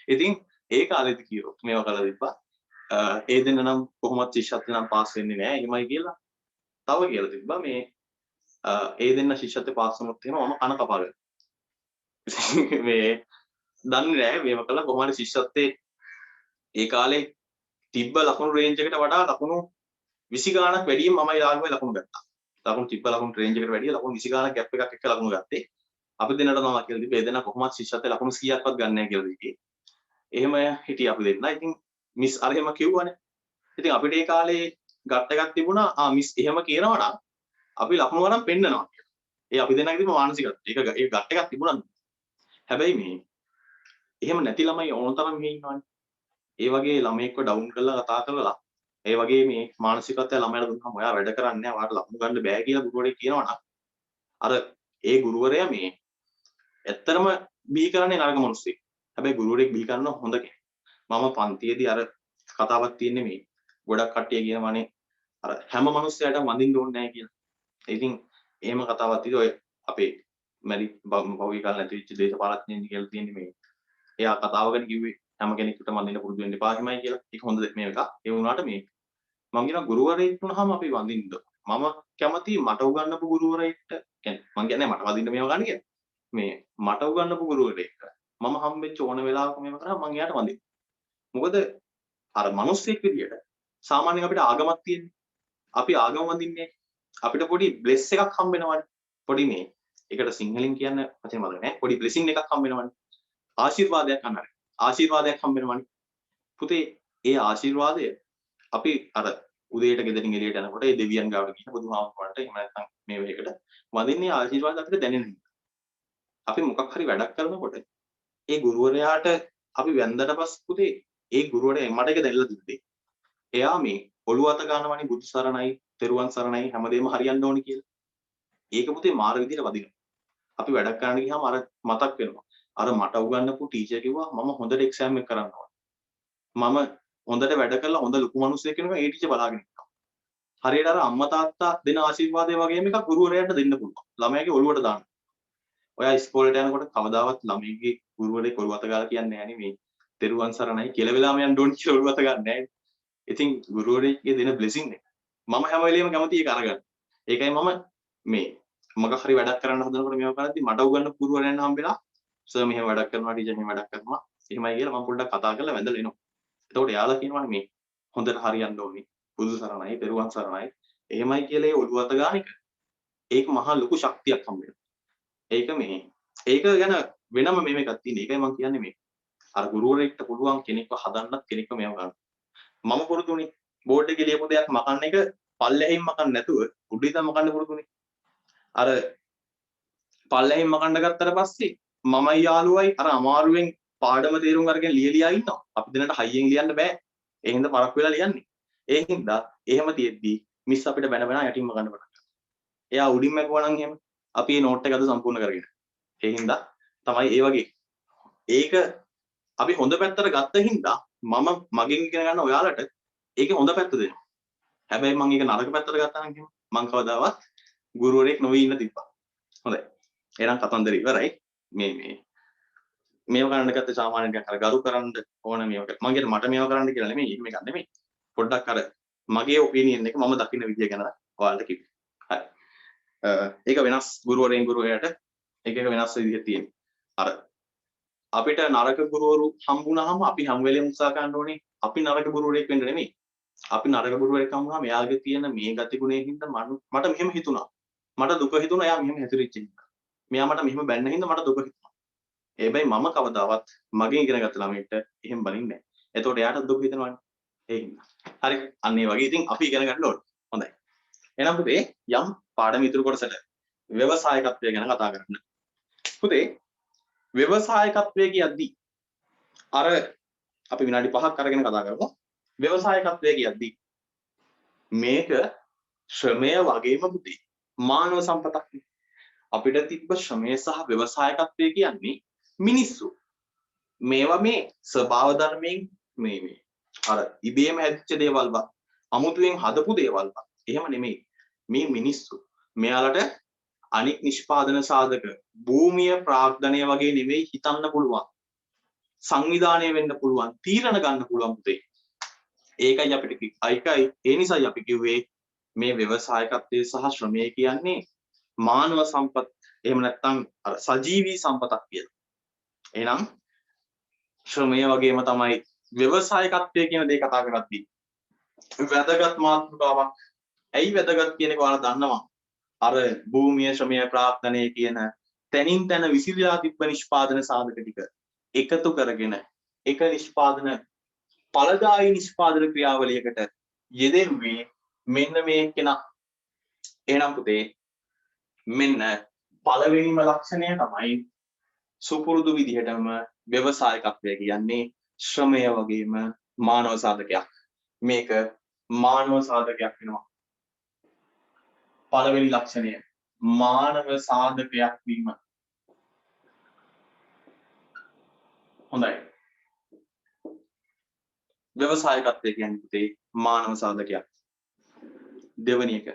ඉතින් ඒ කාලෙදි කිව්වෝ මේවා කරලා තිබ්බා. ඒ දෙන්න නම් කොහොමත් ශිෂ්‍යත්ව නම් පාස් වෙන්නේ නැහැ. එහෙමයි කියලා. තව කියලා තිබ්බා මේ ඒ දෙන්න ශිෂ්‍යත්ව පාස් වුණොත් එහෙම මම කන කපාගෙන. මේ දන්නේ නැහැ මේව කළා කොහොමද ශිෂ්‍යත්වයේ ඒ කාලේ තිබ්බ ලකුණු රේන්ජ් එකට වඩා ලකුණු 20 ගාණක් වැඩියෙන් මමයි යාළුවයි ලකුණු ගත්තා. ලකුණු තිබ්බ ලකුණු රේන්ජ් එකට වැඩිය ලකුණු 20 ගාණක් ගැප් එකක් එක්ක ලකුණු ගත්තේ. අපි දෙන්නට තමයි කියලා තිබ්බේ. ඒ දෙන්න කොහොමත් ශිෂ්‍යත්වයේ ලකුණු 100ක්වත් ගන්න නැහැ කියලා කිව්වේ. එහෙම හිටිය අපි දෙන්න. ඉතින් මිස් අර එහෙම කිව්වනේ. ඉතින් අපිට ඒ කාලේ ගට් එකක් තිබුණා. මිස් එහෙම කියනවා නම් අපි ලකුණු වරන් පෙන්නනවා කියලා. ඒ අපි දෙන්නගේ තිබ්බ මානසිකත්වය. ඒක ගට් එකක් තිබුණා. හැබැයි මේ එහෙම නැති ළමයි ඕන තරම් මෙහි ඉන්නවනේ. ඒ වගේ ළමයෙක්ව ඩවුන් කරලා කතා කරලා ඒ වගේ මේ මානසිකත්වය ළමයට දුන්නාම ඔයා වැඩ කරන්නේ නැහැ. ඔයාට ලකුණු ගන්න බෑ කියලා ගුරුවරයෙක් කියනවා නම් අර ඒ ගුරුවරයා මේ ඇත්තටම බිහි කරන්නේ නරක මිනිස්සෙක්. හැබැයි ගුරුවරයෙක් බිහි කරන හොඳ කෙනෙක්. මම පන්තියේදී අර කතාවක් තියෙන්නේ මේ. ගොඩක් කට්ටිය කියනවානේ අර හැම මිනිස්සයාටම වඳින්න ඕනේ නැහැ කියලා. ඉතින් එහෙම කතාවක් තියෙදි ඔය අපේ මැරි භෞතික කාල නැති වෙච්ච දේශපාලඥයින් කියලා තියෙන්නේ මේ. එයා කතාවකට කිව්වේ හැම කෙනෙකුට වඳින්න පුරුදු වෙන්න එපා හිමයි කියලා. ඒක හොඳ මේ එක. ඒ වුණාට මේ මම කියන ගුරුවරයෙක් වුණාම අපි වඳින්න. මම කැමති මට උගන්වපු ගුරුවරයෙක්ට කියන්නේ මම කියන්නේ මට වඳින්න මේව ගන්න කියලා. මේ මට උගන්වපු ගුරුවරයෙක්ට මම හම්බෙච්ච ඕන වෙලාවක මේව කරා මම එයාට වඳින්න. මොකද අර මිනිස්සෙක් විදියට සාමාන්‍යයෙන් අපිට ආගමක් තියෙන්නේ. අපි ආගම වඳින්නේ අපිට පොඩි බ්ලෙස් එකක් හම්බ වෙනවනේ. පොඩි මේ ඒකට සිංහලෙන් කියන්න වචන මතක නැහැ. පොඩි බ්ලෙසිං එකක් හම්බ වෙනවනේ. ආශිර්වාදයක් අන්නරයි. ආශිර්වාදයක් හම්බ වෙනවනේ. පුතේ ඒ ආශිර්වාදය අපි අර උදේට ගෙදරින් එළියට යනකොට ඒ දෙවියන් ගාවට ගිහින් බුදුහාමුදුරන්ට එහෙම නැත්නම් මේ වේකට වඳින්නේ ආශිර්වාද අපිට දැනෙන හින්දා. අපි මොකක් හරි වැඩක් කරනකොට ඒ ගුරුවරයාට අපි වැන්දට පස්සේ පුතේ ඒ ගුරුවරයා මට එක දැනලා තිබ්බේ. එයා මේ ඔළුව අත ගන්නවනේ බුදු සරණයි, තෙරුවන් සරණයි හැමදේම හරියන්න ඕනේ කියලා. ඒක පුතේ මාර විදියට වදිනවා. අපි වැඩක් කරන්න ගියාම අර මතක් වෙනවා. අර මට උගන්වපු ටීචර් කිව්වා මම හොඳට එක්සෑම් එක කරන්න ඕනේ. මම හොඳට වැඩ කරලා හොඳ ලොකු මිනිස්සෙක් වෙනවා ඒ ටීචර් බලාගෙන ඉන්නවා. හරියට අර අම්මා තාත්තා දෙන ආශිර්වාදය වගේම එකක් ගුරුවරයාට දෙන්න පුළුවන්. ළමයාගේ ඔළුවට දාන්න. ඔයා ඉස්කෝලේට යනකොට කවදාවත් ළමයිගේ ගුරුවරයෙක් ඔළුව අත ගාලා කියන්නේ නැහැ නේ මේ තෙරුවන් සරණයි කියලා වෙලාම යන්න ඕනේ කියලා ඔළුව අත ගන්න නැහැ. ඉතින් ගුරුවරයෙක්ගේ දෙන බ්ලෙසිං එක මම හැම වෙලෙම කැමති ඒක අරගන්න. ඒකයි මම මේ මොකක් හරි වැඩක් කරන්න හදනකොට මේව කරද්දි මට උගන්වපු ගුරුවරයන් හම්බෙලා සර් මෙහෙම වැඩක් කරනවා ටීචර් මෙහෙම වැඩක් කරනවා එහෙමයි කියලා මම පොඩ්ඩක් කතා කරලා වැඳලා එනවා. එතකොට එයාලා කියනවානේ මේ හොඳට හරියන්න ඕනේ. බුදු සරණයි, තෙරුවන් සරණයි. එහෙමයි කියලා ඒ ඔළුව අත ගන්න එක. ඒක මහා ලොකු ශක්තියක් හම්බ වෙනවා. ඒක මේ ඒක ගැන වෙනම මේක තියෙන. ඒකයි මම කියන්නේ මේ. අර ගුරුවරයෙක්ට පුළුවන් කෙනෙක්ව හදන්නත් කෙනෙක්ව මේව ගන්න. මම පුරුදුනේ බෝඩ් එකේ ලියපු දෙයක් මකන්න එක පල්ලෙහින් මකන්න නැතුව උඩ ඉඳන් මකන්න පුරුදුනේ. අර පල්ලෙහින් මකන්න ගත්තට පස්සේ මමයි යාළුවයි අර අමාරුවෙන් පාඩම තේරුම් අරගෙන ලියලියා ඉන්නවා. අපි දෙන්නට හයියෙන් ලියන්න බෑ. ඒ හින්දා පරක් වෙලා ලියන්නේ. ඒ හින්දා එහෙම තියෙද්දි මිස් අපිට බැන බැන යටින්ම ගන්න පටන් ගන්නවා. එයා උඩින් මැකුවා නම් එහෙම අපි මේ නෝට් එක අද සම්පූර්ණ කරගෙන. ඒ හින්දා තමයි ඒ වගේ. ඒක අපි හොඳ පැත්තට ගත්ත හින්දා මම මගෙන් ඉගෙන ගන්න ඔයාලට ඒකේ හොඳ පැත්ත දෙනවා. හැබැයි මම ඒක නරක පැත්තට ගත්තා නම් එහෙම මං කවදාවත් ගුරුවරයෙක් නොවී ඉන්න තිබ්බා. හොඳයි. එහෙනම් කතන්දර ඉවරයි. මේව කරන්න ගත්තේ සාමාන්‍යයෙන් ටිකක් අර ගරු කරන්න ඕන මේවට. මම කියන්නේ මට මේව කරන්න කියලා නෙමෙයි. ඒක මේක නෙමෙයි. පොඩ්ඩක් අර මගේ ඔපිනියන් එක මම දකින්න විදිය ගැන ඔයාලට කිව්වේ. හරි. ඒක වෙනස් ගුරුවරයෙන් ගුරුවරයාට එක එක වෙනස් විදිහක් තියෙනවා. අර අපිට නරක ගුරුවරු හම්බුනහම අපි හැම වෙලෙම උත්සාහ කරන්න ඕනේ අපි නරක ගුරුවරයෙක් වෙන්න නෙමෙයි. අපි නරක ගුරුවරයෙක් හම්බුනහම එයාගේ තියෙන මේ ගති ගුණේ හින්දා මට මෙහෙම හිතුණා. මට දුක හිතුණා එයා මෙහෙම හැසිරෙච්ච නිසා. මෙයා මට මෙහෙම බැන්න හින්දා මට දුක හිතුණා. හැබැයි මම කවදාවත් මගෙන් ඉගෙන ගත්ත ළමයට එහෙම බලින්නේ නැහැ. එතකොට එයාට දුක හිතෙනවනේ. ඒ හින්දා. හරි. අන්න ඒ වගේ ඉතින් අපි ඉගෙන ගන්න ඕනේ. හොඳයි. එහෙනම් පුතේ යම් පාඩම ඉතුරු කොටසට ව්‍යවසායකත්වය ගැන කතා කරන්න. පුතේ ව්‍යවසායකත්වය කියද්දී අර අපි විනාඩි 5ක් අරගෙන කතා කරමු. ව්‍යවසායකත්වය කියද්දී මේක ශ්‍රමය වගේම පුතේ මානව සම්පතක්. අපිට තිබ්බ ශ්‍රමය සහ ව්‍යවසායකත්වය කියන්නේ මිනිස්සු. මේවා මේ ස්වභාව ධර්මයෙන් මේ අර ඉබේම හැදිච්ච දේවල් වත් අමුතුවෙන් හදපු දේවල් වත් එහෙම නෙමෙයි. මේ මිනිස්සු මෙයාලට අනික් නිෂ්පාදන සාධක භූමිය ප්‍රාග්ධනය වගේ නෙමෙයි හිතන්න පුළුවන්. සංවිධානය වෙන්න පුළුවන්, තීරණ ගන්න පුළුවන් පුතේ. ඒකයි අපිට ඒකයි ඒ නිසායි අපි කිව්වේ මේ ව්‍යවසායකත්වයේ සහ ශ්‍රමය කියන්නේ මානව සම්පත් එහෙම නැත්නම් අර සජීවී සම්පතක් කියලා. එහෙනම් ශ්‍රමය වගේම තමයි ව්‍යවසායකත්වය කියන දේ කතා කරද්දී වැදගත් මාතෘකාවක්. ඇයි වැදගත් කියන එක ඔයාලා දන්නවා? අර භූමිය ශ්‍රමය ප්‍රාග්ධනය කියන තැනින් තැන විසිරලා තිබ්බ නිෂ්පාදන සාධක ටික එකතු කරගෙන එක නිෂ්පාදන ඵලදායී නිෂ්පාදන ක්‍රියාවලියකට යෙදෙන්නේ මෙන්න මේ කෙනා. එහෙනම් පුතේ මෙන්න පළවෙනිම ලක්ෂණය තමයි සුපුරුදු විදිහටම ව්‍යවසායකත්වය කියන්නේ ශ්‍රමය වගේම මානව සාධකයක්. මේක මානව සාධකයක් වෙනවා. පළවෙනි ලක්ෂණය මානව සාධකයක් වීම. හොඳයි. ව්‍යවසායකත්වය කියන්නේ පුතේ මානව සාධකයක්. දෙවැනි එක.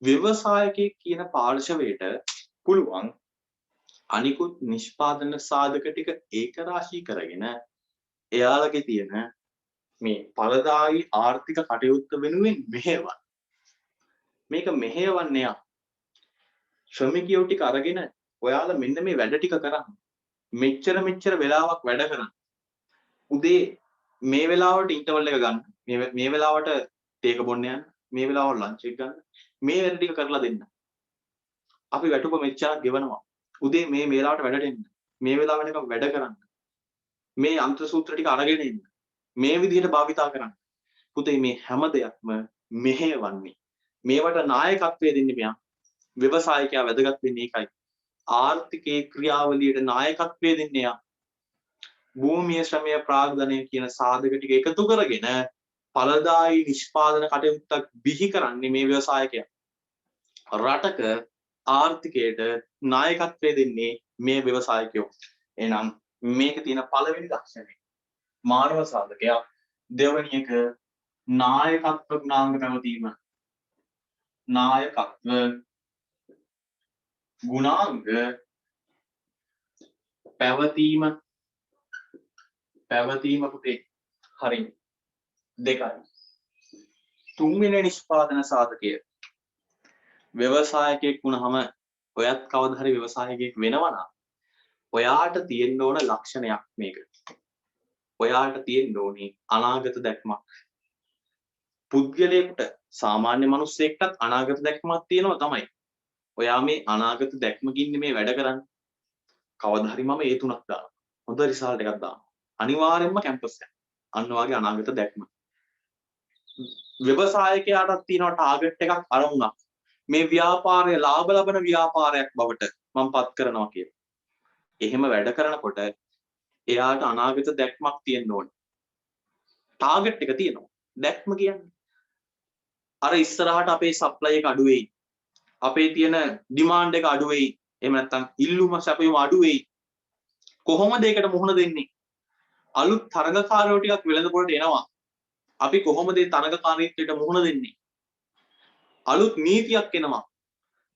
ව්‍යවසායකයෙක් කියන පාර්ශවයට පුළුවන් අනිකුත් නිෂ්පාදන සාධක ටික ඒක රාශී කරගෙන එයාලගේ තියෙන මේ ඵලදායී ආර්ථික කටයුත්ත වෙනුවෙන් මෙහෙයවන්න. මේක මෙහෙයවන්නේ යා ශ්‍රමිකයෝ ටික අරගෙන ඔයාලා මෙන්න මේ වැඩ ටික කරන්න. මෙච්චර වෙලාවක් වැඩ කරන්න. උදේ මේ වෙලාවට ඉන්ටර්වල් එක ගන්න. මේ වෙලාවට ටේක බොන්න යන්න. මේ වෙලාවට ලන්ච් එක ගන්න. මේ වැඩ ටික කරලා දෙන්න. අපි වැටුප මෙච්චරක් ගෙවනවා. උදේ මේ වෙලාවට වැඩට එන්න. මේ වෙලාව වෙනකම් වැඩ කරන්න. මේ අන්ත්‍ර සූත්‍ර ටික අරගෙන එන්න. මේ විදිහට භාවිතා කරන්න. පුතේ මේ හැම දෙයක්ම මෙහෙයවන්නේ. මේවට නායකත්වය දෙන්නේ මෙයා. ව්‍යවසායකයා වැදගත් වෙන්නේ ඒකයි. ආර්ථිකයේ ක්‍රියාවලියට නායකත්වය දෙන්නේ යා. භූමිය ශ්‍රමය ප්‍රාග්ධනය කියන සාධක ටික එකතු කරගෙන ඵලදායී නිෂ්පාදන කටයුත්තක් බිහි කරන්නේ මේ ව්‍යවසායකයා. රටක ආර්ථිකයට නායකත්වය දෙන්නේ මේ ව්‍යවසායකයෝ. එහෙනම් මේක තියෙන පළවෙනි ලක්ෂණය මානව සාධකයක්. දෙවෙනි එක නායකත්ව ගුණාංග පැවතීම. නායකත්ව ගුණාංග පැවතීම පුතේ. හරි. දෙකයි. තුන්වෙනි නිෂ්පාදන සාධකය. ව්‍යවසායකයෙක් වුණාම ඔයත් කවදා හරි ව්‍යවසායකයෙක් වෙනවා නම් ඔයාට තියෙන්න ඕන ලක්ෂණයක් මේක. ඔයාට තියෙන්න ඕනේ අනාගත දැක්මක්. පුද්ගලයෙකුට සාමාන්‍ය මිනිස්සෙක්ටත් අනාගත දැක්මක් තියෙනවා තමයි. ඔයා මේ අනාගත දැක්මකින් මේ වැඩ කරන්නේ. කවදා හරි මම ඒ තුනක් දානවා. හොඳ රිසල්ට් එකක් දානවා. අනිවාර්යෙන්ම කැම්පස් එක. අන්න වාගේ අනාගත දැක්ම. ව්‍යවසායකයාටත් තියෙනවා ටාගට් එකක් අරමුණක්. මේ ව්‍යාපාරය ලාභ ලබන ව්‍යාපාරයක් බවට මම පත් කරනවා කියලා. එහෙම වැඩ කරනකොට එයාට අනාගත දැක්මක් තියෙන්න ඕනේ. ටාගට් එක තියෙනවා. දැක්ම කියන්නේ අර ඉස්සරහට අපේ සප්ලයි එක අඩු වෙයි. අපේ තියෙන ඩිමාන්ඩ් එක අඩු වෙයි. එහෙම නැත්නම් ඉල්ලුම සැපයුම අඩු වෙයි. කොහොමද ඒකට මුහුණ දෙන්නේ? අලුත් තරගකාරයෝ ටිකක් වෙළඳ පොළට එනවා. අපි කොහොමද මේ තරගකාරීත්වයට මුහුණ දෙන්නේ? අලුත් නීතියක් එනවා.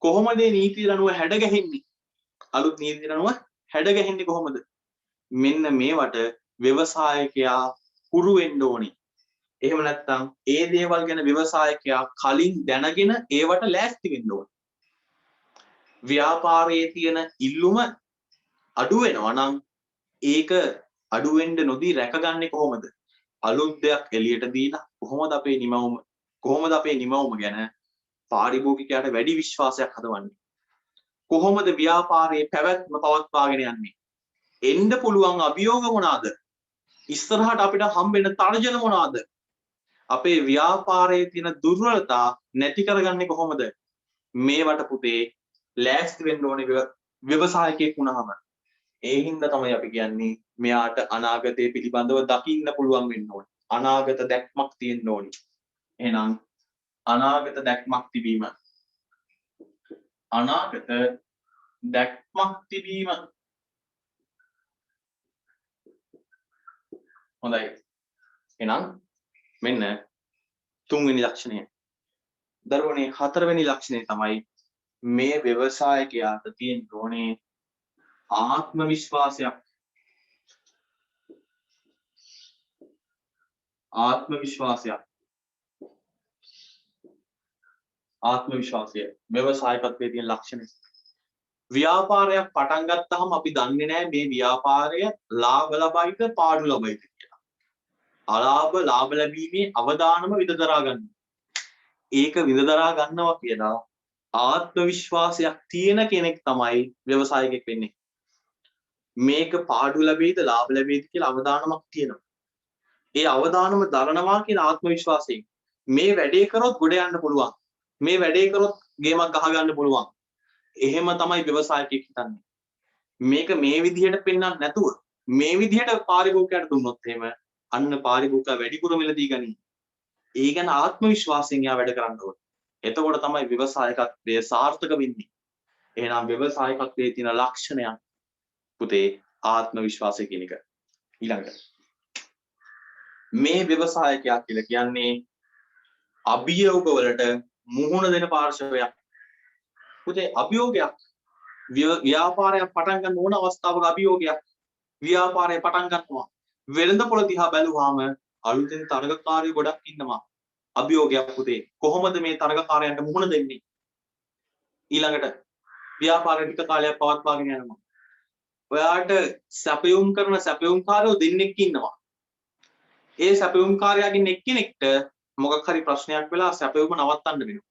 කොහොමද මේ නීතිය අනුව හැඩගැහෙන්නේ? අලුත් නීතිය අනුව හැඩගැහෙන්නේ කොහොමද? මෙන්න මේවට ව්‍යවසායකයා හුරු වෙන්න ඕනේ. එහෙම නැත්නම් ඒ දේවල් ගැන ව්‍යවසායකයා කලින් දැනගෙන ඒවට ලෑස්ති වෙන්න ඕනේ. ව්‍යාපාරයේ තියෙන ඉල්ලුම අඩු වෙනවා නම් ඒක අඩු වෙන්න නොදී රැකගන්නේ කොහොමද? අලුත් දෙයක් එළියට දීලා කොහොමද අපේ නිමවුම ගැන පාරිභෝගිකයාට වැඩි විශ්වාසයක් හදවන්නේ? කොහොමද ව්‍යාපාරයේ පැවැත්ම පවත්වාගෙන යන්නේ? එන්න පුළුවන් අභියෝග මොනවාද? ඉස්සරහට අපිට හම්බෙන තර්ජන මොනවාද? අපේ ව්‍යාපාරයේ තියෙන දුර්වලතා නැති කරගන්නේ කොහොමද? මේවට පුතේ ලෑස්ති වෙන්න ඕනේ ව්‍යවසායකයෙක් වුණාම. ඒ හින්දා තමයි අපි කියන්නේ මෙයාට අනාගතය පිළිබඳව දකින්න පුළුවන් වෙන්න ඕනේ. අනාගත දැක්මක් තියෙන්න ඕනේ. එහෙනම් අනාගත දැක්මක් තිබීම. අනාගත දැක්මක් තිබීම. හොඳයි. එහෙනම් මෙන්න තුන්වෙනි ලක්ෂණය. දරුවනේ හතරවෙනි ලක්ෂණය තමයි මේ ව්‍යවසායකයාට තියෙන්න ඕනේ ආත්ම විශ්වාසයක්. ආත්ම විශ්වාසය ව්‍යවසායකත්වයේ තියෙන ලක්ෂණය. ව්‍යාපාරයක් පටන් ගත්තාම අපි දන්නේ නැහැ මේ ව්‍යාපාරය ලාභ ලබයිද පාඩු ලබයිද කියලා. ලාභ ලැබීමේ අවදානම විදදරා ගන්න. ඒක විදදරා ගන්නවා කියලා ආත්ම විශ්වාසයක් තියෙන කෙනෙක් තමයි ව්‍යවසායකයෙක් වෙන්නේ. මේක පාඩු ලැබෙයිද ලාභ ලැබෙයිද කියලා අවදානමක් තියෙනවා. ඒ අවදානම දරනවා කියන ආත්ම විශ්වාසයෙන් මේ වැඩේ කරොත් ගොඩ යන්න පුළුවන්. මේ වැඩේ කරොත් ගේමක් ගහ ගන්න පුළුවන්. එහෙම තමයි ව්‍යවසායකයෙක් හිතන්නේ. මේක මේ විදිහට පෙන්වන්න නැතුව මේ විදිහට පාරිභෝගිකයට දුන්නොත් එහෙම අන්න පාරිභෝගිකයා වැඩිපුර මිලදී ගනී. ඒ ගැන ආත්ම විශ්වාසයෙන් යා වැඩ කරන්න ඕනේ. එතකොට තමයි ව්‍යවසායකත්වය සාර්ථක වෙන්නේ. එහෙනම් ව්‍යවසායකත්වයේ තියෙන ලක්ෂණයක් පුතේ ආත්ම විශ්වාසය කියන එක. ඊළඟට මේ ව්‍යවසායකයා කියලා කියන්නේ අභියෝග වලට මුහුණ දෙන පාර්ශවයක්. පුතේ අභියෝගයක් ව්‍යාපාරයක් පටන් ගන්න ඕන අවස්ථාවක අභියෝගයක් ව්‍යාපාරය පටන් ගන්නවා. වෙළඳපොළ දිහා බැලුවාම අලුතෙන් තරගකාරයෝ ගොඩක් ඉන්නවා. අභියෝගයක් පුතේ. කොහොමද මේ තරගකාරයන්ට මුහුණ දෙන්නේ? ඊළඟට ව්‍යාපාරය ටික කාලයක් පවත්වාගෙන යනවා. ඔයාට සැපයුම් කරන සැපයුම්කාරයෝ දෙන්නෙක් ඉන්නවා. ඒ සැපයුම්කාරයාගෙන් එක්කෙනෙක්ට මොකක් හරි ප්‍රශ්නයක් වෙලා සැපයුම නවත්තන්න වෙනවා.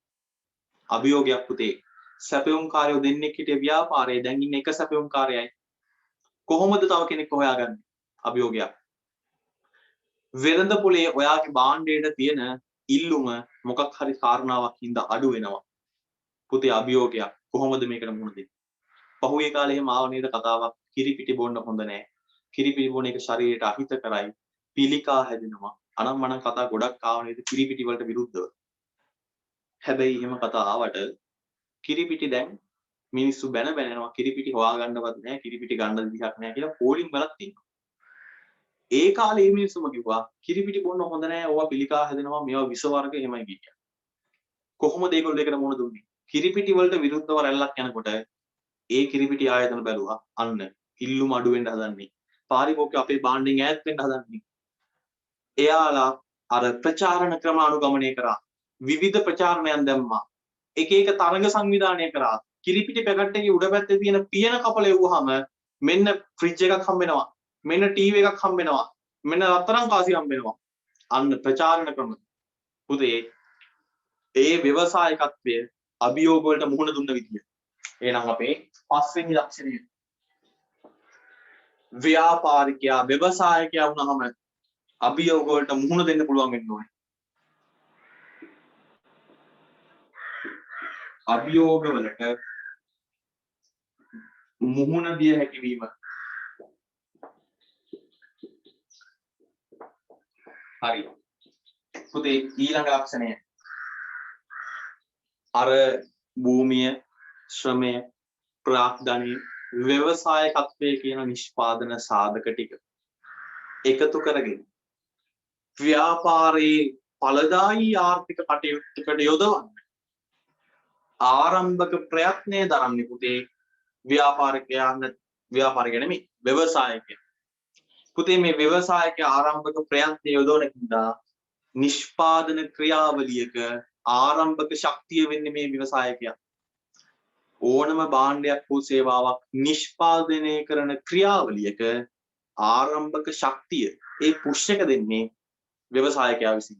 අභියෝගයක් පුතේ. සැපයුම්කාරයෝ දෙන්නෙක් හිටිය ව්‍යාපාරයේ දැන් ඉන්නේ එක සැපයුම්කාරයයි. කොහොමද තව කෙනෙක් හොයාගන්නේ? අභියෝගයක්. වෙළඳපොලේ ඔයාගේ භාණ්ඩයට තියෙන ඉල්ලුම මොකක් හරි කාරණාවක් හින්දා අඩු වෙනවා. පුතේ අභියෝගයක්. කොහොමද මේකට මුහුණ දෙන්නේ? පහුගිය කාලේ එහෙම ආව නේද කතාවක්. කිරිපිටි බොන්න හොඳ නැහැ. කිරිපිටි බොන එක ශරීරයට අහිත කරයි. පිළිකා හැදෙනවා. අනම්මනම් කතා ගොඩක් ආව නේද කිරිපිටි වලට විරුද්ධව. හැබැයි එහෙම කතා ආවට කිරිපිටි දැන් මිනිස්සු බැන බැනනවා. කිරිපිටි හොයාගන්නවත් නැහැ. කිරිපිටි ගන්න විදිහක් නැහැ කියලා පෝලිං වලක් තියෙනවා. ඒ කාලේ මේ මිනිස්සුම කිව්වා කිරිපිටි බොන්න හොඳ නැහැ. ඕවා පිළිකා හැදෙනවා. මේවා විස වර්ග එහෙමයි කියනවා. කොහොමද ඒගොල්ලෝ දෙකට මුහුණ දුන්නේ? කිරිපිටි වලට විරුද්ධව රැල්ලක් යනකොට ඒ කිරිපිටි ආයතන බැලුවා. අන්න ඉල්ලුම අඩු වෙන්න හදන්නේ. පාරිභෝගික අපේ භාණ්ඩෙන් ඈත් වෙන්න හදන්නේ. එයාලා අර ප්‍රචාරණ ක්‍රම අනුගමනය කරා. විවිධ ප්‍රචාරණයන් දැම්මා. එක එක තරඟ සංවිධානය කරා. කිරිපිටි පැකට් එකේ උඩ පැත්තේ තියෙන පියන කපල එව්වහම මෙන්න ෆ්‍රිජ් එකක් හම්බෙනවා. මෙන්න ටීවී එකක් හම්බෙනවා. මෙන්න රත්තරන් කාසි හම්බෙනවා. අන්න ප්‍රචාරණ ක්‍රම. පුතේ ඒ ව්‍යවසායකත්වයේ අභියෝග වලට මුහුණ දුන්න විදිය. එහෙනම් අපේ පස්වෙනි ලක්ෂණය ව්‍යාපාරිකයා ව්‍යවසායකයා වුණාම අභියෝග වලට මුහුණ දෙන්න පුළුවන් වෙන්න ඕනේ. අභියෝග වලට මුහුණ දිය හැකි වීම. හරි. පුතේ ඊළඟ ලක්ෂණය අර භූමිය ශ්‍රමය ප්‍රාග්ධනය ව්‍යවසායකත්වයේ කියන නිෂ්පාදන සාධක ටික එකතු කරගෙන ව්‍යාපාරයේ ඵලදායී ආර්ථික කටයුත්තකට යොදවන්න ආරම්භක ප්‍රයත්නය දරන්නේ පුතේ ව්‍යාපාරිකයා නෙමෙයි ව්‍යවසායකයා. පුතේ මේ ව්‍යවසායකයා ආරම්භක ප්‍රයත්නය යොදවන හින්දා නිෂ්පාදන ක්‍රියාවලියක ආරම්භක ශක්තිය වෙන්නේ මේ ව්‍යවසායකයා. ඕනම භාණ්ඩයක් හෝ සේවාවක් නිෂ්පාදනය කරන ක්‍රියාවලියක ආරම්භක ශක්තිය ඒ පුෂ් එක දෙන්නේ ව්‍යවසායකයා විසින්.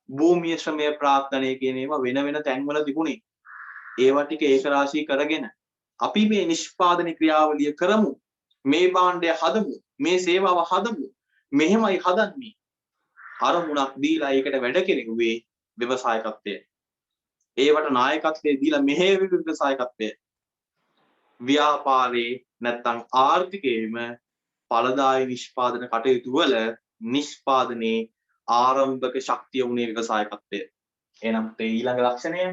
භූමිය ශ්‍රමය ප්‍රාග්ධනය කියන ඒවා වෙන වෙන තැන්වල තිබුණේ. ඒවා ටික ඒක රාශී කරගෙන අපි මේ නිෂ්පාදන ක්‍රියාවලිය කරමු. මේ භාණ්ඩය හදමු. මේ සේවාව හදමු. මෙහෙමයි හදන්නේ. අරමුණක් දීලා ඒකට වැඩ කෙරෙව්වේ ව්‍යවසායකත්වය. ඒවට නායකත්වයේ දීලා මෙහෙයවි ව්‍යවසායකත්වය. ව්‍යාපාරේ නැත්තම් ආර්ථිකයේම ඵලදායී නිෂ්පාදන කටයුතු වල නිෂ්පාදනයේ ආරම්භක ශක්තිය උනේ ව්‍යවසායකත්වය. එහෙනම් මේ ඊළඟ ලක්ෂණය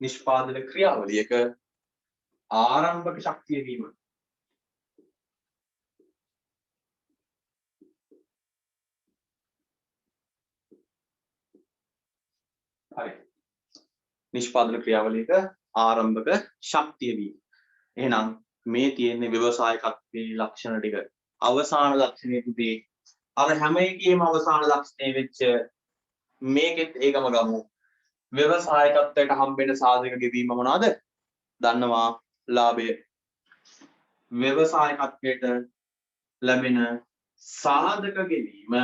නිෂ්පාදන ක්‍රියාවලියක ආරම්භක ශක්තිය වීම. හරි. නිෂ්පාදන ක්‍රියාවලියක ආරම්භක ශක්තිය වීම. එහෙනම් මේ තියෙන්නේ ව්‍යවසායකත්වයේ ලක්ෂණ ටික. අවසාන ලක්ෂණය පුතේ අර හැම එකේම අවසාන ලක්ෂණය වෙච්ච මේකෙත් ඒකම ගමු. ව්‍යවසායකත්වයට හම්බෙන සාධක ගෙවීම මොනවාද? දන්නවා ලාභය. ව්‍යවසායකත්වයට ලැබෙන සාධක ගෙවීම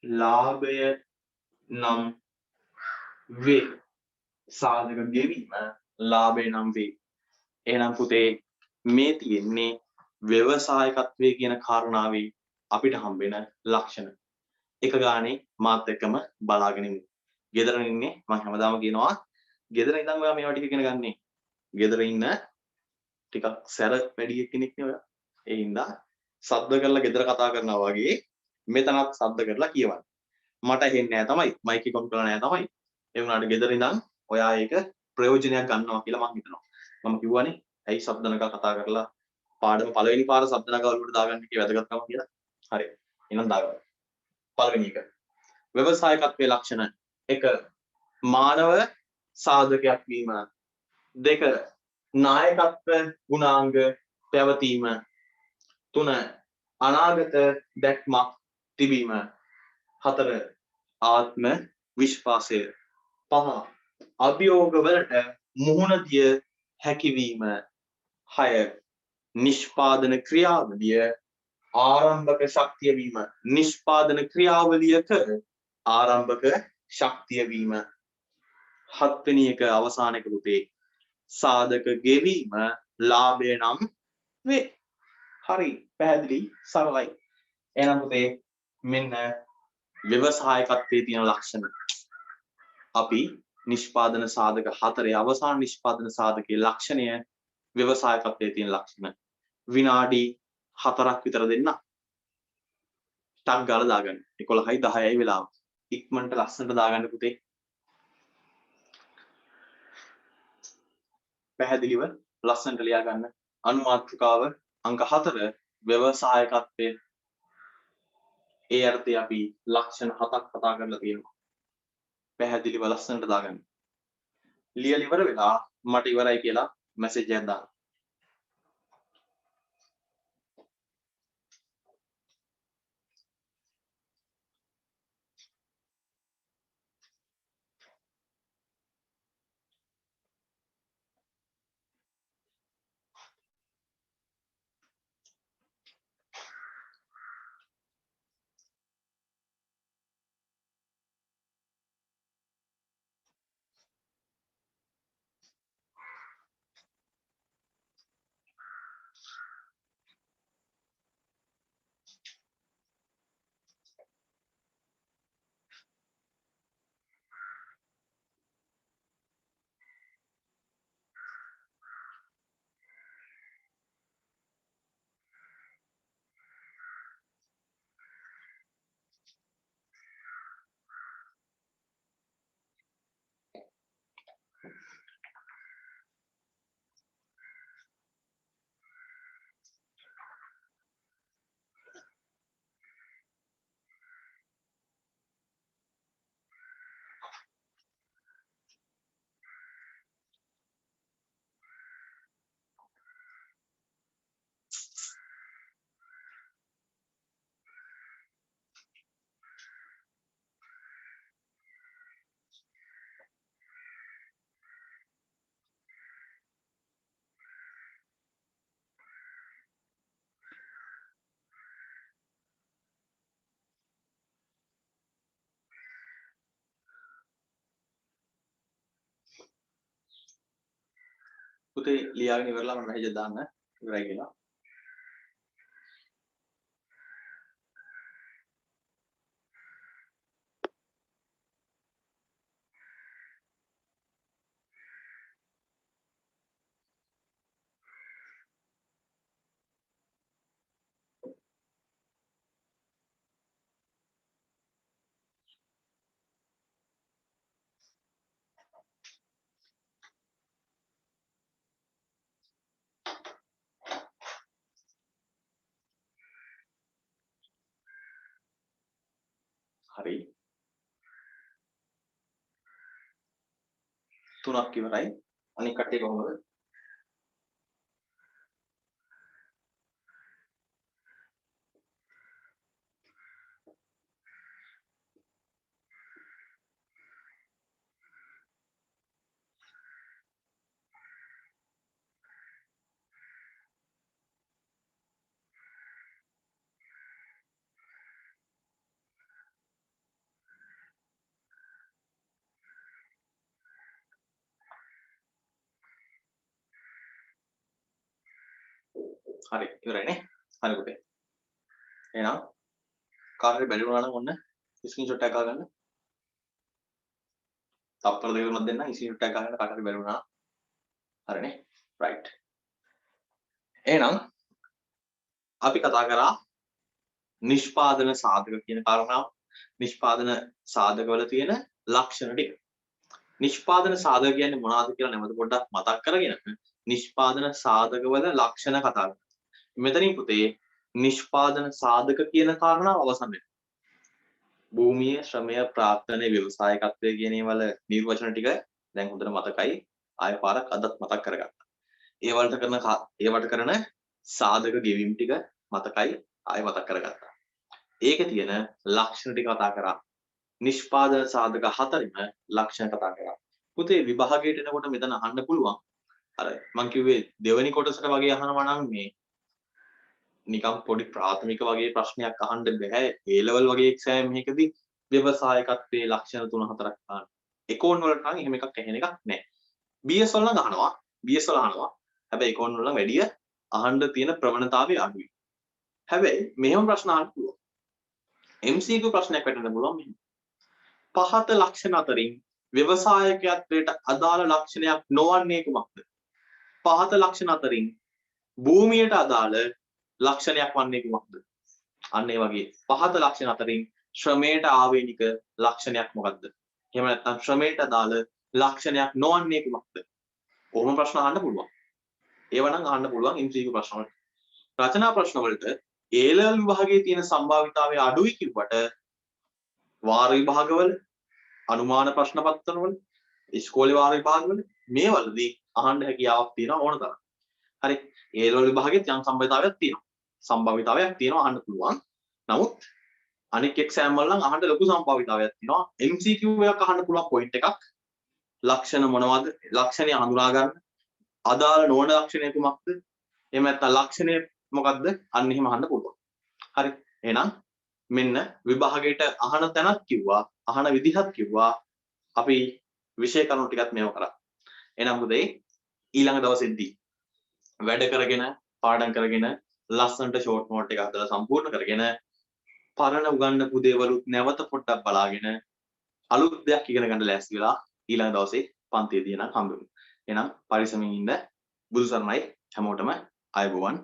ලාභය නම් වේ. සාධක ගෙවීම ලාභය නම් වේ. එහෙනම් පුතේ මේ තියෙන්නේ ව්‍යවසායකත්වයේ කියන කාරණාවේ අපිට හම්බෙන ලක්ෂණ. එක ගානේ මාත් එක්කම බලාගෙන ඉන්න. ගෙදර ඉන්නේ මම හැමදාම කියනවා ගෙදර ඉඳන් ඔයා මේවා ටික ඉගෙන ගන්නේ. ගෙදර ඉන්න ටිකක් සැර වැඩි කෙනෙක් නේ ඔයා. ඒ හින්දා සද්ද කරලා ගෙදර කතා කරනවා වගේ මෙතනත් සද්ද කරලා කියවන්න. මට ඇහෙන්නේ නැහැ තමයි. මයික් එක ඔන් කරලා නැහැ තමයි. ඒ වුණාට ගෙදර ඉඳන් ඔයා ඒක ප්‍රයෝජනයක් ගන්නවා කියලා මම හිතනවා. මම කිව්වනේ ඇයි සද්ද නගා කතා කරලා පාඩම පළවෙනි පාර සද්ද නගා වලට දාගන්න එකේ වැදගත්කම කියලා. හරි. එහෙනම් දාගන්න. පළවෙනි එක. ව්‍යවසායකත්වයේ ලක්ෂණ 1 මානව සාධකයක් වීම. 2 නායකත්ව ගුණාංග පැවතීම. 3 අනාගත දැක්මක් තිබීම. 4 ආත්ම විශ්වාසය. 5 අභියෝග වලට මුහුණ දිය හැකිවීම. 6 නිෂ්පාදන ක්‍රියාවලිය ආරම්භක ශක්තිය වීම. නිෂ්පාදන ක්‍රියාවලියක ආරම්භක ශක්තිය වීම. 7 වෙනි එක අවසාන එක පුතේ සාධක ගෙවීම ලාභය නම් වේ. හරි පැහැදිලි සරලයි. එහෙනම් පුතේ මෙන්න ව්‍යවසායකත්වයේ තියෙන ලක්ෂණ. අපි නිෂ්පාදන සාධක 4 අවසාන නිෂ්පාදන සාධකයේ ලක්ෂණය ව්‍යවසායකත්වයේ තියෙන ලක්ෂණ. විනාඩි 4ක් විතර දෙන්න. ටක් ගාලා දාගන්න. 11යි 10යි වෙලාව. ඉක්මනට ලස්සනට දාගන්න පුතේ. පැහැදිලිව ලස්සනට ලියා ගන්න. අනුමාත්‍රිකාව අංක 4 ව්‍යවසායකත්වයේ ඒ අර්ථය අපි ලක්ෂණ 7ක් කතා කරලා තියෙනවා. පැහැදිලිව ලස්සනට දාගන්න. ලියලා ඉවර වෙලා මට ඉවරයි කියලා මැසේජ් එකක් දාන්න. පුතේ ලියාගෙන ඉවරලා මම මැසේජ් දාන්න ඉවරයි කියලා. හරි. 3ක් ඉවරයි. අනික කට්ටිය කොහොමද? හරි ඉවරයි නේ. හරි පුතේ. එහෙනම් කාර්යය බැරි වුණා නම් ඔන්න ස්ක්‍රීන්ෂොට් එකක් ගන්න. තප්පර දෙකක් දෙන්න ස්ක්‍රීන්ෂොට් එකක් ගන්න කාටද බැරි වුණා. හරිනේ. රයිට්. එහෙනම් අපි කතා කරා නිෂ්පාදන සාධක කියන කාරණාව. නිෂ්පාදන සාධකවල තියෙන ලක්ෂණ ටික. නිෂ්පාදන සාධක කියන්නේ මොනවද කියලා නැවත පොඩ්ඩක් මතක් කරගෙන නිෂ්පාදන සාධකවල ලක්ෂණ කතා කරමු. මෙතනින් පුතේ නිෂ්පාදන සාධක කියන කාරණාව අවසන් වෙනවා. භූමිය, ශ්‍රමය, ප්‍රාර්ථනීය ව්‍යවසායකත්වය කියන ඒවල නිර්වචන ටික දැන් හොඳට මතකයි. ආයෙ පාරක් අදත් මතක් කරගත්තා. ඒවට කරන සාධක ගෙවීම් ටික මතකයි ආයෙ මතක් කරගත්තා. ඒකේ තියෙන ලක්ෂණ ටික කතා කරා. නිෂ්පාදන සාධක හතරෙම ලක්ෂණ කතා කරා. පුතේ විභාගයට එනකොට මෙතන අහන්න පුළුවන්. අර මං කිව්වේ දෙවෙනි කොටසට වගේ අහනවා නම් මේ නිකම් පොඩි ප්‍රාථමික වගේ ප්‍රශ්නයක් අහන්න බෑ. A level වගේ එක්සෑම් එකකදී ව්‍යවසායකත්වයේ ලක්ෂණ 3-4ක් අහන්න. එකෝන් වලට නම් එහෙම එකක් ඇහෙන එකක් නෑ. BS වල නම් අහනවා. BS වල අහනවා. හැබැයි එකෝන් වල නම් වැඩිය අහන්න තියෙන ප්‍රවණතාවය අඩුයි. හැබැයි මෙහෙම ප්‍රශ්න අහන්න පුළුවන්. MCQ ප්‍රශ්නයක් වැටෙන්න පුළුවන් මෙහෙම. පහත ලක්ෂණ අතරින් ව්‍යවසායකත්වයට අදාළ ලක්ෂණයක් නොවන්නේ කුමක්ද? පහත ලක්ෂණ අතරින් භූමියට අදාළ ලක්ෂණයක් වන්නේ කුමක්ද? අන්න ඒ වගේ පහත ලක්ෂණ අතරින් ශ්‍රමයට ආවේනික ලක්ෂණයක් මොකක්ද? එහෙම නැත්නම් ශ්‍රමයට අදාළ ලක්ෂණයක් නොවන්නේ කුමක්ද? කොහොම ප්‍රශ්න අහන්න පුළුවන්. ඒව නම් අහන්න පුළුවන් MCQ ප්‍රශ්න වලට. රචනා ප්‍රශ්න වලට A level විභාගයේ තියෙන සම්භාවිතාවය අඩුයි කිව්වට වාර විභාගවල අනුමාන ප්‍රශ්න පත්‍රවල ඉස්කෝලේ වාර විභාගවල මේවලදී අහන්න හැකියාවක් තියෙනවා ඕන තරම්. හරි. A level විභාගෙත් යම් සම්භාවිතාවයක් තියෙනවා. සම්භාවිතාවයක් තියෙනවා අහන්න පුළුවන්. නමුත් අනෙක් එක්සෑම් වල නම් අහන්න ලොකු සම්භාවිතාවයක් තියෙනවා. MCQ එකක් අහන්න පුළුවන් පොයින්ට් එකක්. ලක්ෂණ මොනවද? ලක්ෂණය හඳුනා ගන්න. අදාළ නොවන ලක්ෂණය කුමක්ද? එහෙම නැත්නම් ලක්ෂණය මොකක්ද? අන්න එහෙම අහන්න පුළුවන්. හරි. එහෙනම් මෙන්න විභාගයට අහන තැනක් කිව්වා, අහන විදිහත් කිව්වා. අපි විෂය කරුණු ටිකත් මේව කරා. එහෙනම් මුදේ ඊළඟ දවසෙදී වැඩ කරගෙන, පාඩම් කරගෙන, ලස්සනට ෂෝට් නෝට් එක හදලා සම්පූර්ණ කරගෙන පරණ උගන්වපු දේවලුත් නැවත පොඩ්ඩක් බලාගෙන අලුත් දෙයක් ඉගෙන ගන්න ලෑස්ති වෙලා ඊළඟ දවසේ පන්තියේදී නම් හම්බෙමු. එහෙනම් පරිස්සමින් ඉන්න. බුදු සරණයි හැමෝටම ආයුබෝවන්.